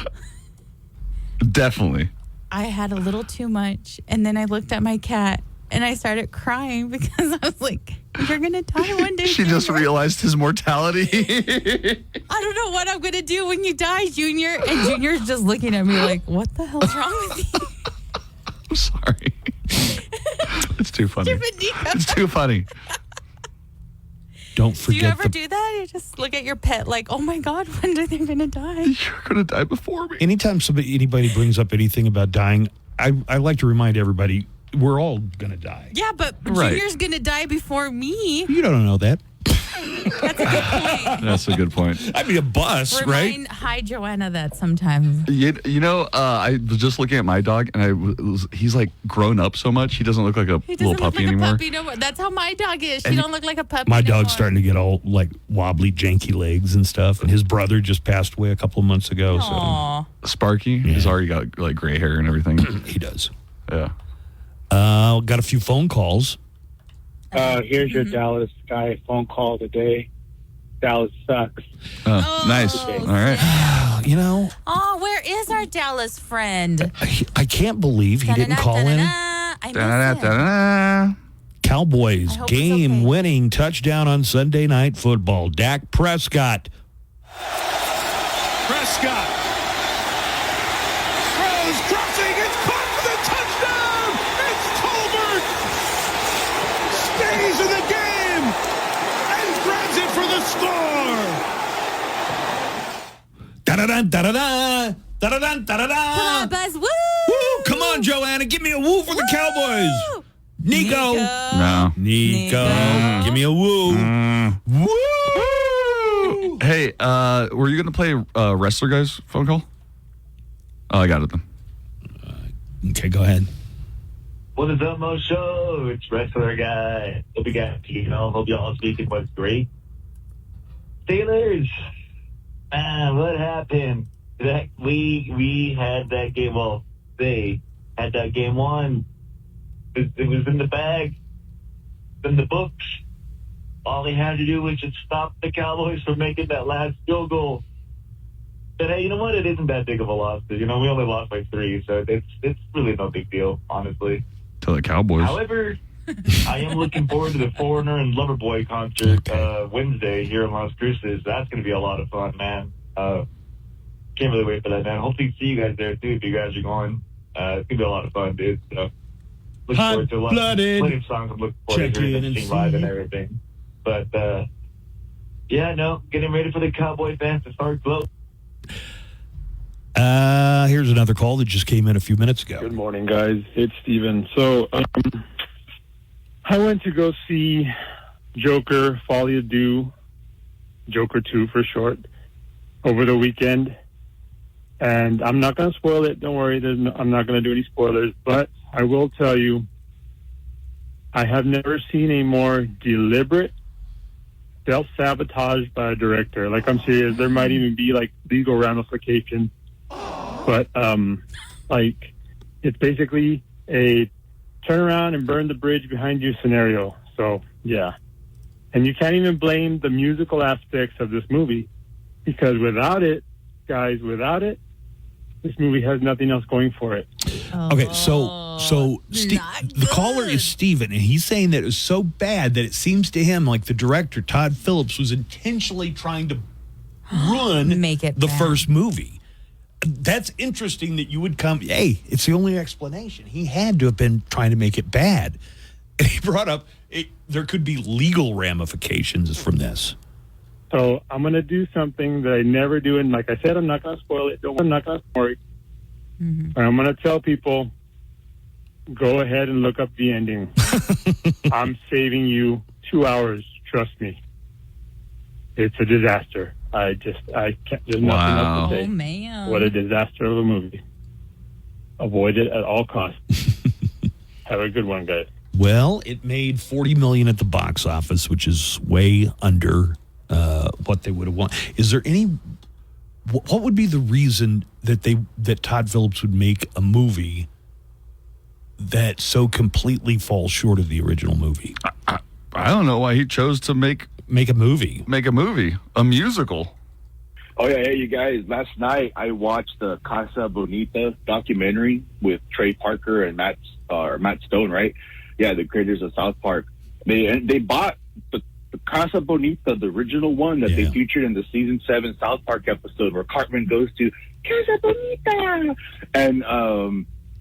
Speaker 10: Definitely.
Speaker 11: I had a little too much, and then I looked at my cat and I started crying because I was like, "You're gonna die one day."
Speaker 10: She just realized his mortality.
Speaker 11: I don't know what I'm gonna do when you die, Junior. And Junior's just looking at me like, "What the hell's wrong with you?"
Speaker 10: I'm sorry. It's too funny.
Speaker 11: Stupid Nico.
Speaker 10: It's too funny.
Speaker 9: Don't
Speaker 11: Do
Speaker 9: forget
Speaker 11: you ever do that? You just look at your pet like, oh my God, when are they going to die?
Speaker 10: You're going to die before me.
Speaker 9: Anytime anybody brings up anything about dying, I like to remind everybody we're all going to die.
Speaker 11: Yeah, but
Speaker 10: Right.
Speaker 11: Junior's going to die before me.
Speaker 9: You don't know that.
Speaker 10: That's a good point.
Speaker 9: I'd be a bus, right?
Speaker 11: Hi, Joanna, that sometimes.
Speaker 10: You know, I was just looking at my dog, and he's like grown up so much. He doesn't look like a
Speaker 11: He
Speaker 10: little
Speaker 11: doesn't look
Speaker 10: puppy
Speaker 11: like
Speaker 10: anymore.
Speaker 11: a puppy no more. That's how my dog is. She
Speaker 9: And
Speaker 11: don't look like a puppy
Speaker 9: My
Speaker 11: no
Speaker 9: dog's
Speaker 11: more.
Speaker 9: starting to get all like wobbly, janky legs and stuff. And his brother just passed away a couple of months ago.
Speaker 11: Aw.
Speaker 10: Sparky, he's already got like gray hair and everything.
Speaker 9: He does.
Speaker 10: Yeah.
Speaker 9: Got a few phone calls.
Speaker 6: Here's your Dallas guy phone call today. Dallas sucks.
Speaker 10: Oh, nice. All right.
Speaker 9: You know,
Speaker 11: Oh, where is our Dallas friend?
Speaker 9: I can't believe he didn't call in.
Speaker 11: I miss him.
Speaker 10: Da-da-da-da-da.
Speaker 9: Cowboys
Speaker 11: I hope he's
Speaker 9: game-winning touchdown on Sunday Night Football. Dak Prescott.
Speaker 1: Prescott throws, crossing, it's caught for the touchdown! It's Tolbert! Stays in the game and grabs it for the score!
Speaker 9: Da-da-da, da-da-da, da-da-da, da-da-da.
Speaker 11: Come on, Buzz. Woo!
Speaker 9: Woo! Come on, Joanna. Give me a woo for the Cowboys. Nico.
Speaker 10: No.
Speaker 9: Nico. Give me a woo. Woo!
Speaker 10: Hey, were you going to play Wrestler Guy's phone call? Oh, I got it then.
Speaker 9: Okay, go ahead.
Speaker 3: What is up, Mo Show? It's Wrestler Guy. Hope you guys, hope y'all speaking was great. Steelers, man, what happened? We had that game. Well, they had that game won. It was in the bag, in the books. All they had to do was just stop the Cowboys from making that last field goal. But hey, you know what? It isn't that big of a loss. We only lost by 3, so it's really no big deal, honestly.
Speaker 10: To the Cowboys.
Speaker 3: However, I am looking forward to the Foreigner and Loverboy concert Wednesday here in Las Cruces. That's going to be a lot of fun, man. Can't really wait for that, man. Hopefully see you guys there, too, if you guys are going. It's going to be a lot of fun, dude. So, looking forward to a lot plenty of songs I'm looking forward to hearing and seeing live and everything. But, yeah, no, getting ready for the Cowboy fans to start glow.
Speaker 9: Here's another call that just came in a few minutes ago.
Speaker 20: Good morning, guys. It's Steven. So, I went to go see Joker, Folly of Do, Joker 2 for short, over the weekend. And I'm not going to spoil it. Don't worry. I'm not going to do any spoilers. But I will tell you, I have never seen a more deliberate self-sabotage by a director. Like, I'm serious. There might even be, like, legal ramifications. But, like, it's basically a turn around and burn the bridge behind you scenario. So, yeah. And you can't even blame the musical aspects of this movie, because without it, guys, this movie has nothing else going for it.
Speaker 9: Okay, so the caller is Steven, and he's saying that it was so bad that it seems to him like the director, Todd Phillips, was intentionally trying to ruin the first movie. That's interesting that you would come, hey, it's the only explanation. He had to have been trying to make it bad. And he brought up, there could be legal ramifications from this.
Speaker 20: So I'm going to do something that I never do. And like I said, I'm not going to spoil it. I'm not going to worry. Mm-hmm. I'm going to tell people, go ahead and look up the ending. I'm saving you 2 hours. Trust me. It's a disaster. I can't, there's nothing else to say.
Speaker 11: Oh, man.
Speaker 20: What a disaster of a movie. Avoid it at all costs. Have a good one, guys.
Speaker 9: Well, it made $40 million at the box office, which is way under what they would have wanted. Is there any? What would be the reason that Todd Phillips would make a movie that so completely falls short of the original movie?
Speaker 10: I don't know why he chose to make
Speaker 9: a movie,
Speaker 10: a musical.
Speaker 21: Oh yeah, hey you guys! Last night I watched the Casa Bonita documentary with Trey Parker and Matt Stone, right? Yeah, the creators of South Park. They bought the Casa Bonita, the original one that they featured in the season 7 South Park episode where Cartman goes to Casa Bonita, and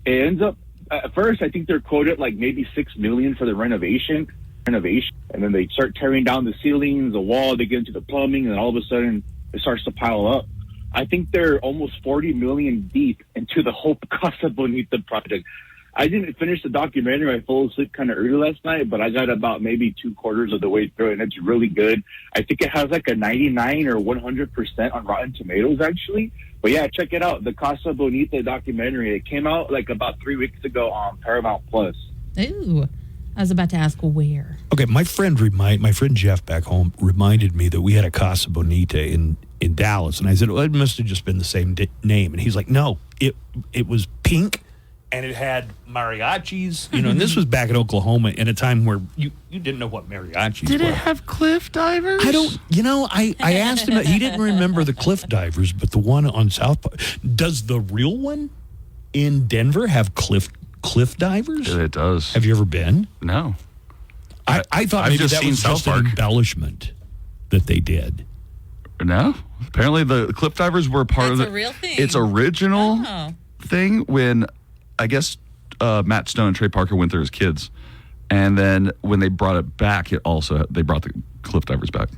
Speaker 21: it ends up at first I think they're quoted like maybe $6 million for the renovation. renovation, and then they start tearing down the ceilings, the wall, they get into the plumbing, and all of a sudden it starts to pile up. I think they're almost 40 million deep into the whole Casa Bonita project. I didn't finish the documentary. I fell asleep kind of early last night, but I got about maybe 2/4 of the way through, and it's really good. I think it has like a 99 or 100% on Rotten Tomatoes, actually. But yeah, check it out. The Casa Bonita documentary. It came out like about 3 weeks ago on Paramount Plus.
Speaker 11: Ooh, I was about to ask where.
Speaker 9: Okay, my friend Jeff back home reminded me that we had a Casa Bonita in Dallas, and I said, well, it must have just been the same name. And he's like, no, it was pink, and it had mariachis, and this was back in Oklahoma in a time where you didn't know what mariachis were.
Speaker 10: Did it have cliff divers?
Speaker 9: I don't, I asked him, he didn't remember the cliff divers, but the one on South Park. Does the real one in Denver have cliff divers?
Speaker 10: It does.
Speaker 9: Have you ever been?
Speaker 10: No.
Speaker 9: I thought maybe that was just an embellishment that they did.
Speaker 10: No. Apparently the cliff divers were part of the
Speaker 11: real thing.
Speaker 10: Its original thing when I guess Matt Stone and Trey Parker went there as kids. And then when they brought it back, they brought the cliff divers back.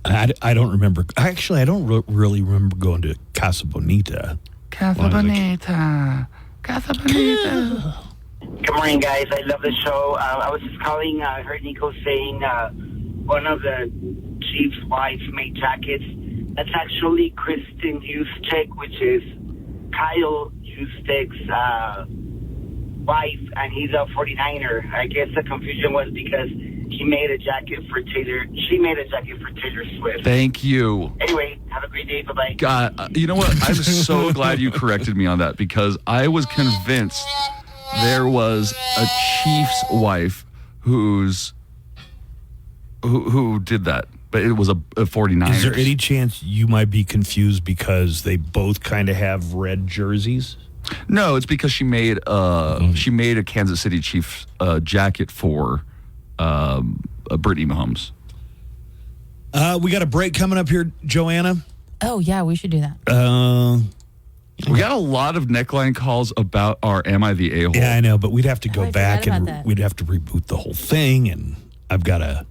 Speaker 9: I don't remember. Actually, I don't really remember going to Casa Bonita.
Speaker 10: Casa Bonita. Casa Bonita.
Speaker 5: Good morning, guys. I love the show. I was just calling. I heard Nico saying one of the chief's wives made jackets. That's actually Kristen Juszczyk, which is Kyle Juszczyk's wife, and he's a 49er. I guess the confusion was because she made a jacket for Taylor Swift.
Speaker 10: Thank you.
Speaker 5: Anyway, have a great day. Bye-bye.
Speaker 10: God, you know what? I'm so glad you corrected me on that because I was convinced there was a chief's wife who did that, but it was a 49er.
Speaker 9: Is there any chance you might be confused because they both kind of have red jerseys?
Speaker 10: No, it's because she made a Kansas City Chiefs jacket for Brittany Mahomes.
Speaker 9: We got a break coming up here, Joanna.
Speaker 11: Oh, yeah, we should do that.
Speaker 10: We got a lot of neckline calls about our Am I the A-hole?
Speaker 9: Yeah, I know, but we'd have to go
Speaker 11: I
Speaker 9: back
Speaker 11: forgot
Speaker 9: and
Speaker 11: about that.
Speaker 9: we'd have to reboot the whole thing, and I've got a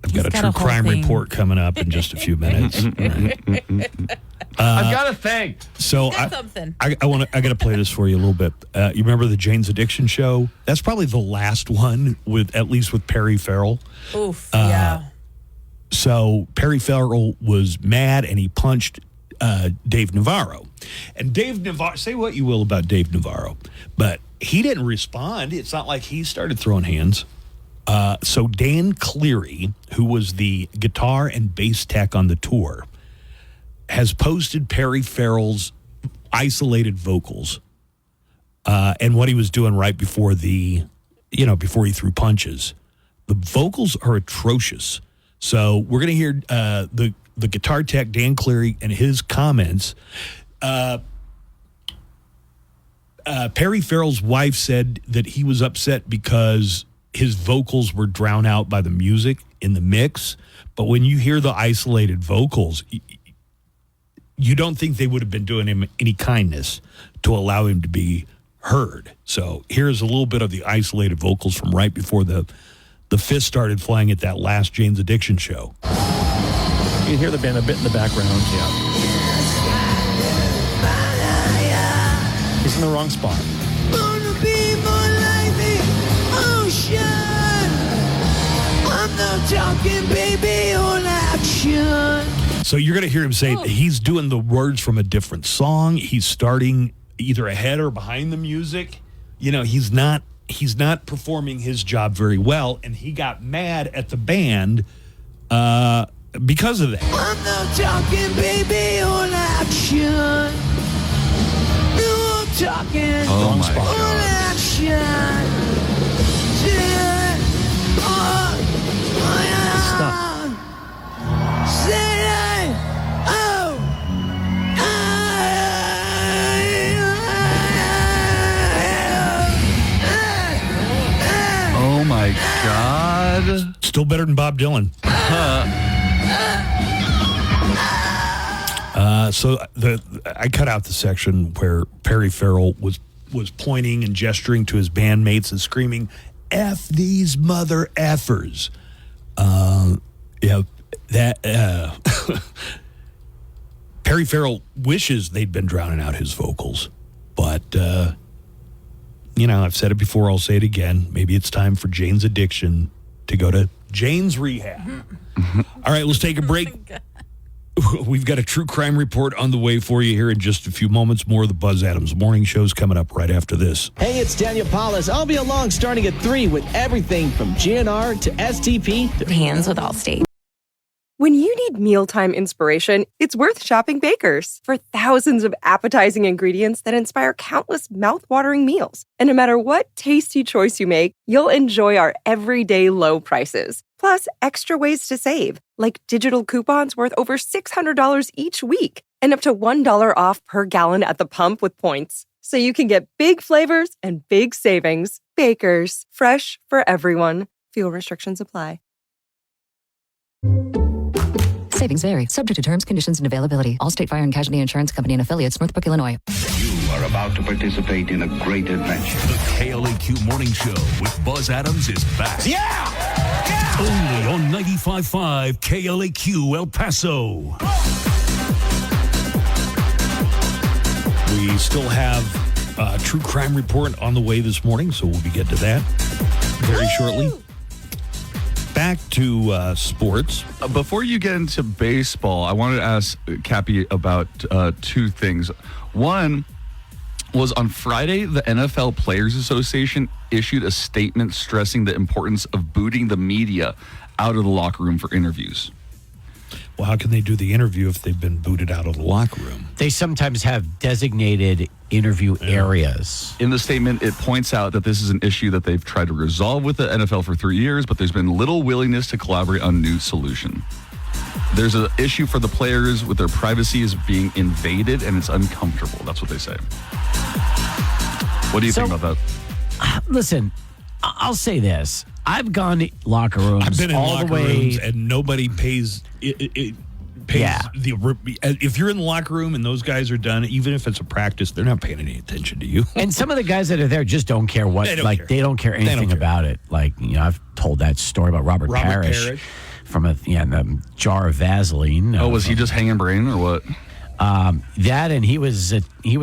Speaker 9: true
Speaker 11: whole
Speaker 9: crime
Speaker 11: thing.
Speaker 9: report coming up in just a few minutes.
Speaker 10: I've got a thing.
Speaker 9: So
Speaker 11: something.
Speaker 9: I got to play this for you a little bit. You remember the Jane's Addiction show? That's probably the last one with Perry Farrell.
Speaker 11: Oof, yeah.
Speaker 9: So Perry Farrell was mad and he punched Dave Navarro. And Dave Navarro, say what you will about Dave Navarro, but he didn't respond. It's not like he started throwing hands. So Dan Cleary, who was the guitar and bass tech on the tour, has posted Perry Farrell's isolated vocals and what he was doing right before before he threw punches. The vocals are atrocious. So we're going to hear the guitar tech, Dan Cleary, and his comments. Perry Farrell's wife said that he was upset because his vocals were drowned out by the music in the mix. But when you hear the isolated vocals, you don't think they would have been doing him any kindness to allow him to be heard. So here's a little bit of the isolated vocals from right before the fist started flying at that last Jane's Addiction show.
Speaker 2: You can hear the band a bit in the background. Yeah. He's in the wrong spot.
Speaker 9: So you're going to hear him say he's doing the words from a different song. He's starting either ahead or behind the music. He's not performing his job very well, and he got mad at the band because of that.
Speaker 1: I'm not talking baby on action. No, I'm talking
Speaker 10: Oh my
Speaker 1: on
Speaker 10: God.
Speaker 1: action.
Speaker 2: Stop.
Speaker 10: Oh my God.
Speaker 9: Still better than Bob Dylan. So I cut out the section where Perry Farrell was pointing and gesturing to his bandmates and screaming, F these mother effers. Perry Farrell wishes they'd been drowning out his vocals. But, I've said it before, I'll say it again. Maybe it's time for Jane's Addiction to go to Jane's Rehab. All right, let's take a break. We've got a true crime report on the way for you here in just a few moments. More of the Buzz Adams Morning Show's coming up right after this.
Speaker 7: Hey, it's Daniel Paulus. I'll be along starting at 3 with everything from GNR to STP to
Speaker 12: Hands with Allstate.
Speaker 19: When you need mealtime inspiration, it's worth shopping Baker's. For thousands of appetizing ingredients that inspire countless mouth-watering meals. And no matter what tasty choice you make, you'll enjoy our everyday low prices. Plus, extra ways to save, like digital coupons worth over $600 each week and up to $1 off per gallon at the pump with points. So you can get big flavors and big savings. Baker's, fresh for everyone. Fuel restrictions apply.
Speaker 12: Savings vary, subject to terms, conditions, and availability. Allstate Fire and Casualty Insurance Company and affiliates, Northbrook, Illinois.
Speaker 4: You are about to participate in a great adventure. The KLAQ Morning Show with Buzz Adams is back.
Speaker 1: Yeah!
Speaker 4: Only on 95.5 KLAQ El Paso.
Speaker 9: We still have a true crime report on the way this morning, so we'll be getting to that very shortly. Back to sports.
Speaker 10: Before you get into baseball, I wanted to ask Cappy about two things. One was on Friday, the NFL Players Association issued a statement stressing the importance of booting the media out of the locker room for interviews.
Speaker 9: Well, how can they do the interview if they've been booted out of the locker room?
Speaker 22: They sometimes have designated interview areas.
Speaker 10: In the statement, it points out that this is an issue that they've tried to resolve with the NFL for 3 years, but there's been little willingness to collaborate on a new solution. There's an issue for the players with their privacy is being invaded, and it's uncomfortable. That's what they say. What do you think about that?
Speaker 22: Listen, I'll say this. I've gone to locker rooms.
Speaker 9: I've been in
Speaker 22: all
Speaker 9: locker
Speaker 22: the way,
Speaker 9: rooms, and nobody pays. If you're in the locker room and those guys are done, even if it's a practice, they're not paying any attention to you.
Speaker 22: And some of the guys that are there just don't care what. They don't care anything about it. Like, I've told that story about Robert Parrish from the jar of Vaseline.
Speaker 10: Oh, was he just hanging brain or what?
Speaker 22: That, and he was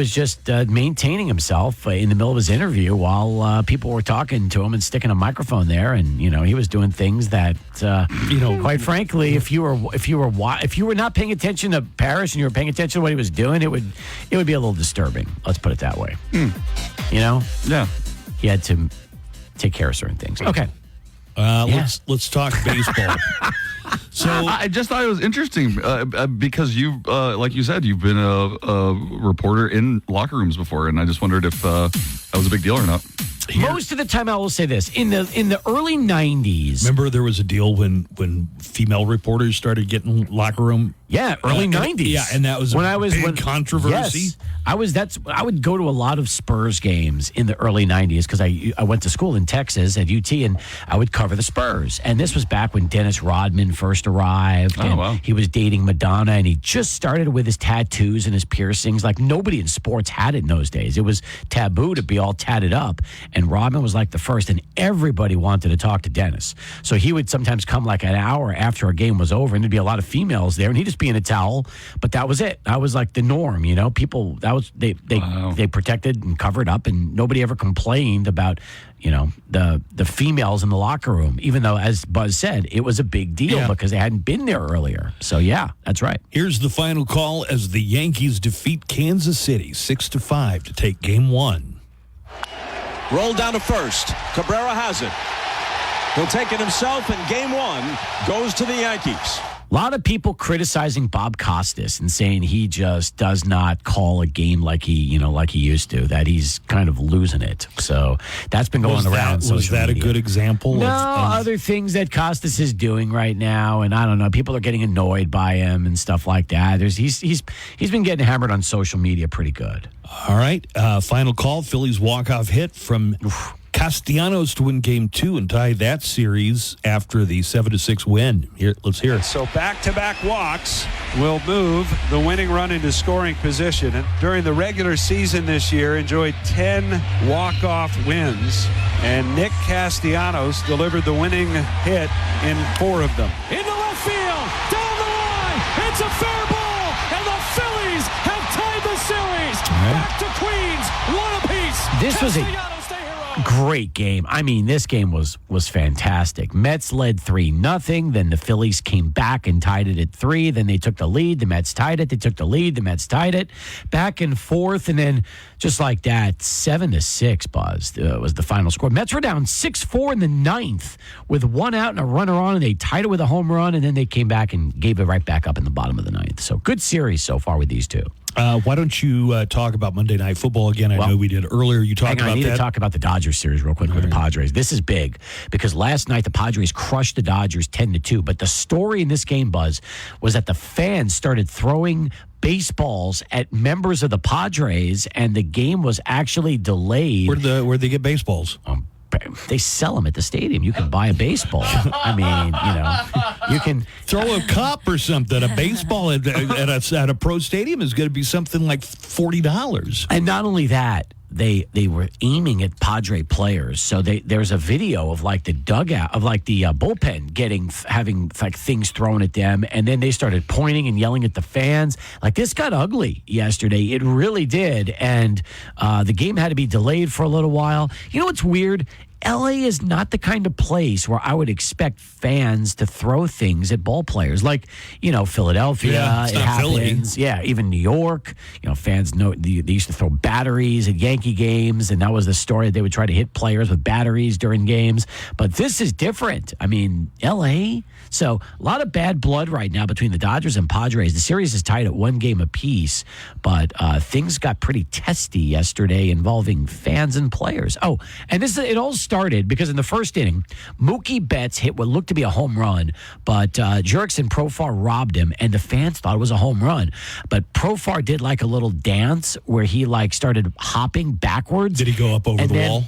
Speaker 22: just maintaining himself in the middle of his interview while people were talking to him and sticking a microphone there, and he was doing things that quite frankly, if you were not paying attention to Parrish and you were paying attention to what he was doing, it would be a little disturbing. Let's put it that way.
Speaker 10: Yeah,
Speaker 22: he had to take care of certain things. Okay.
Speaker 9: Let's talk baseball.
Speaker 10: So I just thought it was interesting because you, like you said, you've been a reporter in locker rooms before, and I just wondered if that was a big deal or not.
Speaker 22: Most of the time, I will say this: in the early '90s.
Speaker 9: Remember, there was a deal when female reporters started getting locker room.
Speaker 22: Yeah, early '90s.
Speaker 9: Yeah, and that was big controversy.
Speaker 22: Yes, I would go to a lot of Spurs games in the early '90s because I went to school in Texas at UT, and I would cover the Spurs. And this was back when Dennis Rodman first arrived.
Speaker 10: Oh, wow.
Speaker 22: He was dating Madonna, and he just started with his tattoos and his piercings. Like, nobody in sports had it in those days. It was taboo to be all tatted up. And Rodman was like the first, and everybody wanted to talk to Dennis. So he would sometimes come like an hour after a game was over, and there'd be a lot of females there, and he'd just be in a towel. But that was it. That was like the norm, People, that was they protected and covered up, and nobody ever complained about the females in the locker room, even though, as Buzz said, it was a big deal because they hadn't been there earlier. So yeah, that's right.
Speaker 9: Here's the final call as the Yankees defeat Kansas City 6-5 to take Game 1.
Speaker 24: Rolled down to first. Cabrera has it. He'll take it himself, and Game 1 goes to the Yankees.
Speaker 22: A lot of people criticizing Bob Costas and saying he just does not call a game like he used to, that he's kind of losing it. So that's been going around.
Speaker 9: Was that a good example?
Speaker 22: No, other things that Costas is doing right now, and I don't know, people are getting annoyed by him and stuff like that. He's been getting hammered on social media pretty good.
Speaker 9: All right, final call. Phillies walk-off hit from Castellanos to win Game 2 and tie that series after the 7-6 win. Here, let's hear it.
Speaker 13: So back-to-back walks will move the winning run into scoring position. And during the regular season this year, enjoyed 10 walk-off wins. And Nick Castellanos delivered the winning hit in 4 of them.
Speaker 1: Into left field, down the line, it's a fair ball, and the Phillies have tied the series. Back to Queens, one apiece.
Speaker 22: This was a great game. I mean, this game was fantastic. Mets led 3-0. Then the Phillies came back and tied it at 3. Then they took the lead. The Mets tied it. They took the lead. The Mets tied it. Back and forth. And then just like that, 7-6, Buzz, was the final score. Mets were down 6-4 in the 9th with 1 out and a runner on, and they tied it with a home run, and then they came back and gave it right back up in the bottom of the 9th. So good series so far with these two.
Speaker 9: Why don't you talk about Monday Night Football again? I know we did earlier. You talked about that.
Speaker 22: I need to talk about the Dodgers series real quick with the Padres. This is big because last night the Padres crushed the Dodgers 10-2. But the story in this game, Buzz, was that the fans started throwing baseballs at members of the Padres, and the game was actually delayed.
Speaker 9: Where'd they get baseballs?
Speaker 22: They sell them at the stadium. You can buy a baseball. I mean, you can
Speaker 9: throw a cup or something. A baseball at a pro stadium is going to be something like $40.
Speaker 22: And not only that, they were aiming at Padre players. So there's a video of like the dugout of like the bullpen having like things thrown at them, and then they started pointing and yelling at the fans. Like this got ugly yesterday. It really did, and the game had to be delayed for a little while. You know what's weird? LA is not the kind of place where I would expect fans to throw things at ball players. Like, Philadelphia,
Speaker 9: yeah,
Speaker 22: it happens. Philly. Yeah, even New York. Fans know they used to throw batteries at Yankee games, and that was the story. They would try to hit players with batteries during games. But this is different. I mean, LA. So a lot of bad blood right now between the Dodgers and Padres. The series is tied at 1 game apiece, but things got pretty testy yesterday involving fans and players. Oh, and it all started because in the first inning, Mookie Betts hit what looked to be a home run, but Jurickson Profar robbed him, and the fans thought it was a home run. But Profar did like a little dance where he like started hopping backwards.
Speaker 9: Did he go up over the wall?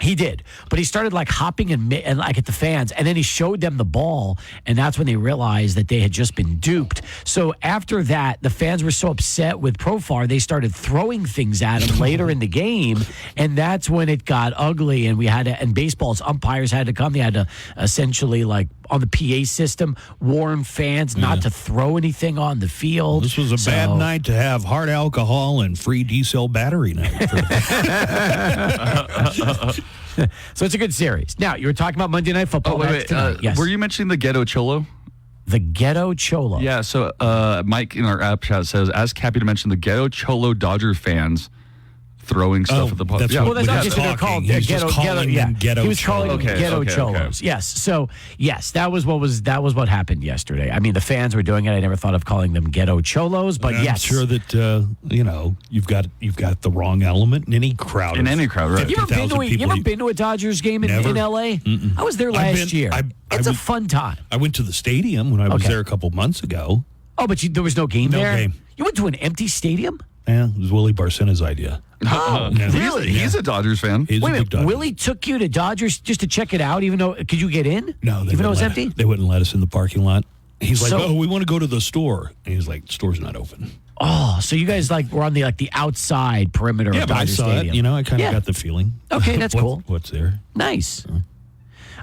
Speaker 22: He did, but he started like hopping and like at the fans, and then he showed them the ball, and that's when they realized that they had just been duped. So after that, the fans were so upset with Profar, they started throwing things at him later in the game, and that's when it got ugly. And and baseball's umpires had to come. They had to essentially like on the PA system warn fans not to throw anything on the field.
Speaker 9: This was a bad night to have hard alcohol and free D-cell battery night.
Speaker 22: So it's a good series. Now, you were talking about Monday Night Football.
Speaker 10: Oh, wait.
Speaker 22: Yes.
Speaker 10: Were you mentioning the Ghetto Cholo?
Speaker 22: The Ghetto Cholo.
Speaker 10: Yeah, so Mike in our app chat says, ask Cappy to mention the Ghetto Cholo Dodger fans throwing stuff at the pub.
Speaker 22: Well, that's not just what they're called. He was calling them Ghetto Cholos.
Speaker 10: Okay.
Speaker 22: Yes. So yes, that was what happened yesterday. I mean, the fans were doing it. I never thought of calling them Ghetto Cholos, but
Speaker 9: I'm sure that you've got the wrong element in any crowd.
Speaker 10: In any crowd, right?
Speaker 22: You ever been to a Dodgers game in LA? I was there last year. It's a fun time.
Speaker 9: I went to the stadium when I was there a couple months ago.
Speaker 22: Oh, but there was no game there?
Speaker 9: No game.
Speaker 22: You went to an empty stadium?
Speaker 9: Yeah, it was Willie Barcena's idea.
Speaker 22: Oh, really?
Speaker 10: He's a Dodgers fan.
Speaker 22: Wait a minute, Willie took you to Dodgers just to check it out, could you get in?
Speaker 9: No,
Speaker 22: even though it was empty?
Speaker 9: They wouldn't let us in the parking lot. He's like, we want to go to the store. And he's like, the store's not open.
Speaker 22: Oh, so you guys were on the outside perimeter of Dodger Stadium.
Speaker 9: It. I kind of got the feeling.
Speaker 22: Okay, that's cool.
Speaker 9: What's there?
Speaker 22: Nice.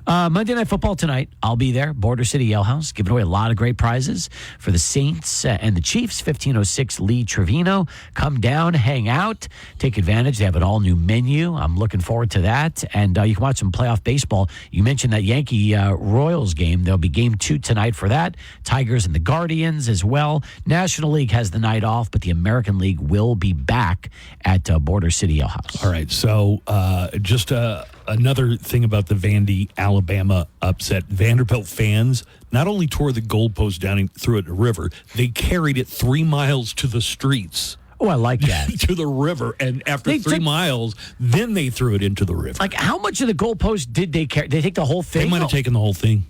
Speaker 22: Monday Night Football tonight. I'll be there. Border City Yale House. Giving away a lot of great prizes for the Saints and the Chiefs. 1506 Lee Trevino. Come down, hang out, take advantage. They have an all-new menu. I'm looking forward to that. And you can watch some playoff baseball. You mentioned that Yankee Royals game. There'll be game 2 tonight for that. Tigers and the Guardians as well. National League has the night off, but the American League will be back at Border City Yale House.
Speaker 9: All right. So just another thing about the Vandy, Alabama upset. Vanderbilt fans not only tore the goalpost down through it in the river, they carried it 3 miles to the streets.
Speaker 22: Oh, I like that.
Speaker 9: To the river. And after 3 miles, then they threw it into the river.
Speaker 22: Like, how much of the goalpost did they carry? Did they take the whole thing?
Speaker 9: They might have taken the whole thing.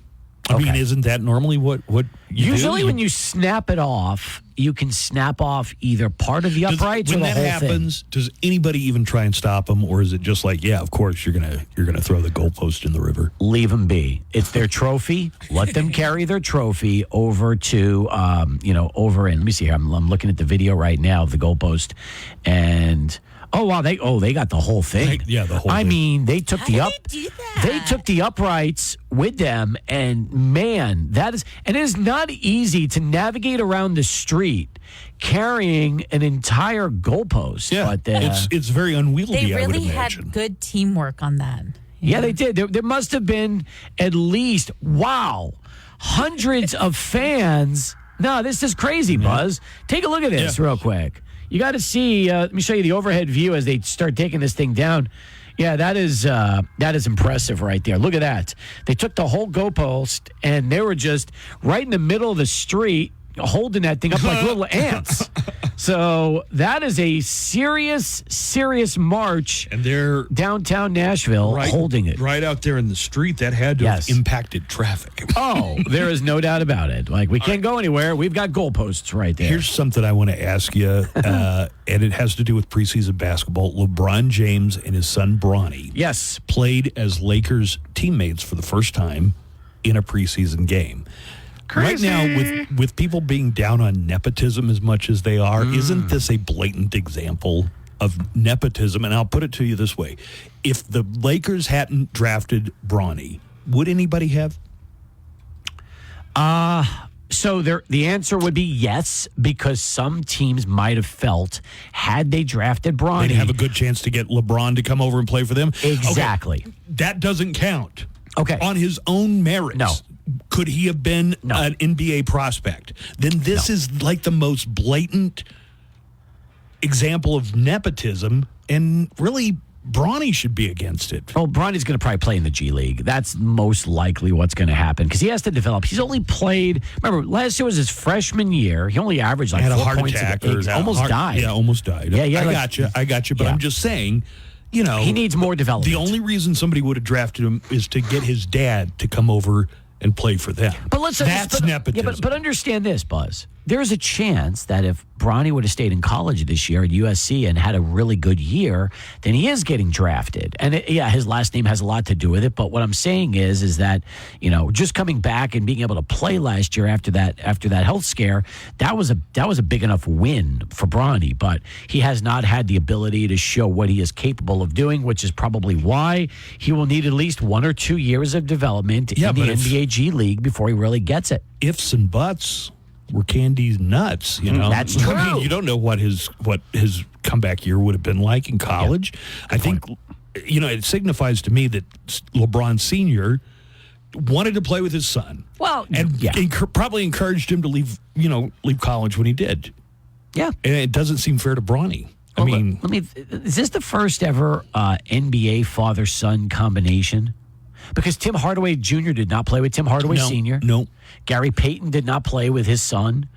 Speaker 9: I mean, isn't that normally what you
Speaker 22: Usually
Speaker 9: do?
Speaker 22: when you snap it off, you can snap off either part of the uprights or the whole
Speaker 9: When that happens, does anybody even try and stop them, or is it just like, yeah, of course you're gonna throw the goalpost in the river?
Speaker 22: Leave them be. It's their trophy. Let them carry their trophy over to, over in. Let me see here. I'm looking at the video right now of the goalpost, and oh wow, they got the whole thing.
Speaker 9: Yeah, the whole
Speaker 22: I
Speaker 9: thing.
Speaker 22: mean, they took they took the uprights with them, and man, it is not easy to navigate around the street carrying an entire goalpost.
Speaker 9: Yeah,
Speaker 22: but,
Speaker 9: it's very unwieldy.
Speaker 11: They
Speaker 9: I would
Speaker 11: really
Speaker 9: imagine.
Speaker 11: had good teamwork on that.
Speaker 22: Yeah, they did. There must have been at least, hundreds of fans. No, this is crazy, Buzz. Take a look at this real quick. You got to see. Let me show you the overhead view as they start taking this thing down. Yeah, that is impressive right there. Look at that. They took the whole goalpost and they were just right in the middle of the street holding that thing up like little ants. So that is a serious march.
Speaker 9: And they're
Speaker 22: downtown Nashville holding it.
Speaker 9: Right out there in the street. That had to have impacted traffic.
Speaker 22: Oh, there is no doubt about it. Like, we can't go anywhere. We've got goalposts right there.
Speaker 9: Here's something I want to ask you, and it has to do with preseason basketball. LeBron James and his son Bronny played as Lakers teammates for the first time in a preseason game.
Speaker 10: Crazy.
Speaker 9: Right now, with people being down on nepotism as much as they are, isn't this a blatant example of nepotism? And I'll put it to you this way. If the Lakers hadn't drafted Bronny, would anybody have?
Speaker 22: So the answer would be yes, because some teams might have felt, had they drafted Bronny,
Speaker 9: they'd have a good chance to get LeBron to come over and play for them.
Speaker 22: Exactly.
Speaker 9: Okay, that doesn't count.
Speaker 22: Okay.
Speaker 9: On his own merits.
Speaker 22: No.
Speaker 9: Could he have been an NBA prospect? Then this is like the most blatant example of nepotism, and really, Bronny should be against it.
Speaker 22: Oh, Bronny's going to probably play in the G League. That's most likely what's going to happen, because he has to develop. He's only played. Remember, last year was his freshman year. He only averaged like
Speaker 9: had
Speaker 22: 4
Speaker 9: a heart
Speaker 22: points
Speaker 9: attack,
Speaker 22: almost died.
Speaker 9: Yeah, almost died.
Speaker 22: Yeah,
Speaker 9: I got you. But I'm just saying, he
Speaker 22: needs more development.
Speaker 9: The only reason somebody would have drafted him is to get his dad to come over and play for them.
Speaker 22: But that's nepotism. Yeah, but understand this, Buzz. There's a chance that if Bronny would have stayed in college this year at USC and had a really good year, then he is getting drafted. And his last name has a lot to do with it. But what I'm saying is that, just coming back and being able to play last year after that health scare, that was a big enough win for Bronny. But he has not had the ability to show what he is capable of doing, which is probably why he will need at least 1 or 2 years of development in the NBA G League before he really gets it.
Speaker 9: Ifs and buts were Candy's nuts,
Speaker 22: That's true.
Speaker 9: I mean, you don't know what his comeback year would have been like in college. I think, it signifies to me that LeBron Sr. wanted to play with his son.
Speaker 22: Well,
Speaker 9: and probably encouraged him to leave college when he did.
Speaker 22: Yeah.
Speaker 9: And it doesn't seem fair to Bronny.
Speaker 22: Is this the first ever NBA father-son combination? Because Tim Hardaway Jr. did not play with Tim Hardaway Sr.
Speaker 9: No.
Speaker 22: Gary Payton did not play with his son.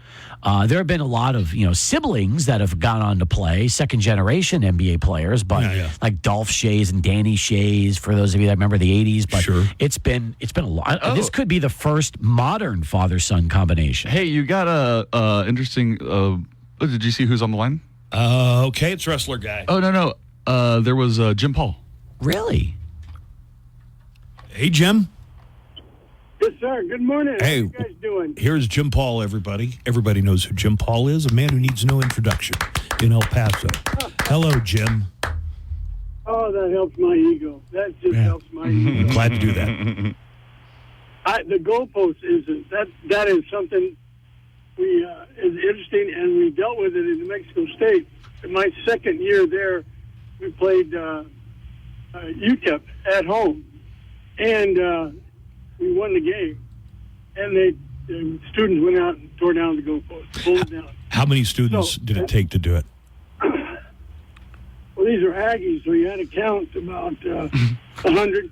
Speaker 22: There have been a lot of siblings that have gone on to play, second-generation NBA players, but like Dolph Shays and Danny Shays, for those of you that remember the 80s. But it's been a lot. This could be the first modern father-son combination.
Speaker 10: Hey, you got a interesting... did you see who's on the line?
Speaker 9: Okay, it's Wrestler Guy.
Speaker 10: Oh, no. There was Jim Paul.
Speaker 22: Really?
Speaker 9: Hey, Jim.
Speaker 14: Yes, sir. Good morning.
Speaker 9: Hey,
Speaker 14: how you guys doing?
Speaker 9: Here's Jim Paul, everybody. Everybody knows who Jim Paul is, a man who needs no introduction in El Paso. Hello, Jim.
Speaker 14: Oh, that helps my ego. That just helps my ego.
Speaker 9: I'm glad to do that.
Speaker 14: The goalpost that is something is interesting, and we dealt with it in New Mexico State. In my second year there, we played UTEP at home. And we won the game. And the students went out and tore down the goalpost, pulled it down.
Speaker 9: How many students did it take to do it?
Speaker 14: Well, these are Aggies, so you had to count about 100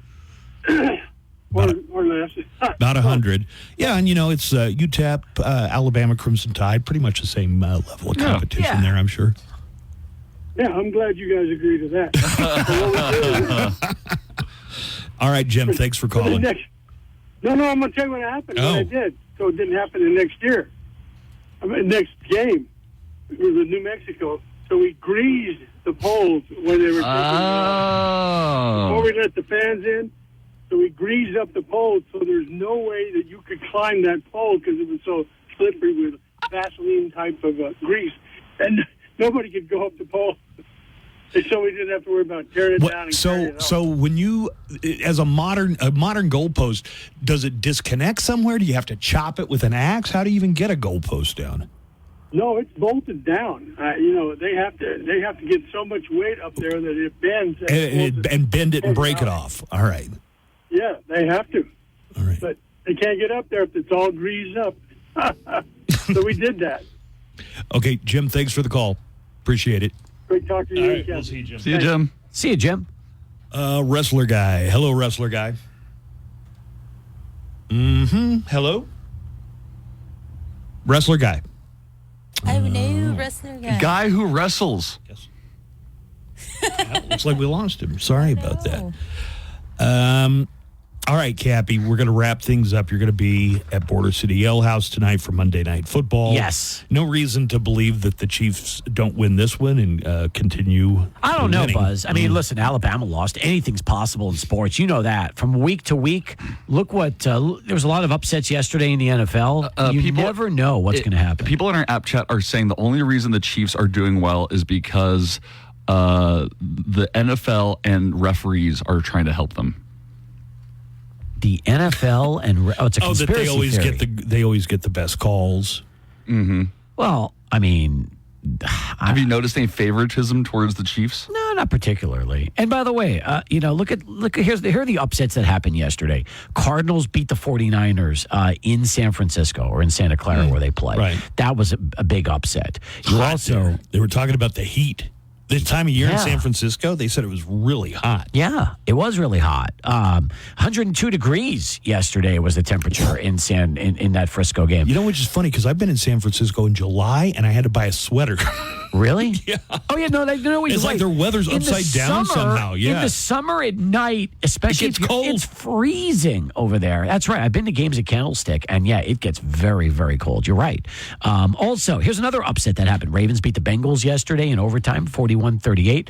Speaker 14: or less.
Speaker 9: About 100. Yeah, and it's UTEP, Alabama Crimson Tide, pretty much the same level of competition there, I'm sure.
Speaker 14: Yeah, I'm glad you guys agree to that. So what we do is,
Speaker 9: all right, Jim, thanks for calling.
Speaker 14: No, I'm going to tell you what happened. What I did, so it didn't happen the next year. Next game. It was in New Mexico. So we greased the poles when they were before we let the fans in. So we greased up the poles, so there's no way that you could climb that pole because it was so slippery with Vaseline type of grease. And nobody could go up the pole. And so we didn't have to worry about tearing it down. And
Speaker 9: So when you, as a modern goalpost, does it disconnect somewhere? Do you have to chop it with an axe? How do you even get a goalpost down?
Speaker 14: No, it's bolted down. They have to get so much weight up there that it bends.
Speaker 9: And bend it and break it off. All right.
Speaker 14: Yeah, they have to.
Speaker 9: All right.
Speaker 14: But they can't get up there if it's all greased up. So we did that.
Speaker 9: Okay, Jim, thanks for the call. Appreciate it.
Speaker 14: Great talking to you.
Speaker 9: All right, we'll see you, Jim.
Speaker 10: See you, Jim.
Speaker 22: See you, Jim.
Speaker 9: Wrestler guy. Hello, wrestler guy. Hello? Wrestler guy.
Speaker 11: Oh, no, wrestler guy.
Speaker 10: Guy who wrestles.
Speaker 9: Yes. Looks like we lost him. Sorry about that. All right, Cappy, we're going to wrap things up. You're going to be at Border City Ale House tonight for Monday Night Football.
Speaker 22: Yes.
Speaker 9: No reason to believe that the Chiefs don't win this one and continue.
Speaker 22: I don't know,
Speaker 9: winning.
Speaker 22: Buzz. I mean, listen, Alabama lost. Anything's possible in sports. You know that. From week to week, look what there was a lot of upsets yesterday in the NFL. You never know what's going to happen.
Speaker 10: People in our app chat are saying the only reason the Chiefs are doing well is because the NFL and referees are trying to help them.
Speaker 22: The NFL and it's a conspiracy
Speaker 9: that they always
Speaker 22: theory.
Speaker 9: get the best calls.
Speaker 10: Mm-hmm.
Speaker 22: Well, I mean,
Speaker 10: have you noticed any favoritism towards the Chiefs?
Speaker 22: No, not particularly. And by the way, look at here are the upsets that happened yesterday. Cardinals beat the 49ers in San Francisco or in Santa Clara where they play.
Speaker 9: Right.
Speaker 22: That was a big upset.
Speaker 9: They were talking about the heat. This time of year in
Speaker 22: Yeah.
Speaker 9: San Francisco, they said it was really hot.
Speaker 22: Yeah, it was really hot. 102 degrees yesterday was the temperature in that Frisco game.
Speaker 9: You know, which is funny because I've been in San Francisco in July and I had to buy a sweater.
Speaker 22: Really?
Speaker 9: Yeah.
Speaker 22: Oh yeah, no,
Speaker 9: It's like their weather's upside down somehow. Yeah.
Speaker 22: In the summer at night, especially
Speaker 9: It gets cold.
Speaker 22: it's freezing over there. That's right. I've been to games at Candlestick, and yeah, it gets very, very cold. You're right. Also, here's another upset that happened. Ravens beat the Bengals yesterday in overtime, 41-38.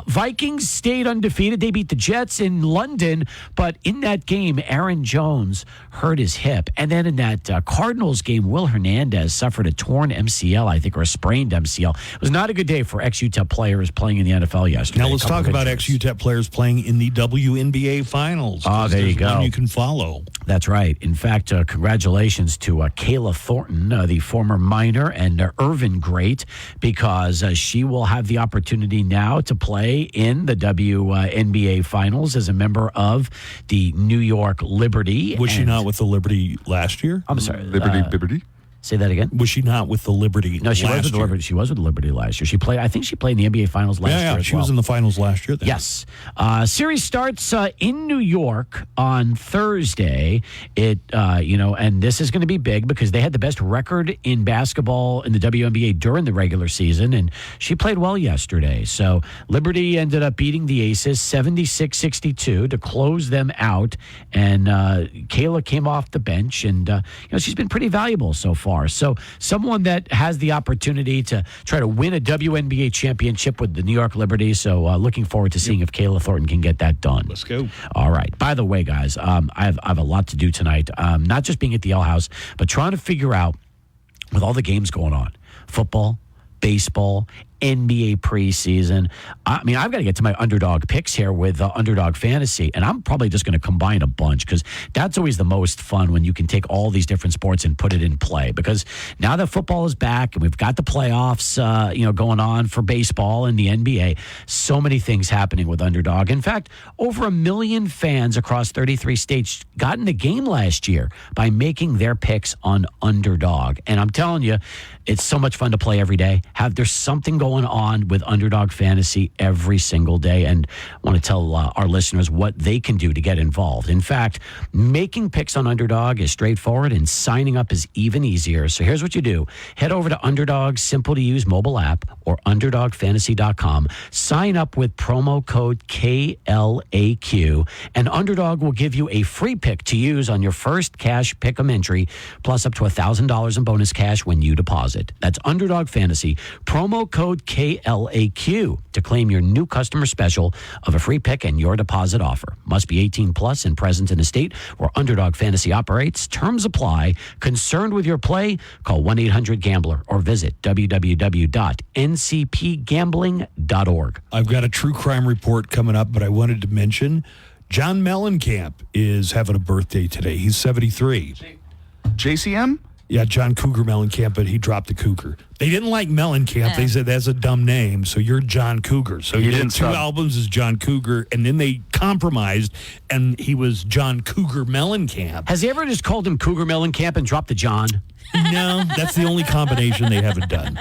Speaker 22: Vikings stayed undefeated. They beat the Jets in London, but in that game, Aaron Jones hurt his hip. And then in that Cardinals game, Will Hernandez suffered a torn MCL, I think, or a sprained MCL. It was not a good day for ex-UTEP players playing in the NFL yesterday.
Speaker 9: Now let's talk about ex-UTEP players playing in the WNBA finals.
Speaker 22: Oh, there you go.
Speaker 9: One you can follow.
Speaker 22: That's right. In fact, congratulations to Kayla Thornton, the former Miner and Irvin great, because she will have the opportunity now to play in the WNBA finals as a member of the New York Liberty.
Speaker 9: Was she not with the Liberty last year?
Speaker 22: I'm sorry.
Speaker 10: Liberty?
Speaker 22: Say that again.
Speaker 9: Was she not with the Liberty?
Speaker 22: No, she was with the
Speaker 9: year?
Speaker 22: Liberty. She was with the Liberty last year. I think she played in the NBA Finals last year.
Speaker 9: Yeah,
Speaker 22: as
Speaker 9: she was in the finals last year. Then.
Speaker 22: Yes. Series starts in New York on Thursday. And this is going to be big because they had the best record in basketball in the WNBA during the regular season, and she played well yesterday. So Liberty ended up beating the Aces 76-62 to close them out, and Kayla came off the bench, and she's been pretty valuable so far. So someone that has the opportunity to try to win a WNBA championship with the New York Liberty. So looking forward to seeing if Kayla Thornton can get that done.
Speaker 9: Let's go.
Speaker 22: All right. By the way, guys, I have a lot to do tonight. Not just being at the Ale House, but trying to figure out with all the games going on, football, baseball, NBA preseason. I mean, I've got to get to my underdog picks here with Underdog Fantasy, and I'm probably just going to combine a bunch because that's always the most fun when you can take all these different sports and put it in play. Because now that football is back and we've got the playoffs, going on for baseball and the NBA, so many things happening with Underdog. In fact, over 1 million fans across 33 states got in the game last year by making their picks on Underdog. And I'm telling you, it's so much fun to play every day. There's something going going on with Underdog Fantasy every single day, and I want to tell our listeners what they can do to get involved. In fact, making picks on Underdog is straightforward, and signing up is even easier. So here's what you do. Head over to Underdog's simple-to-use mobile app or UnderdogFantasy.com. Sign up with promo code KLAQ, and Underdog will give you a free pick to use on your first cash pick'em entry, plus up to $1,000 in bonus cash when you deposit. That's Underdog Fantasy, promo code KLAQ to claim your new customer special of a free pick and your deposit offer. Must be 18 plus and present in a state where Underdog Fantasy operates. Terms apply. Concerned with your play? Call 1-800-GAMBLER or visit www.ncpgambling.org.
Speaker 9: I've got a true crime report coming up, but I wanted to mention John Mellencamp is having a birthday today. He's 73.
Speaker 8: JCM?
Speaker 9: Yeah, John Cougar Mellencamp, but he dropped the Cougar. They didn't like Mellencamp. They said that's a dumb name, so you're John Cougar. So he did two albums as John Cougar, and then they compromised, and he was John Cougar Mellencamp.
Speaker 22: Has he ever just called him Cougar Mellencamp and dropped the John?
Speaker 9: No, that's the only combination they haven't done.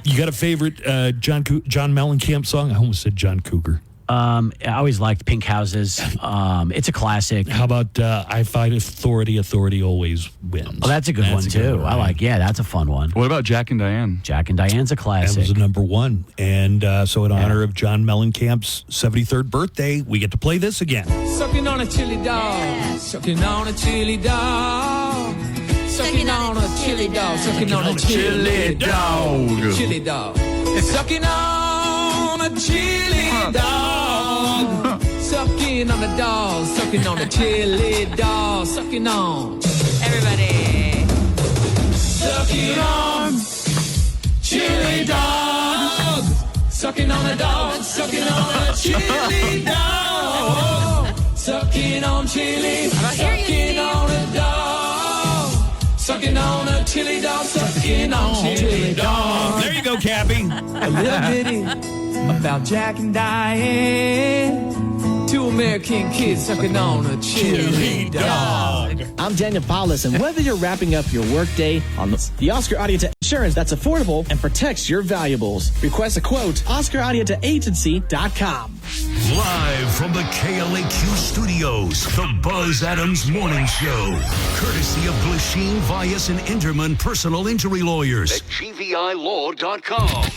Speaker 9: You got a favorite John Mellencamp song? I almost said John Cougar.
Speaker 22: I always liked Pink Houses. It's a classic.
Speaker 9: How about I Fight Authority, Authority Always Wins?
Speaker 22: Oh, that's a good one, too. I like, that's a fun one.
Speaker 8: What about Jack and Diane?
Speaker 22: Jack and Diane's a classic.
Speaker 9: That was a number one. And so in honor of John Mellencamp's 73rd birthday, we get to play this again.
Speaker 1: Sucking on a chili dog. Sucking on a chili dog. Sucking on a chili dog. Sucking on a chili dog. Chili dog. Sucking on a chili dog. Sucking on a dog. Sucking on a chili dog. Sucking on. Everybody. Sucking on chili dog. Sucking on a dog. Sucking on a chili dog. Sucking on chili. Sucking on a dog. Sucking on a chili dog. Sucking on chili dog.
Speaker 9: There you go, Cappy.
Speaker 1: A little bitty about Jack and Diane. Two American kids sucking on a chili dog.
Speaker 7: I'm Daniel Paulus, and whether you're wrapping up your workday on the Oscar Audience insurance that's affordable and protects your valuables. Request a quote, OscarAudienceAgency.com.
Speaker 4: Live from the KLAQ studios, the Buzz Adams Morning Show. Courtesy of Glasheen, Vyas, and Enderman Personal Injury Lawyers at GVILaw.com.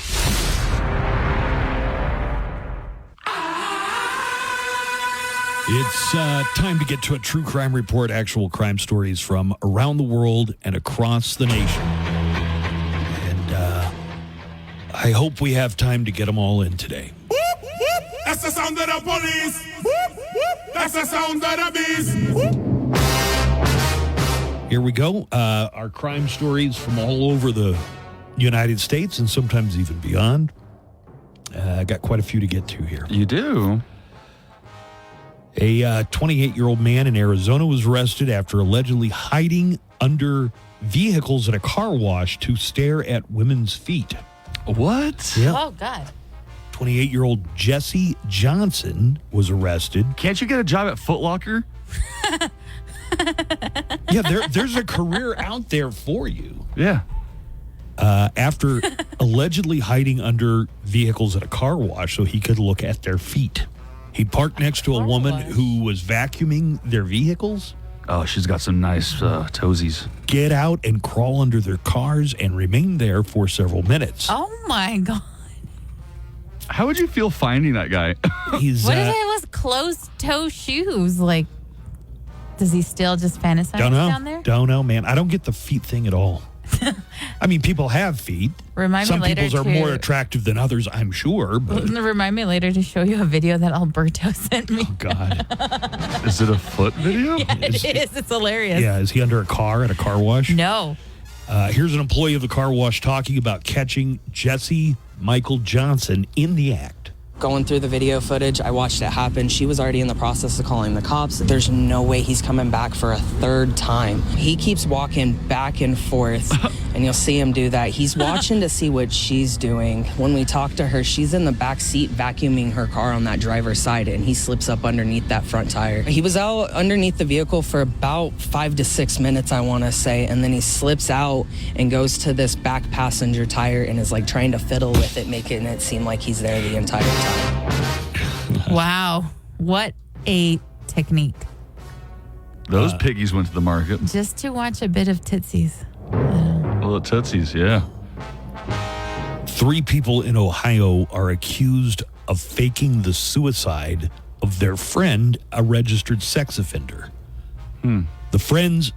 Speaker 9: It's time to get to a true crime report, actual crime stories from around the world and across the nation. And I hope we have time to get them all in today.
Speaker 15: That's the sound of the police. That's the sound of the beast.
Speaker 9: Here we go. Our crime stories from all over the United States and sometimes even beyond. I got quite a few to get to here.
Speaker 8: You do?
Speaker 9: A 28-year-old man in Arizona was arrested after allegedly hiding under vehicles at a car wash to stare at women's feet.
Speaker 8: What?
Speaker 9: Yeah.
Speaker 11: Oh, God.
Speaker 9: 28-year-old Jesse Johnson was arrested.
Speaker 8: Can't you get a job at Foot Locker?
Speaker 9: Yeah, there's a career out there for you.
Speaker 8: Yeah.
Speaker 9: After allegedly hiding under vehicles at a car wash so he could look at their feet. He parked next to a woman who was vacuuming their vehicles.
Speaker 8: Oh, she's got some nice toesies.
Speaker 9: Get out and crawl under their cars and remain there for several minutes.
Speaker 11: Oh, my God.
Speaker 8: How would you feel finding that guy?
Speaker 11: What is it with closed-toe shoes? Like, does he still just fantasize down there?
Speaker 9: Don't know, man. I don't get the feet thing at all. I mean, people have feet.
Speaker 11: Some
Speaker 9: people's are more attractive than others, I'm sure. But
Speaker 11: remind me later to show you a video that Alberto sent me.
Speaker 9: Oh, God.
Speaker 8: Is it a foot video?
Speaker 11: Yeah, it is. It's hilarious.
Speaker 9: Yeah, is he under a car at a car wash?
Speaker 11: No.
Speaker 9: Here's an employee of the car wash talking about catching Jesse Michael Johnson in the act.
Speaker 16: Going through the video footage, I watched it happen. She was already in the process of calling the cops. There's no way he's coming back for a third time. He keeps walking back and forth, and you'll see him do that. He's watching to see what she's doing. When we talk to her, she's in the back seat vacuuming her car on that driver's side, and he slips up underneath that front tire. He was out underneath the vehicle for about 5 to 6 minutes, I want to say, and then he slips out and goes to this back passenger tire and is like trying to fiddle with it, making it seem like he's there the entire time.
Speaker 11: Wow. What a technique.
Speaker 8: Those piggies went to the market.
Speaker 11: Just to watch a bit of Tootsies.
Speaker 8: Well, Tootsies, yeah.
Speaker 9: 3 people in Ohio are accused of faking the suicide of their friend, a registered sex offender. The friends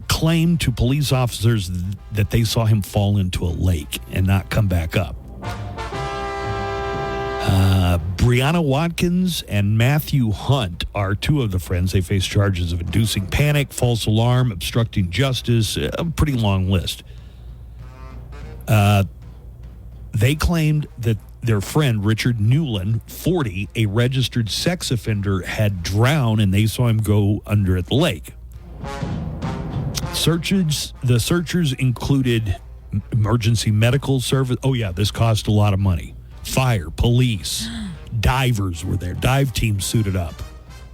Speaker 9: claimed to police officers that they saw him fall into a lake and not come back up. Brianna Watkins and Matthew Hunt are 2 of the friends. They face charges of inducing panic, false alarm, obstructing justice, a pretty long list. They claimed that their friend, Richard Newland, 40, a registered sex offender, had drowned and they saw him go under at the lake. The searchers included emergency medical service. Oh, yeah, this cost a lot of money. Fire, police, divers were there. Dive teams suited up.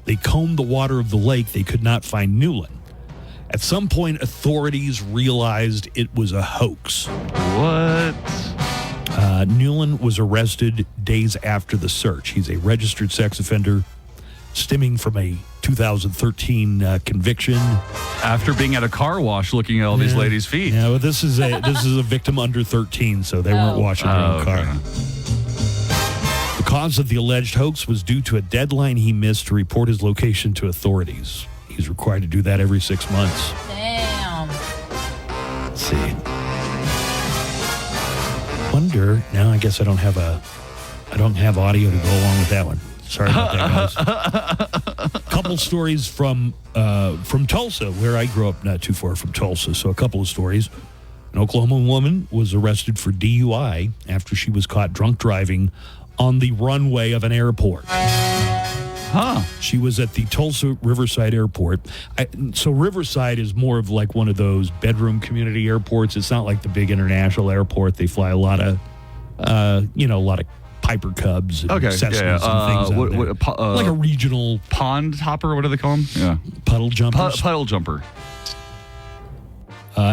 Speaker 9: They combed the water of the lake. They could not find Newland. At some point, authorities realized it was a hoax.
Speaker 8: What?
Speaker 9: Newland was arrested days after the search. He's a registered sex offender stemming from a 2013 conviction.
Speaker 8: After being at a car wash looking at all these ladies' feet.
Speaker 9: Yeah, well, this is a victim under 13, so they weren't washing their own car. The cause of the alleged hoax was due to a deadline he missed to report his location to authorities. He's required to do that every 6 months.
Speaker 11: Damn.
Speaker 9: Let's see. Wonder, now I guess I don't have audio to go along with that one. Sorry about that, guys. Couple stories from Tulsa, where I grew up, not too far from Tulsa. So a couple of stories. An Oklahoma woman was arrested for DUI after she was caught drunk driving on the runway of an airport. She was at the Tulsa Riverside Airport. So Riverside is more of like one of those bedroom community airports. It's not like the big international airport. They fly a lot of Piper Cubs and Cessnas and things like a regional
Speaker 8: pond hopper. What do they call them? Yeah,
Speaker 9: puddle jumpers.
Speaker 8: Puddle jumper.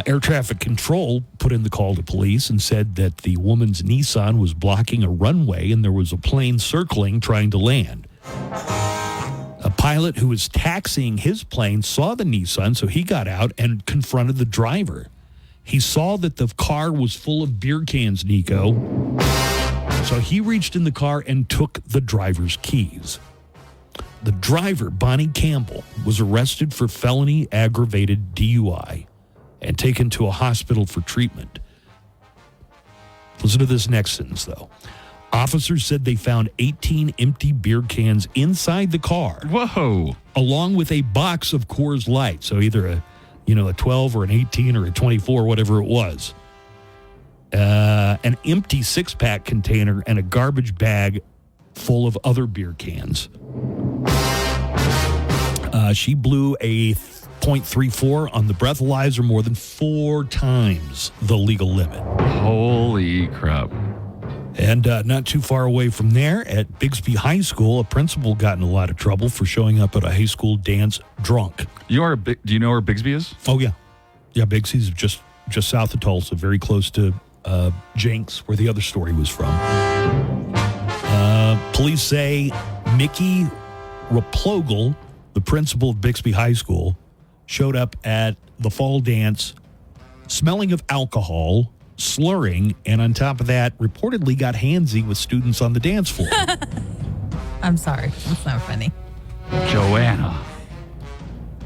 Speaker 9: Air traffic control put in the call to police and said that the woman's Nissan was blocking a runway and there was a plane circling trying to land. A pilot who was taxiing his plane saw the Nissan, so he got out and confronted the driver. He saw that the car was full of beer cans, Nico. So he reached in the car and took the driver's keys. The driver, Bonnie Campbell, was arrested for felony aggravated DUI and taken to a hospital for treatment. Listen to this next sentence, though. Officers said they found 18 empty beer cans inside the car.
Speaker 8: Whoa.
Speaker 9: Along with a box of Coors Light. So either a 12 or an 18 or a 24, whatever it was. An empty 6-pack container and a garbage bag full of other beer cans. She blew a .34 on the breathalyzer, more than 4 times the legal limit.
Speaker 8: Holy crap.
Speaker 9: And not too far away from there, at Bixby High School, a principal got in a lot of trouble for showing up at a high school dance drunk.
Speaker 8: Do you know where Bixby is?
Speaker 9: Oh, yeah. Yeah, Bixby's just south of Tulsa, very close to Jenks, where the other story was from. Police say Mickey Raplogle, the principal of Bixby High School, showed up at the fall dance smelling of alcohol, slurring, and on top of that, reportedly got handsy with students on the dance floor.
Speaker 11: I'm sorry. That's not funny.
Speaker 8: Joanna.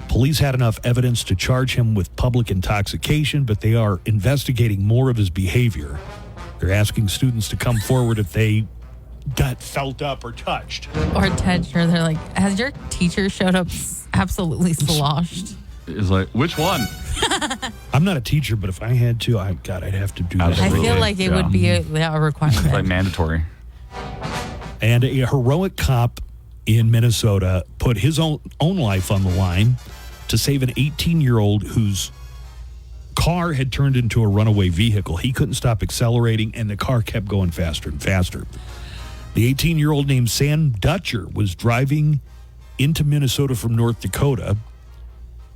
Speaker 9: Police had enough evidence to charge him with public intoxication, but they are investigating more of his behavior. They're asking students to come forward if they got felt up or touched.
Speaker 11: Or touched, or they're like, has your teacher showed up absolutely sloshed?
Speaker 8: It's like, which one?
Speaker 9: I'm not a teacher, but if I had to, I'd have to do that.
Speaker 11: I feel like it would be a requirement.
Speaker 8: Like mandatory.
Speaker 9: And a heroic cop in Minnesota put his own life on the line to save an 18-year-old whose car had turned into a runaway vehicle. He couldn't stop accelerating, and the car kept going faster and faster. The 18-year-old named Sam Dutcher was driving into Minnesota from North Dakota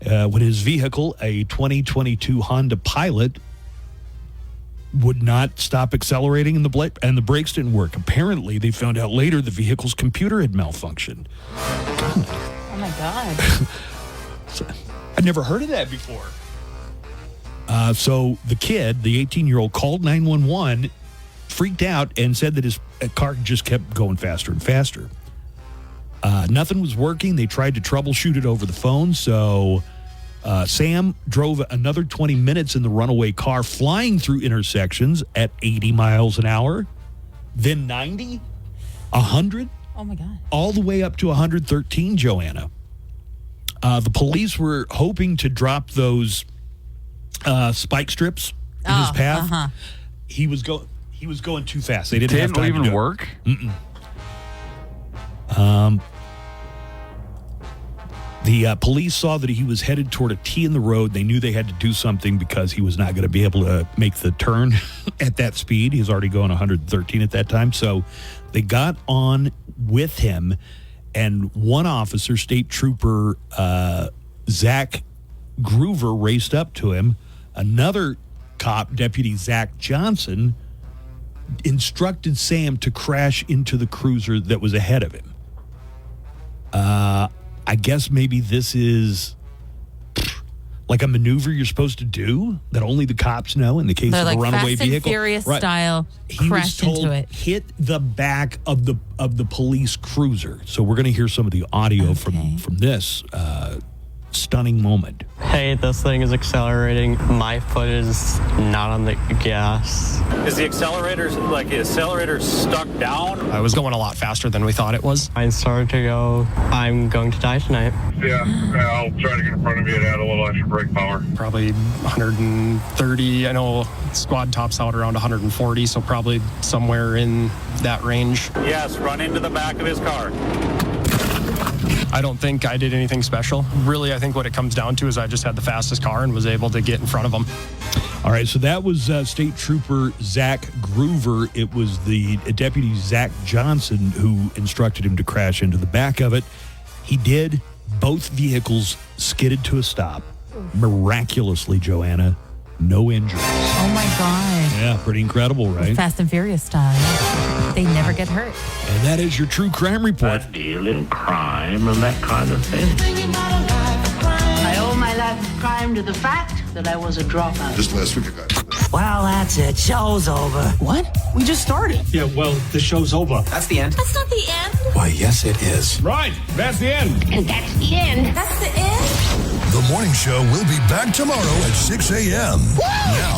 Speaker 9: when his vehicle, a 2022 Honda Pilot, would not stop accelerating, and the brakes didn't work. Apparently, they found out later the vehicle's computer had malfunctioned.
Speaker 11: Oh, my God.
Speaker 9: I'd never heard of that before. So the kid, the 18-year-old, called 911, freaked out, and said that his car just kept going faster and faster. Nothing was working. They tried to troubleshoot it over the phone, so Sam drove another 20 minutes in the runaway car, flying through intersections at 80 miles an hour, then 90, 100.
Speaker 11: Oh, my God.
Speaker 9: All the way up to 113, Joanna. The police were hoping to drop those spike strips in his path.
Speaker 11: Uh-huh.
Speaker 9: He was going too fast. They didn't have time
Speaker 8: even
Speaker 9: to do it.
Speaker 8: work?
Speaker 9: The police saw that he was headed toward a T in the road. They knew they had to do something because he was not going to be able to make the turn at that speed. He was already going 113 at that time. So they got on with him, and one officer, State Trooper Zach Groover, raced up to him. Another cop, Deputy Zach Johnson, instructed Sam to crash into the cruiser that was ahead of him. I guess maybe this is like a maneuver you're supposed to do that only the cops know in the case
Speaker 11: They're
Speaker 9: of
Speaker 11: like
Speaker 9: a runaway
Speaker 11: Fast and
Speaker 9: vehicle.
Speaker 11: Furious style,
Speaker 9: He was
Speaker 11: crashed
Speaker 9: told,
Speaker 11: into it.
Speaker 9: hit the back of the police cruiser. So we're going to hear some of the audio from this stunning moment.
Speaker 6: Hey, this thing is accelerating. My foot is not on the gas.
Speaker 17: Is the accelerator stuck down?
Speaker 6: I was going a lot faster than we thought it was. I started to go, I'm going to die tonight.
Speaker 18: Yeah, I'll try to get in front of you and add a little extra brake power.
Speaker 6: Probably 130. I know squad tops out around 140, so probably somewhere in that range.
Speaker 17: Yes, run into the back of his car.
Speaker 6: I don't think I did anything special. Really, I think what it comes down to is I just had the fastest car and was able to get in front of them.
Speaker 9: All right, so that was State Trooper Zach Groover. It was the Deputy Zach Johnson who instructed him to crash into the back of it. He did. Both vehicles skidded to a stop. Miraculously, Joanna, no injuries.
Speaker 11: Oh, my God.
Speaker 9: Yeah, pretty incredible, right?
Speaker 11: Fast and Furious style. They never get hurt.
Speaker 9: And that is your true crime report.
Speaker 23: I deal in crime and that kind of thing.
Speaker 25: I owe my life of crime to the fact that I was a dropout.
Speaker 15: Just last week I got
Speaker 25: Well, that's it. Show's over. What? We just started.
Speaker 26: Yeah, well, the show's over.
Speaker 25: That's the end. That's not the end.
Speaker 26: Why, yes, it is.
Speaker 15: Right, that's the end.
Speaker 25: And that's the end. That's the end.
Speaker 15: The morning show will be back tomorrow at 6 a.m. Now.